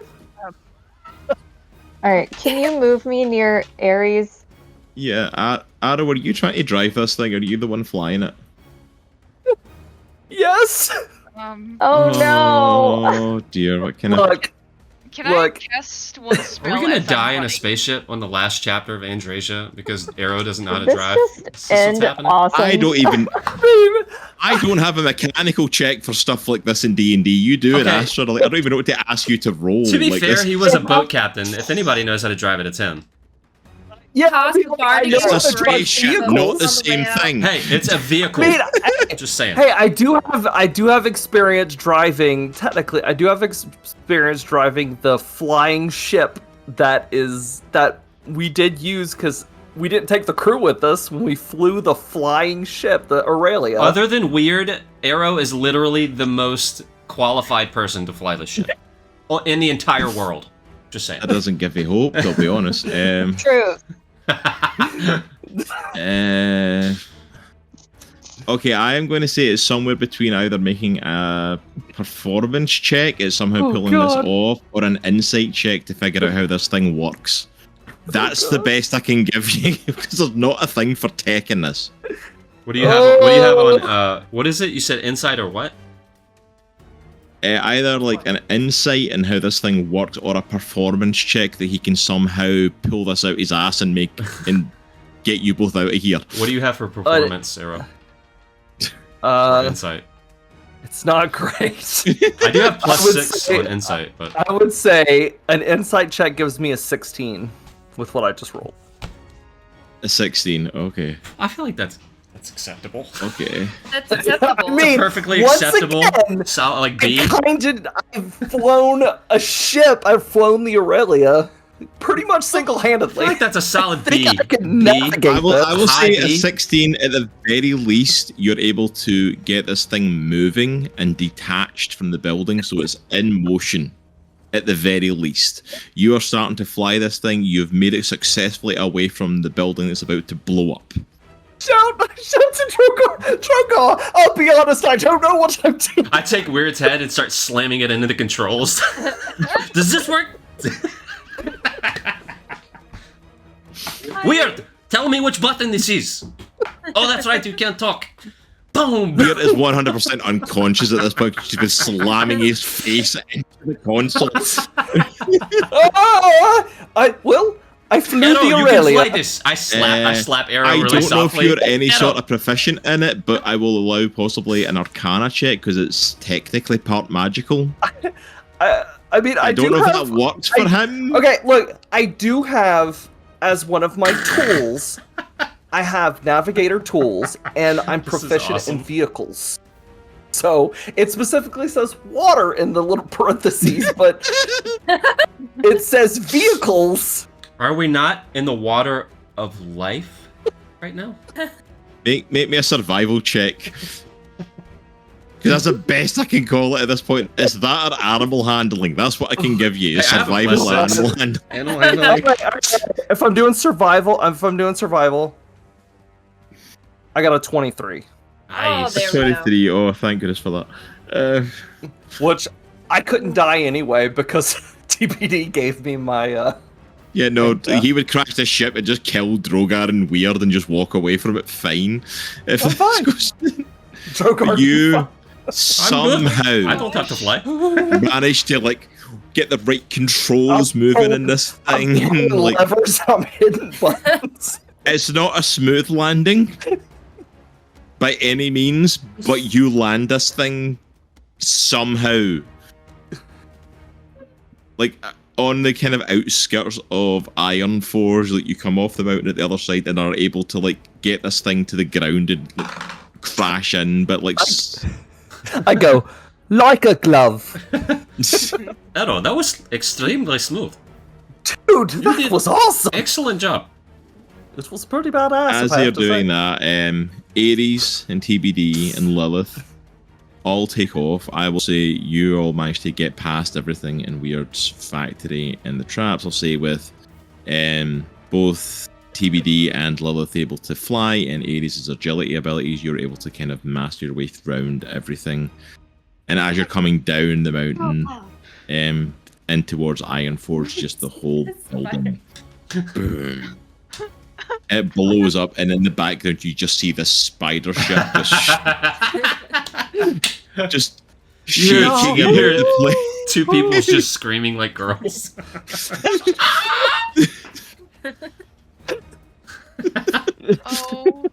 Alright, can you move me near Aries? Yeah, Aero, are you trying to drive this thing, or are you the one flying it? Yes. Oh no! Oh dear, what kind of... Look, Can Look. I cast one spell? Are we gonna as I'm die in a running? spaceship on the last chapter of Andriesia because Aero doesn't know how to This drive? just Is this what's end happening? awesome. I don't even. I don't have a mechanical check for stuff like this in D&D. You do in Okay. Astra. Like, I don't even know what to ask you to roll. To be like, fair, this- he was a boat captain. If anybody knows how to drive it, it's him. Yeah, Toss the bar It's together a for spaceship, vehicles not on the same way out. thing. Hey, it's a vehicle. I mean, Just saying. hey, I do have experience driving. Technically, I do have experience driving the flying ship that we did use because we didn't take the crew with us when we flew the flying ship, the Aurelia. Other than Weerd, Aero is literally the most qualified person to fly the ship in the entire world. Just saying. That doesn't give me hope, I'll be honest. True. Okay, I am going to say it's somewhere between either making a performance check, it's somehow pulling this off, or an insight check to figure out how this thing works. That's the best I can give you, because there's not a thing for tech in this. What do you have? What do you have on? What is it? You said insight or what? Either like an insight in how this thing works, or a performance check that he can somehow pull this out his ass and make and get you both out of here. What do you have for performance, Aero? Insight. It's not great. I do have plus I would 6 say- on insight, but I would say an insight check gives me a 16 with what I just rolled. A 16, okay. I feel like that's acceptable. Okay. That's acceptable. I mean, Perfectly once acceptable. again, Like B. I've flown a ship. I've flown the Aurelia pretty much I single-handedly. feel like that's a solid I think B. I can B. navigate I will High say a B. 16 at the very least. You're able to get this thing moving and detached from the building, so it's in motion. At the very least, you are starting to fly this thing. You've made it successfully away from the building that's about to blow up. Shout to Droghar! I'll be honest, I don't know what I'm doing. I take Weird's head and start slamming it into the controls. Does this work? Weird! Tell me which button this is. Oh, that's right, you can't talk. Boom! Weird is 100% unconscious at this point. He's been slamming his face into the console. I flew Aero, the you can Aurelia. fly this. I slap Aero I really don't know if softly. you're any Aero. sort of proficient in it, but I will allow possibly an Arcana check because it's technically part magical. I mean, I don't do know if have, that works for him. Okay, look, I do have as one of my tools. I have navigator tools, and I'm This is proficient awesome. in vehicles. So it specifically says water in the little parentheses, but it says vehicles. Are we not in the water of life right now? Make me a survival check. Because that's the best I can call it at this point. It's that or animal handling. That's what I can give you. I have a Survival plus animal six. handling. Animal handling. Alright. If I'm doing survival, I got a 23, Nice. Oh, there we go. 23. Oh, thank goodness for that. which I couldn't die anyway because TPD gave me my. Yeah, no, he would crash the ship and just kill Droghar and Weerd and just walk away from it fine. If I'm fine. Droghar, you I somehow don't have to fly. managed to like get the right controls moving in this thing, I'm and, like levers, I'm hitting buttons. it's not a smooth landing by any means, but you land this thing somehow. Like on the kind of outskirts of Ironforge, like you come off the mountain at the other side and are able to like get this thing to the ground and like, crash in, but like I go like a glove, Aero, that was extremely smooth. dude. That was awesome. Excellent job. This was pretty badass. as if I they're have to say. doing that, Aries and TBD and Lilith all take off. I will say you all managed to get past everything in Weird's factory and the traps. I'll say with both TBD and Lilith able to fly, and Aries' agility abilities, you're able to kind of master your way around everything. And as you're coming down the mountain, in towards Ironforge, just the whole building, boom, it blows up, and in the background you just see this spider ship just shaking You about hear the place. Two people just screaming like girls. Oh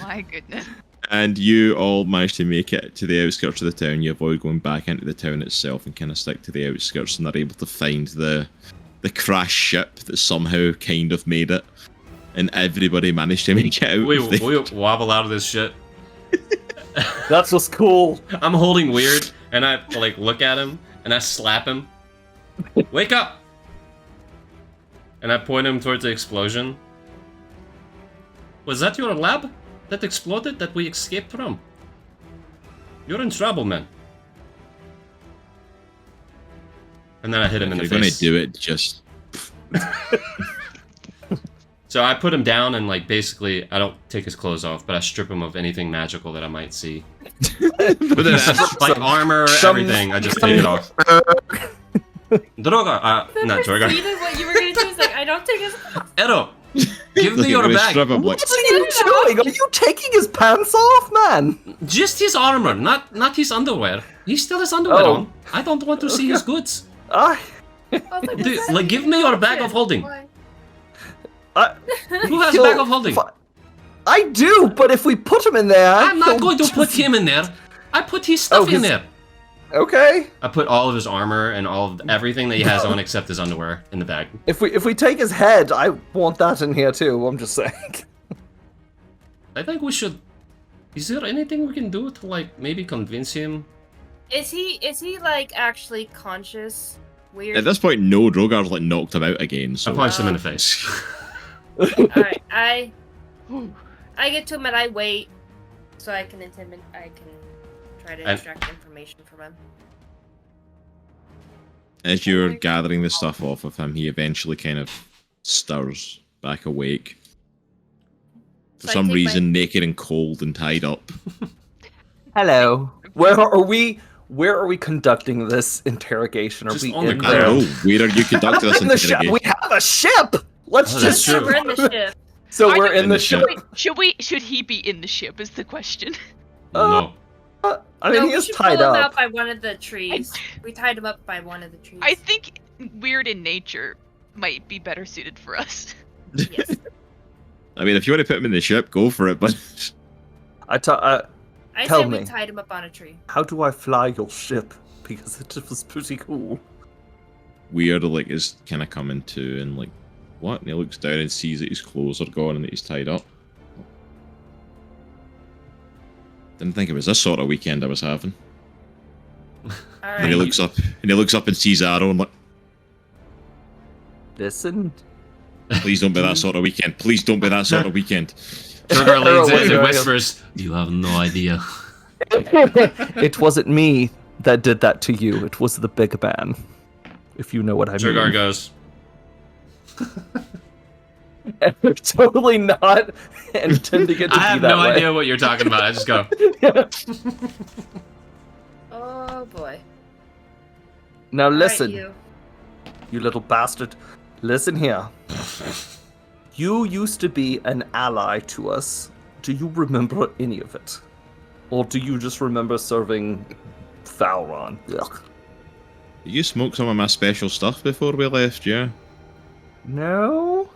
my goodness. And you all manage to make it to the outskirts of the town. You avoid going back into the town itself and kind of stick to the outskirts, and are able to find the crashed ship that somehow kind of made it. And everybody managed to make it out. We wobble out of this shit. That's what's cool. I'm holding Weerd, and I like look at him, and I slap him. Wake up! And I point him towards the explosion. Was that your lab that exploded that we escaped from? You're in trouble, man. And then I hit him in the face. If you're gonna do it, just... So I put him down and like basically I don't take his clothes off, but I strip him of anything magical that I might see. Like armor, everything. I just take it off. Droghar, not Droghar. Even what you were gonna do is like, I don't take his. Aero, give me your bag. What are you doing? Are you taking his pants off, man? Just his armor, not his underwear. He still has underwear on. I don't want to see his goods. Like, give me your bag of holding. Who has bag of holding? I do, but if we put him in there... I'm not going to put him in there. I put his stuff in there. Okay. I put all of his armor and all of everything that he has on except his underwear in the bag. If we take his head, I want that in here too, I'm just saying. I think we should... Is there anything we can do to, like, maybe convince him? Is he like, actually conscious? Weird. At this point, no, Drogar's, like, knocked him out again, so... I punched him in the face. Alright, I get to him and I wait, so I can try to extract information from him. As you're gathering the stuff off of him, he eventually kind of stirs back awake. For some reason, naked and cold and tied up. Hello. Where are we conducting this interrogation? Are we in I don't know. Where are you conducting this interrogation? We have a ship! Let's just... We're in the ship. So we're in the ship. Should he be in the ship is the question. No. I mean, he is tied pull him up. out by one of the trees. We tied him up by one of the trees. I think Weerd in nature might be better suited for us. Yes. I mean, if you want to put him in the ship, go for it, but... I tell said me, we tied him up on a tree. how do I fly your ship? Because it was pretty cool. Weird, like, is kind of coming to and, like, what? And he looks down and sees that his clothes are gone and that he's tied up. Didn't think it was this sort of weekend I was having. And he looks up and sees Aero and like, listen. Please don't be that sort of weekend. Please don't be that sort of weekend. Droghar leans in and whispers, "You have no idea." It wasn't me that did that to you. It was the big man. If you know what I mean. Droghar goes. Totally not intending it to be that way. I have no idea what you're talking about. I just go. Oh boy. Now listen, Right, you little bastard. Listen here. You used to be an ally to us. Do you remember any of it? Or do you just remember serving Valron? Ugh. Did you smoke some of my special stuff before we left, yeah? No?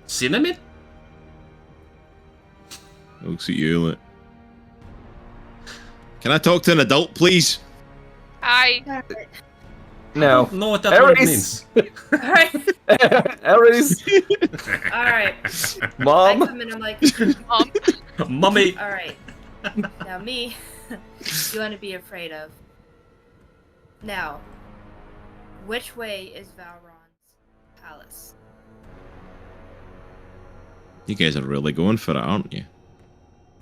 Cinnamon? Looks at you, like... Can I talk to an adult, please? Hi. No. I don't know what that word Aries. means. Alright. Aries. Alright. Mom. I come in, I'm like, Mummy. alright. Now me, you want to be afraid of. Now, which way is Valron's palace? You guys are really going for it, aren't you?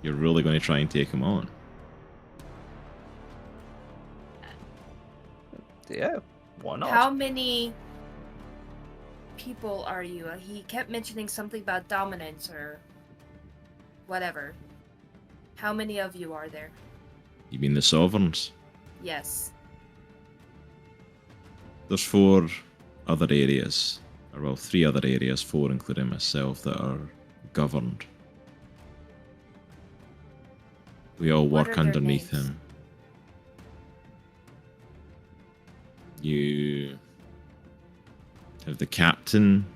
You're really going to try and take him on. Yeah, why not? How many people are you? He kept mentioning something about dominance or whatever. How many of you are there? You mean the Sovereigns? Yes. There's 4 other areas, or well, 3 other areas, 4 including myself, that are governed. We all What work are their underneath names? him. You have the captain,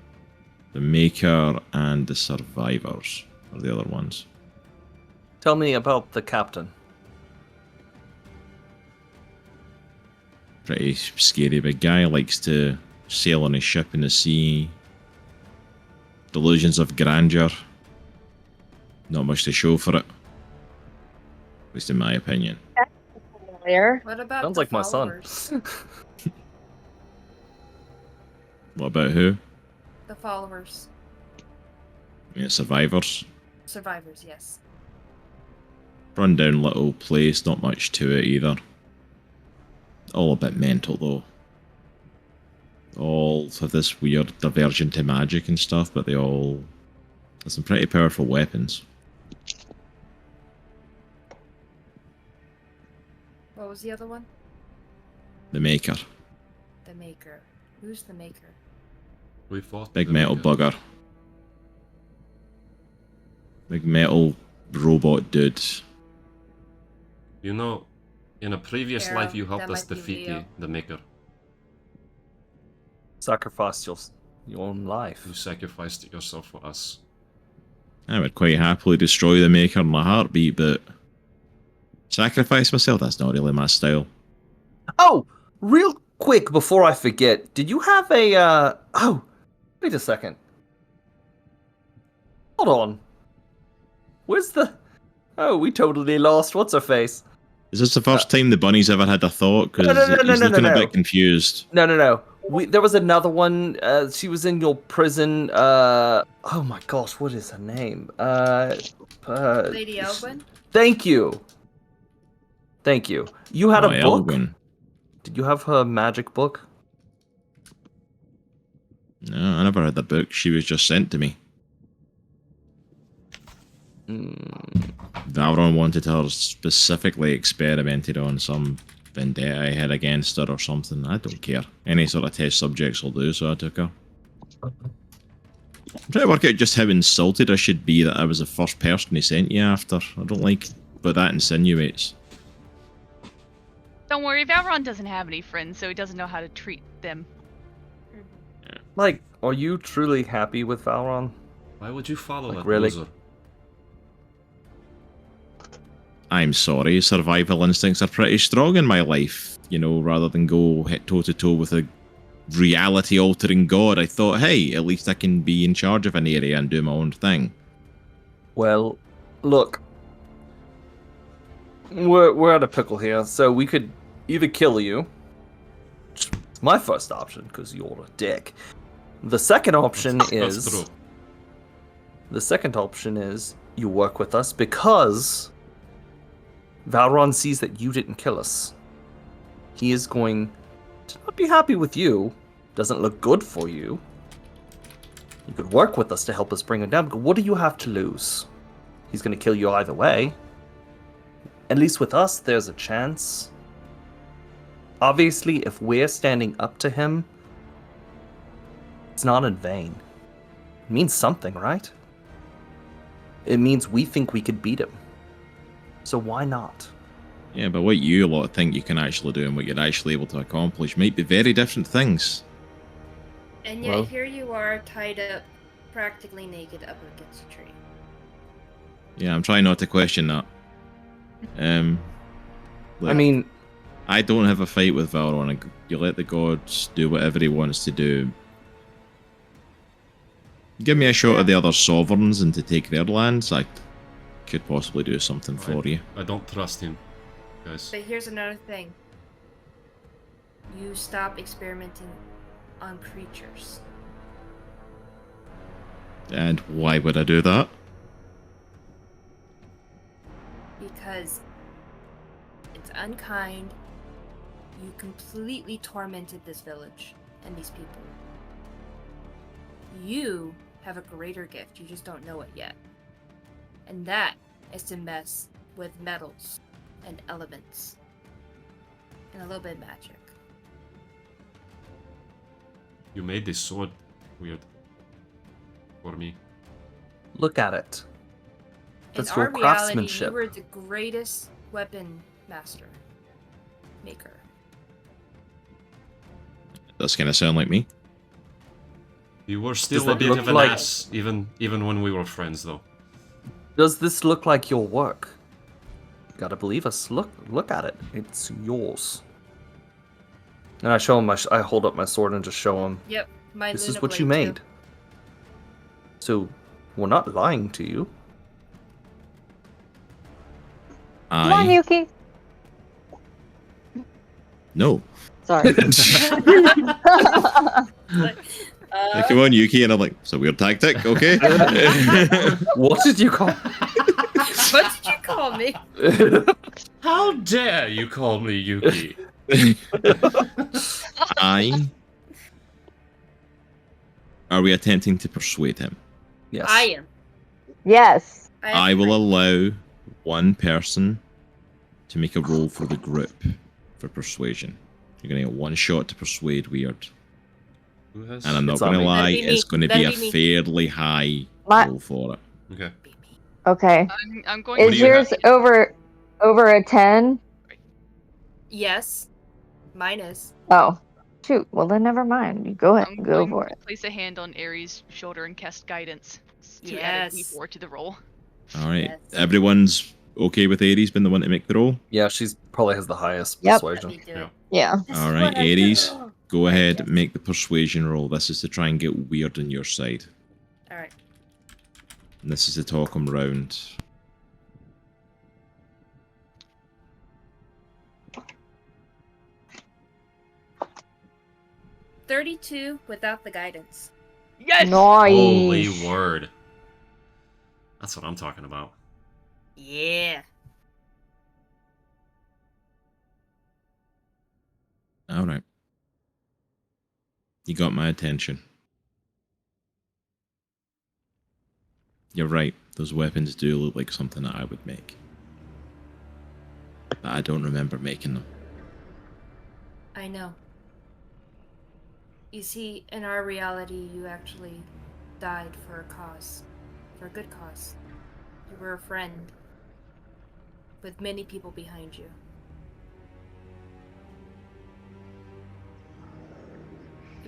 the maker, and the survivors are the other ones. Tell me about the captain. Pretty scary big guy, likes to sail on his ship in the sea. Delusions of grandeur. Not much to show for it. At least in my opinion. Familiar. What about Sounds the like my son. followers? What about who? The followers. Yeah, survivors. Survivors, yes. Run down little place, not much to it either. All a bit mental though. All have this weird diversion to magic and stuff, but they all have some pretty powerful weapons. What was the other one? The maker. The maker. Who's the maker? We fought Big the metal Maker. bugger. Big metal robot dude. You know, in a previous Aero, life you helped that us might be defeat Leo. the Maker. Sacrificed your own life. You sacrificed yourself for us. I would quite happily destroy the maker in a heartbeat, but sacrifice myself, that's not really my style. Oh, real quick before I forget, did you have a oh, wait a second. Hold on. Where's the Oh, we totally lost what's her face? Is this the first time the bunny's ever had a thought? Because he's looking a bit confused. No. There was another one. She was in your prison. Oh my gosh, what is her name? Lady Elwyn? Thank you. You had a book. Elwyn. Did you have her magic book? No, I never had the book. She was just sent to me. Valron wanted her specifically experimented on some vendetta I had against her or something. I don't care. Any sort of test subjects will do, so I took her. I'm trying to work out just how insulted I should be that I was the first person he sent you after. I don't like what that insinuates. Don't worry, Valron doesn't have any friends, so he doesn't know how to treat them. Like, are you truly happy with Valron? Why would you follow that really? loser? I'm sorry, survival instincts are pretty strong in my life. You know, rather than go hit toe-to-toe with a reality-altering god, I thought, hey, at least I can be in charge of an area and do my own thing. Well, look. We're at a pickle here, so we could either kill you. It's my first option, because you're a dick. The second option That's is... true. The second option is you work with us because Valron sees that you didn't kill us. He is going to not be happy with you. Doesn't look good for you. You could work with us to help us bring him down, but what do you have to lose? He's going to kill you either way. At least with us, there's a chance. Obviously, if we're standing up to him, it's not in vain. It means something, right? It means we think we could beat him. So why not? Yeah, but what you lot think you can actually do and what you're actually able to accomplish might be very different things. And yet Well- here you are, tied up, practically naked up against a tree. Yeah, I'm trying not to question that. Look, I mean, I don't have a fight with Valron. You let the gods do whatever he wants to do. Give me a shot of the other sovereigns and to take their lands, I could possibly do something for you. I don't trust him, guys. But here's another thing. You stop experimenting on creatures. And why would I do that? Because it's unkind. You completely tormented this village and these people. You have a greater gift, you just don't know it yet. And that is to mess with metals and elements. And a little bit of magic. You made this sword weird for me. look at it. That's In your our reality, craftsmanship. you were the greatest weapon master maker. That's gonna sound like me. You were still a that bit look of an like- ass, even when we were friends, though. Does this look like your work? Gotta believe us. Look at it. It's yours. And I show him I hold up my sword and just show him. Yep, my This Luna is what you blade, made. too. So, we're not lying to you. Come on, Yuki. No. Sorry. Like, come on, Yuki, and I'm like, it's a weird tactic, okay? What did you call? What did you call me? How dare you call me Yuki? Are we attempting to persuade him? Yes. I am. Yes. I will allow one person to make a roll for the group for persuasion. You're going to get one shot to persuade Weerd. Who has? And I'm not It's going on to me. lie, That'd be me. it's going to be That'd a be me. fairly high My- roll for it. Okay. Okay. I'm going. Is do you yours over a 10? Yes. Mine is. Oh. Shoot. Well, then never mind. You go ahead. I'm Go going for to it. place a hand on Aries' shoulder and cast guidance to Yes. add a d4 to the roll. All right. Yes. Everyone's okay with Aries being the one to make the roll? Yeah, she's probably has the highest Yep. Let persuasion. me do it. Yeah. This All is right, what I Aries, do. go ahead, Yes. make the persuasion roll. This is to try and get Weerd on your side. All right. And this is to talk him round. $32 without the guidance. Yes. Nice. Holy word. That's what I'm talking about. Yeah. All right. You got my attention. You're right. Those weapons do look like something that I would make. But I don't remember making them. I know. You see, in our reality, you actually died for a cause. For a good cause. You were a friend. With many people behind you.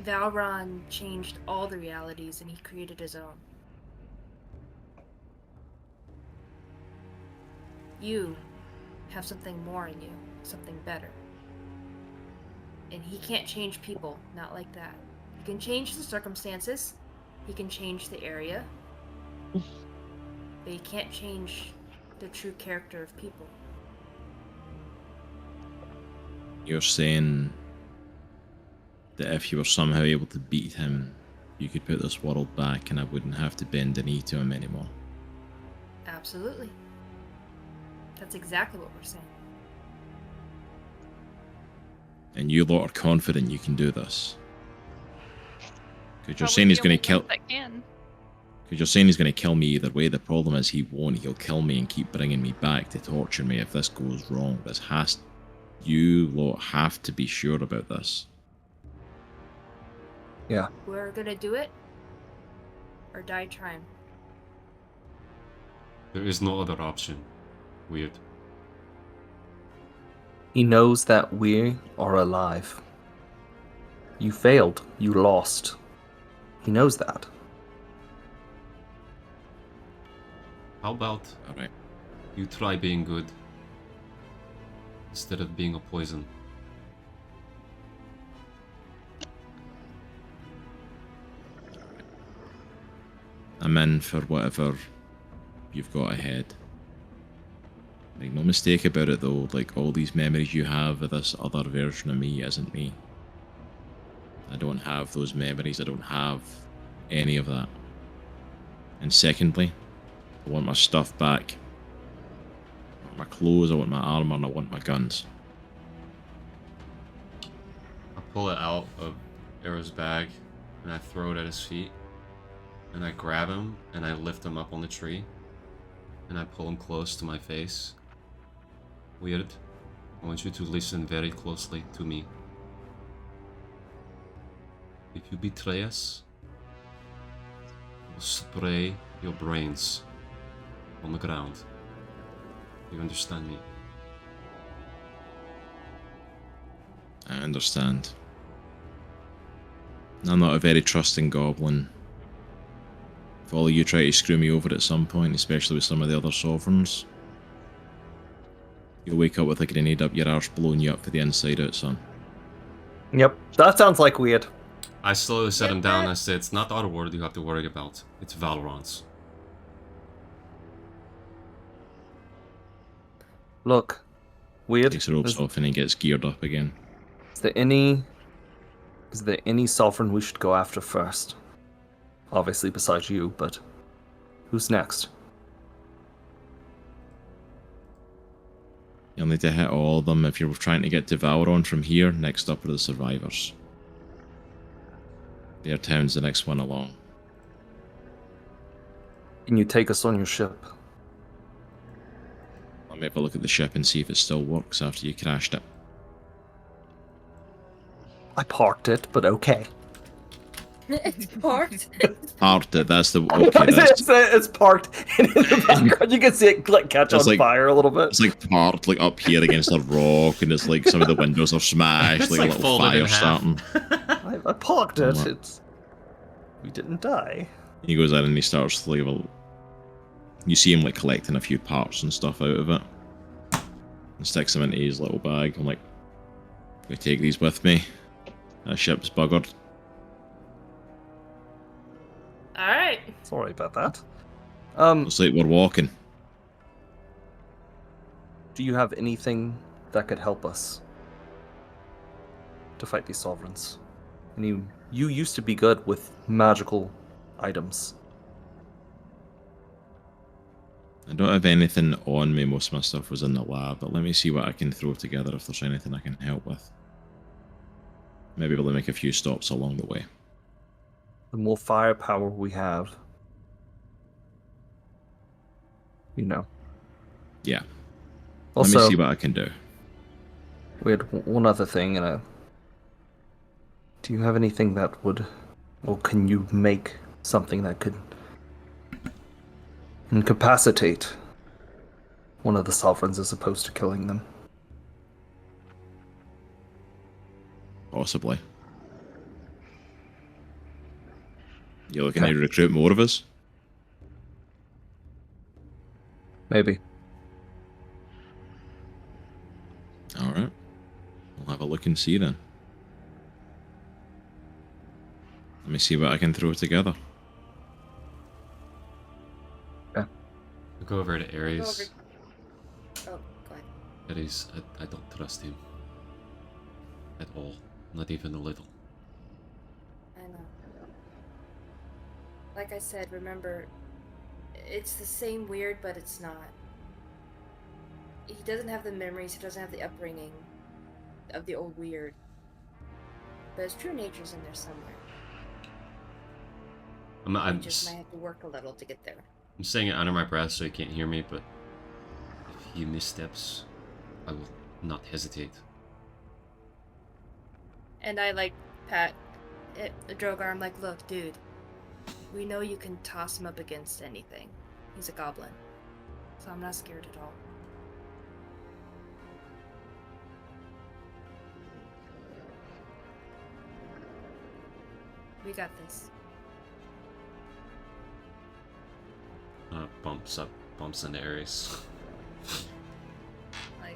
Valron changed all the realities and he created his own. You have something more in you, something better. And he can't change people, not like that. He can change the circumstances, he can change the area, but he can't change the true character of people. You're saying that if you were somehow able to beat him, you could put this world back and I wouldn't have to bend the knee to him anymore. Absolutely. That's exactly what we're saying. And you lot are confident you can do this. Because you're Probably saying he's the going only to kill... ones that can. Because you're saying he's going to kill me either way. The problem is he won't. He'll kill me and keep bringing me back to torture me if this goes wrong. This has... You lot have to be sure about this. Yeah. We're gonna do it, or die trying. There is no other option. Weird. He knows that we are alive. You failed. You lost. He knows that. How about Alright. you try being good instead of being a poison? I'm in for whatever you've got ahead. Make no mistake about it though, like all these memories you have of this other version of me isn't me. I don't have those memories, I don't have any of that. And secondly, I want my stuff back. I want my clothes, I want my armor, and I want my guns. I pull it out of Aero's bag and I throw it at his feet. And I grab him and I lift him up on the tree. And I pull him close to my face. Weird. I want you to listen very closely to me. If you betray us, we'll spray your brains on the ground. You understand me? I understand. I'm not a very trusting goblin. If all of you try to screw me over at some point, especially with some of the other sovereigns, you'll wake up with a grenade up your arse blowing you up to the inside out, son. Yep, that sounds like Weerd. I slowly set him down. I said, it's not the other world you have to worry about. It's Valorant's. Look, Weerd. Takes the ropes off and he gets geared up again. Is there any sovereign we should go after first? Obviously besides you, but who's next? You'll need to hit all of them if you're trying to get to Valron from here. Next up are the survivors. Their town's the next one along. Can you take us on your ship? Let me have a look at the ship and see if it still works after you crashed it. I parked it, but okay. It's parked. Parked it, that's the... Okay, that's, it's parked, and in the background you can see it like catch on like, fire a little bit. It's like parked like up here against a rock, and it's like some of the windows are smashed, It's like a little folded fire in half. starting. I parked it. Oh. We didn't die. He goes in and he starts like... You see him like collecting a few parts and stuff out of it. And sticks them into his little bag. I'm like, we take these with me. That ship's buggered. Alright. Sorry about that. Looks like we're walking. Do you have anything that could help us to fight these sovereigns? And you used to be good with magical items. I don't have anything on me. Most of my stuff was in the lab, but let me see what I can throw together if there's anything I can help with. Maybe we'll make a few stops along the way. The more firepower we have, you know. Yeah. Also, let me see what I can do. We had one other thing, do you have anything that would, or can you make something that could incapacitate one of the sovereigns as opposed to killing them? Possibly. You looking to recruit more of us? Maybe. Alright. We'll have a look and see then. Let me see what I can throw together. Yeah. I'll go over to Aries. Oh, go ahead. Aries, I don't trust him. At all. Not even a little. I know. Like I said, remember, it's the same Weerd, but it's not. He doesn't have the memories, he doesn't have the upbringing of the old Weerd. But his true nature's in there somewhere. I'm just might have to work a little to get there. I'm saying it under my breath so he can't hear me, but if he missteps, I will not hesitate. And I pat Droghar. I'm like, look, dude, we know you can toss him up against anything. He's a goblin, so I'm not scared at all. We got this. Bumps into Aries. I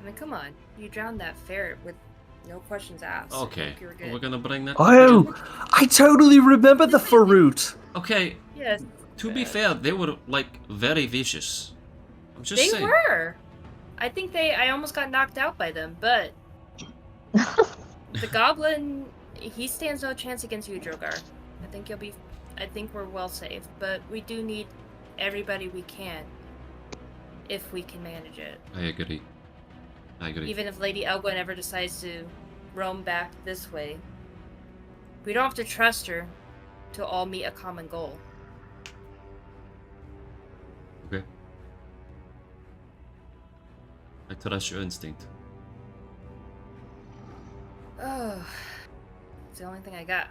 mean, come on. You drowned that ferret with no questions asked. Okay, You were good. we're gonna bring that. Oh, I totally remember the Farut. Okay. Yes. To be fair, they were very vicious. I'm just saying. They were. I think I almost got knocked out by them, but the goblin, he stands no chance against you, Droghar. I think we're well safe, but we do need everybody we can, if we can manage it. I agree. Even if Lady Elgwyn ever decides to roam back this way, we don't have to trust her to all meet a common goal. Okay. I trust your instinct. Oh, it's the only thing I got.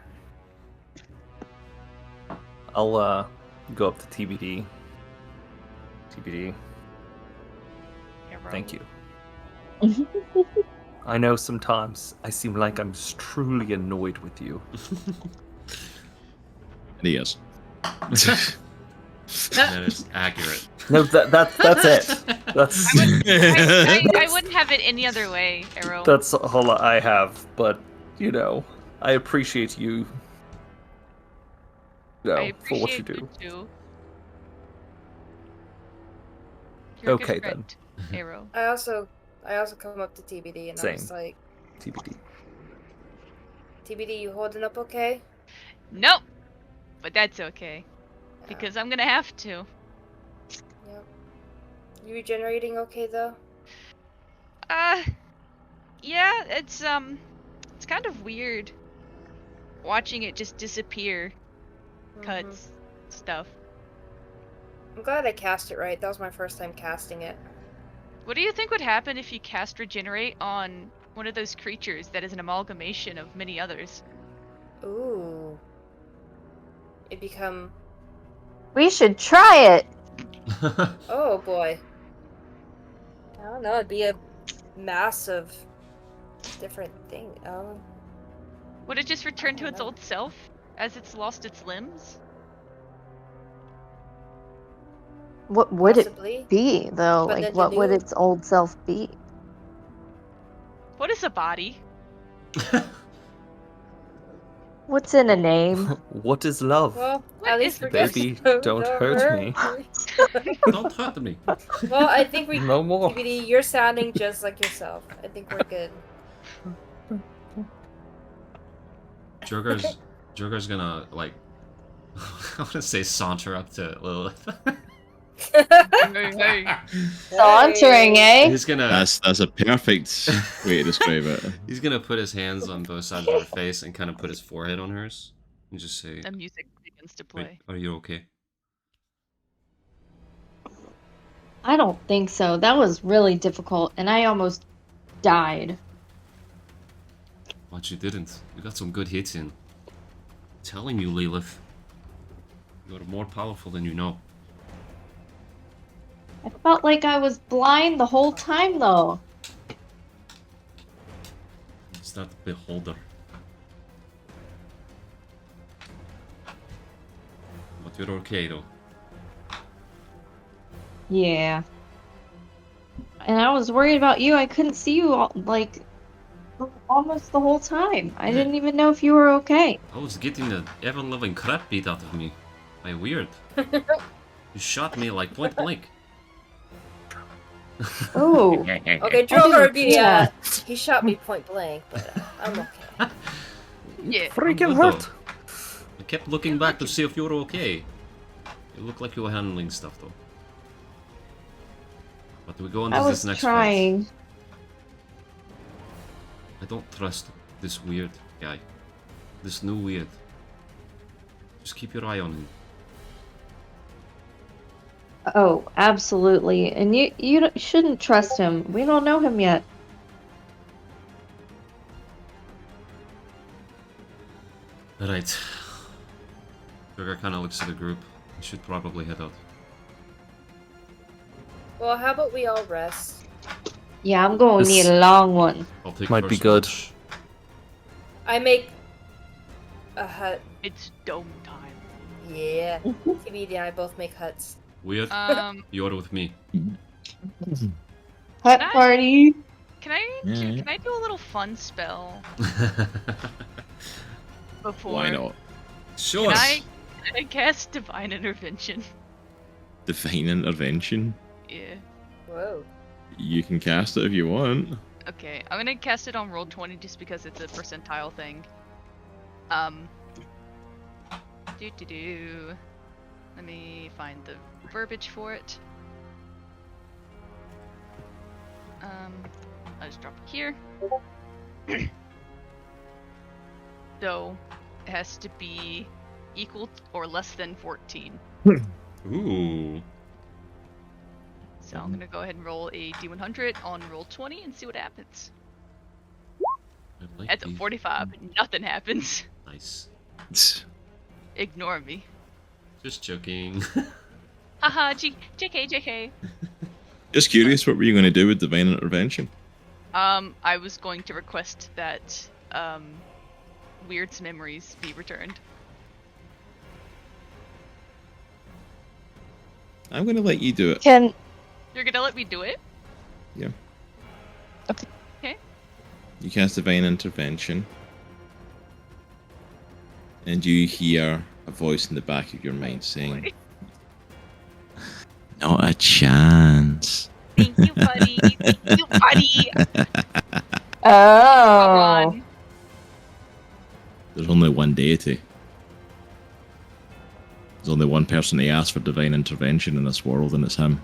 I'll go up to TBD. TBD. Thank you. I know sometimes I seem like I'm just truly annoyed with you. He is. That is accurate. No, that's it. That's I wouldn't have it any other way, Aero. that's all I have. But you know, I appreciate you. You know, I for what you appreciate do. too. You're a good Okay, then. friend, Aero. I also come up to TBD and I was Same. like, TBD. TBD, you holding up okay? Nope, but that's okay because I'm gonna have to. Yep. You regenerating okay though? Yeah, it's kind of weird watching it just disappear. Cuts, stuff. I'm glad I cast it right. That was my first time casting it. What do you think would happen if you cast Regenerate on one of those creatures that is an amalgamation of many others? Ooh. It become... We should try it. Oh boy. I don't know, it'd be a massive different thing. Would it just return to its old self as it's lost its limbs? What would Possibly. it be, though? But Like, then the what would new- its old self be? What is a body? What's in a name? What is love? Well, What at least is we're Baby, gonna- don't hurt me. Don't hurt me. Well, I think we... No more. TBD, you're sounding just like yourself. I think we're good. Drogar's gonna like I wanna say saunter up to Lilith. Hey. Sauntering, eh? He's gonna That's a perfect way to describe it. he's gonna put his hands on both sides of her face and kind of put his forehead on hers and just say, The music begins to play. "Wait, are you okay?" I don't think so. That was really difficult, and I almost died. But you didn't. You got some good hits in. Telling you, Lilith. You're more powerful than you know. I felt like I was blind the whole time, though. It's not the beholder. But you're okay though. Yeah. And I was worried about you. I couldn't see you all, like, almost the whole time. I didn't even know if you were okay. I was getting the ever-loving crap beat out of me by Weerd. You shot me like point blank. Oh. Okay, Droghar would be, he shot me point blank, but I'm okay. Yeah. Freaking Good hurt. though. I kept looking back to see if you were okay. You look like you were handling stuff though. But we go on to I this was next trying. phase. I don't trust this weird guy. This new weird. Just keep your eye on him. Oh, absolutely. And you shouldn't trust him. We don't know him yet. Alright. Droghar kind of looks at the group. We should probably head out. Well, how about we all rest? Yeah, I'm going to This- need a long one. I'll take Might be first good. watch. I make a hut. It's dome time. Yeah. TBD and I both make huts. Weird. You're with me. Hut Can I- party. Can I do a little fun spell before? Why not? Sure. Can I cast Divine Intervention? Divine intervention. Yeah. Whoa. You can cast it if you want. Okay, I'm gonna cast it on roll 20 just because it's a percentile thing. Let me find the verbiage for it. I'll just drop it here. So, it has to be equal or less than 14. Ooh. So I'm gonna go ahead and roll a d100 on roll 20 and see what happens. I like That's a these. 45. Nothing happens. Nice. Ignore me. Just joking. Haha, JK. Just curious, what were you going to do with divine intervention? I was going to request that Weird's memories be returned. I'm going to let you do it. You're gonna let me do it? Yeah. Okay. You cast Divine Intervention. And you hear a voice in the back of your mind saying, "Not a chance." Thank you, buddy. Thank you, buddy. Oh. Come on. There's only one deity. There's only one person to ask for divine intervention in this world, and it's him.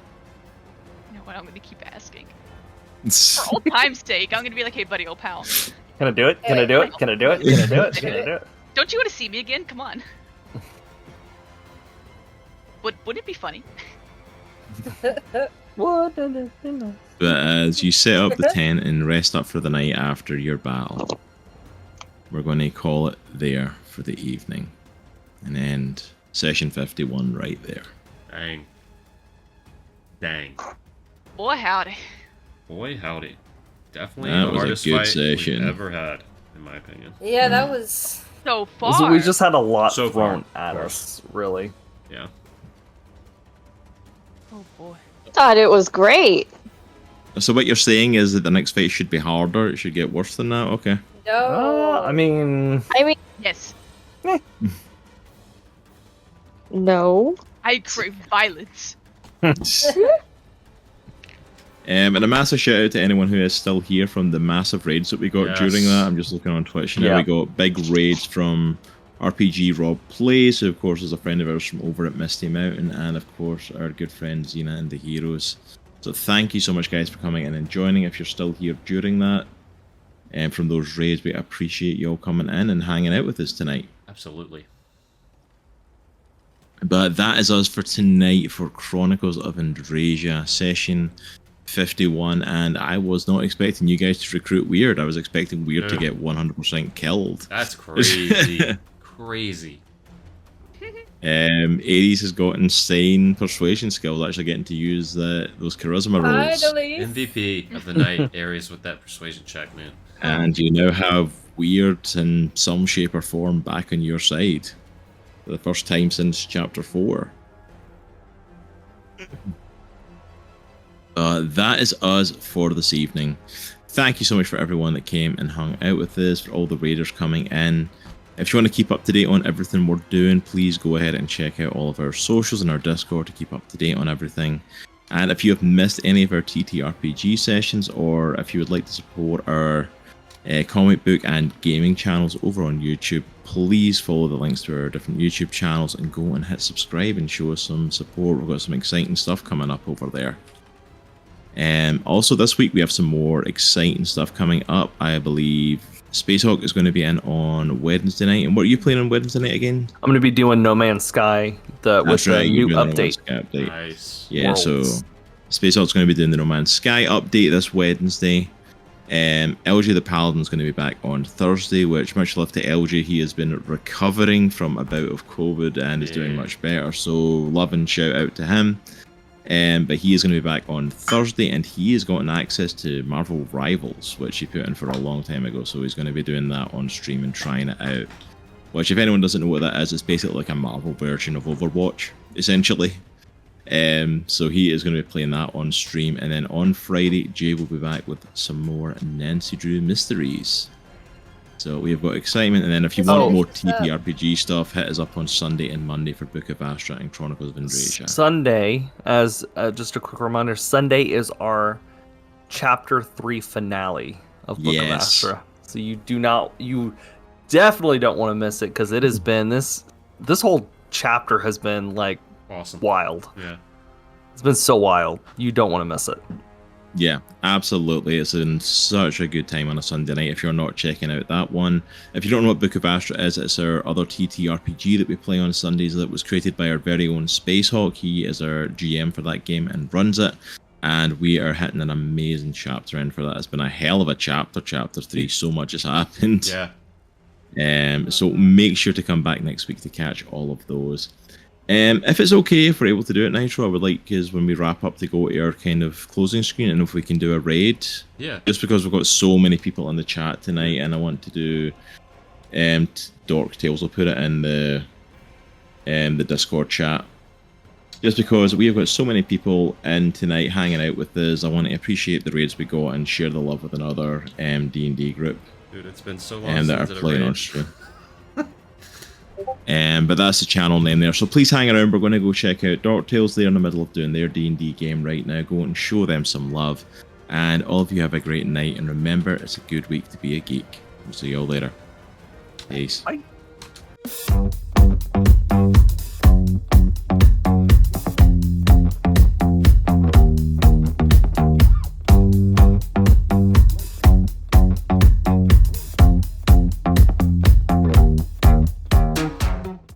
You know what? I'm gonna keep asking. For old time's sake, I'm gonna be like, "Hey, buddy, old pal. Can I do it? Can I do it? Can I do it? Can I do it? Can I do it? Don't you want to see me again? Come on." Wouldn't it be funny? But as you set up the tent and rest up for the night after your battle, we're going to call it there for the evening and end session 51 right there. Dang. Boy, howdy. Boy, howdy. Definitely That the was a hardest good fight session. we've ever had, in my opinion. Yeah, that was... So far. We just had a lot So thrown far, at of us, really. Yeah. Oh boy. Thought it was great. So what you're saying is that the next fight should be harder? It should get worse than that? Okay. No. I mean... Yes. No. I crave violence. And a massive shout out to anyone who is still here from the massive raids that we got Yes. during that. I'm just looking on Twitch now. Yeah. We got big raids from RPG Rob Plays, who of course is a friend of ours from over at Misty Mountain, and of course our good friend Xena and the Heroes. So thank you so much, guys, for coming in and joining. If you're still here during that, and from those raids, we appreciate you all coming in and hanging out with us tonight. Absolutely. But that is us for tonight for Chronicles of Andriesia, session 51, and I was not expecting you guys to recruit Weerd. I was expecting Weerd to Yeah. get 100% killed. That's crazy. Crazy. Aries has got insane persuasion skills, actually getting to use those charisma rolls. Finally. MVP of the night, Aries, with that persuasion check, man. And you now have Weerd in some shape or form back on your side. For the first time since chapter 4. That is us for this evening. Thank you so much for everyone that came and hung out with us, for all the raiders coming in. If you want to keep up to date on everything we're doing, please go ahead and check out all of our socials and our Discord to keep up to date on everything. And if you have missed any of our TTRPG sessions, or if you would like to support our comic book and gaming channels over on YouTube, please follow the links to our different YouTube channels and go and hit subscribe and show us some support. We've got some exciting stuff coming up over there. Also this week we have some more exciting stuff coming up. I believe Spacehawk is going to be in on Wednesday night. And what are you playing on Wednesday night again? I'm going to be doing No Man's Sky with the new update. Nice. Yeah, so Spacehawk's going to be doing the No Man's Sky update this Wednesday. LJ the Paladin's going to be back on Thursday, which much love to LJ. He has been recovering from a bout of COVID and is doing much better. So love and shout out to him. But he is going to be back on Thursday, and he has gotten access to Marvel Rivals, which he put in for a long time ago. So he's going to be doing that on stream and trying it out. Which, if anyone doesn't know what that is, it's basically like a Marvel version of Overwatch, essentially. So he is going to be playing that on stream, and then on Friday, Jay will be back with some more Nancy Drew mysteries. So we have got excitement, and then if you want more TTRPG stuff, hit us up on Sunday and Monday for Book of Astra and Chronicles of Andriesia. Sunday, as just a quick reminder, Sunday is our Chapter 3 finale of Book of Astra. So you definitely don't want to miss it, because it has been, this whole chapter has been like awesome, wild. Yeah, it's been so wild. You don't want to miss it. Yeah, absolutely. It's in such a good time on a Sunday night if you're not checking out that one. If you don't know what Book of Astra is, it's our other TTRPG that we play on Sundays that was created by our very own Spacehawk. He is our GM for that game and runs it. And we are hitting an amazing chapter in for that. It's been a hell of a chapter 3. So much has happened. Yeah. So make sure to come back next week to catch all of those. If it's okay, if we're able to do it, Nitro, I would like is when we wrap up to go to our kind of closing screen, and if we can do a raid. Yeah. Just because we've got so many people in the chat tonight, and I want to do, Dork Tales will put it in the Discord chat. Just because we have got so many people in tonight hanging out with us, I want to appreciate the raids we got and share the love with another D&D group. Dude, it's been so long since that I are did a playing raid. on stream. But that's the channel name there. So please hang around. We're going to go check out Dark Tales. They're in the middle of doing their D&D game right now. Go and show them some love. And all of you have a great night. And remember, it's a good week to be a geek. We'll see you all later. Peace. Bye.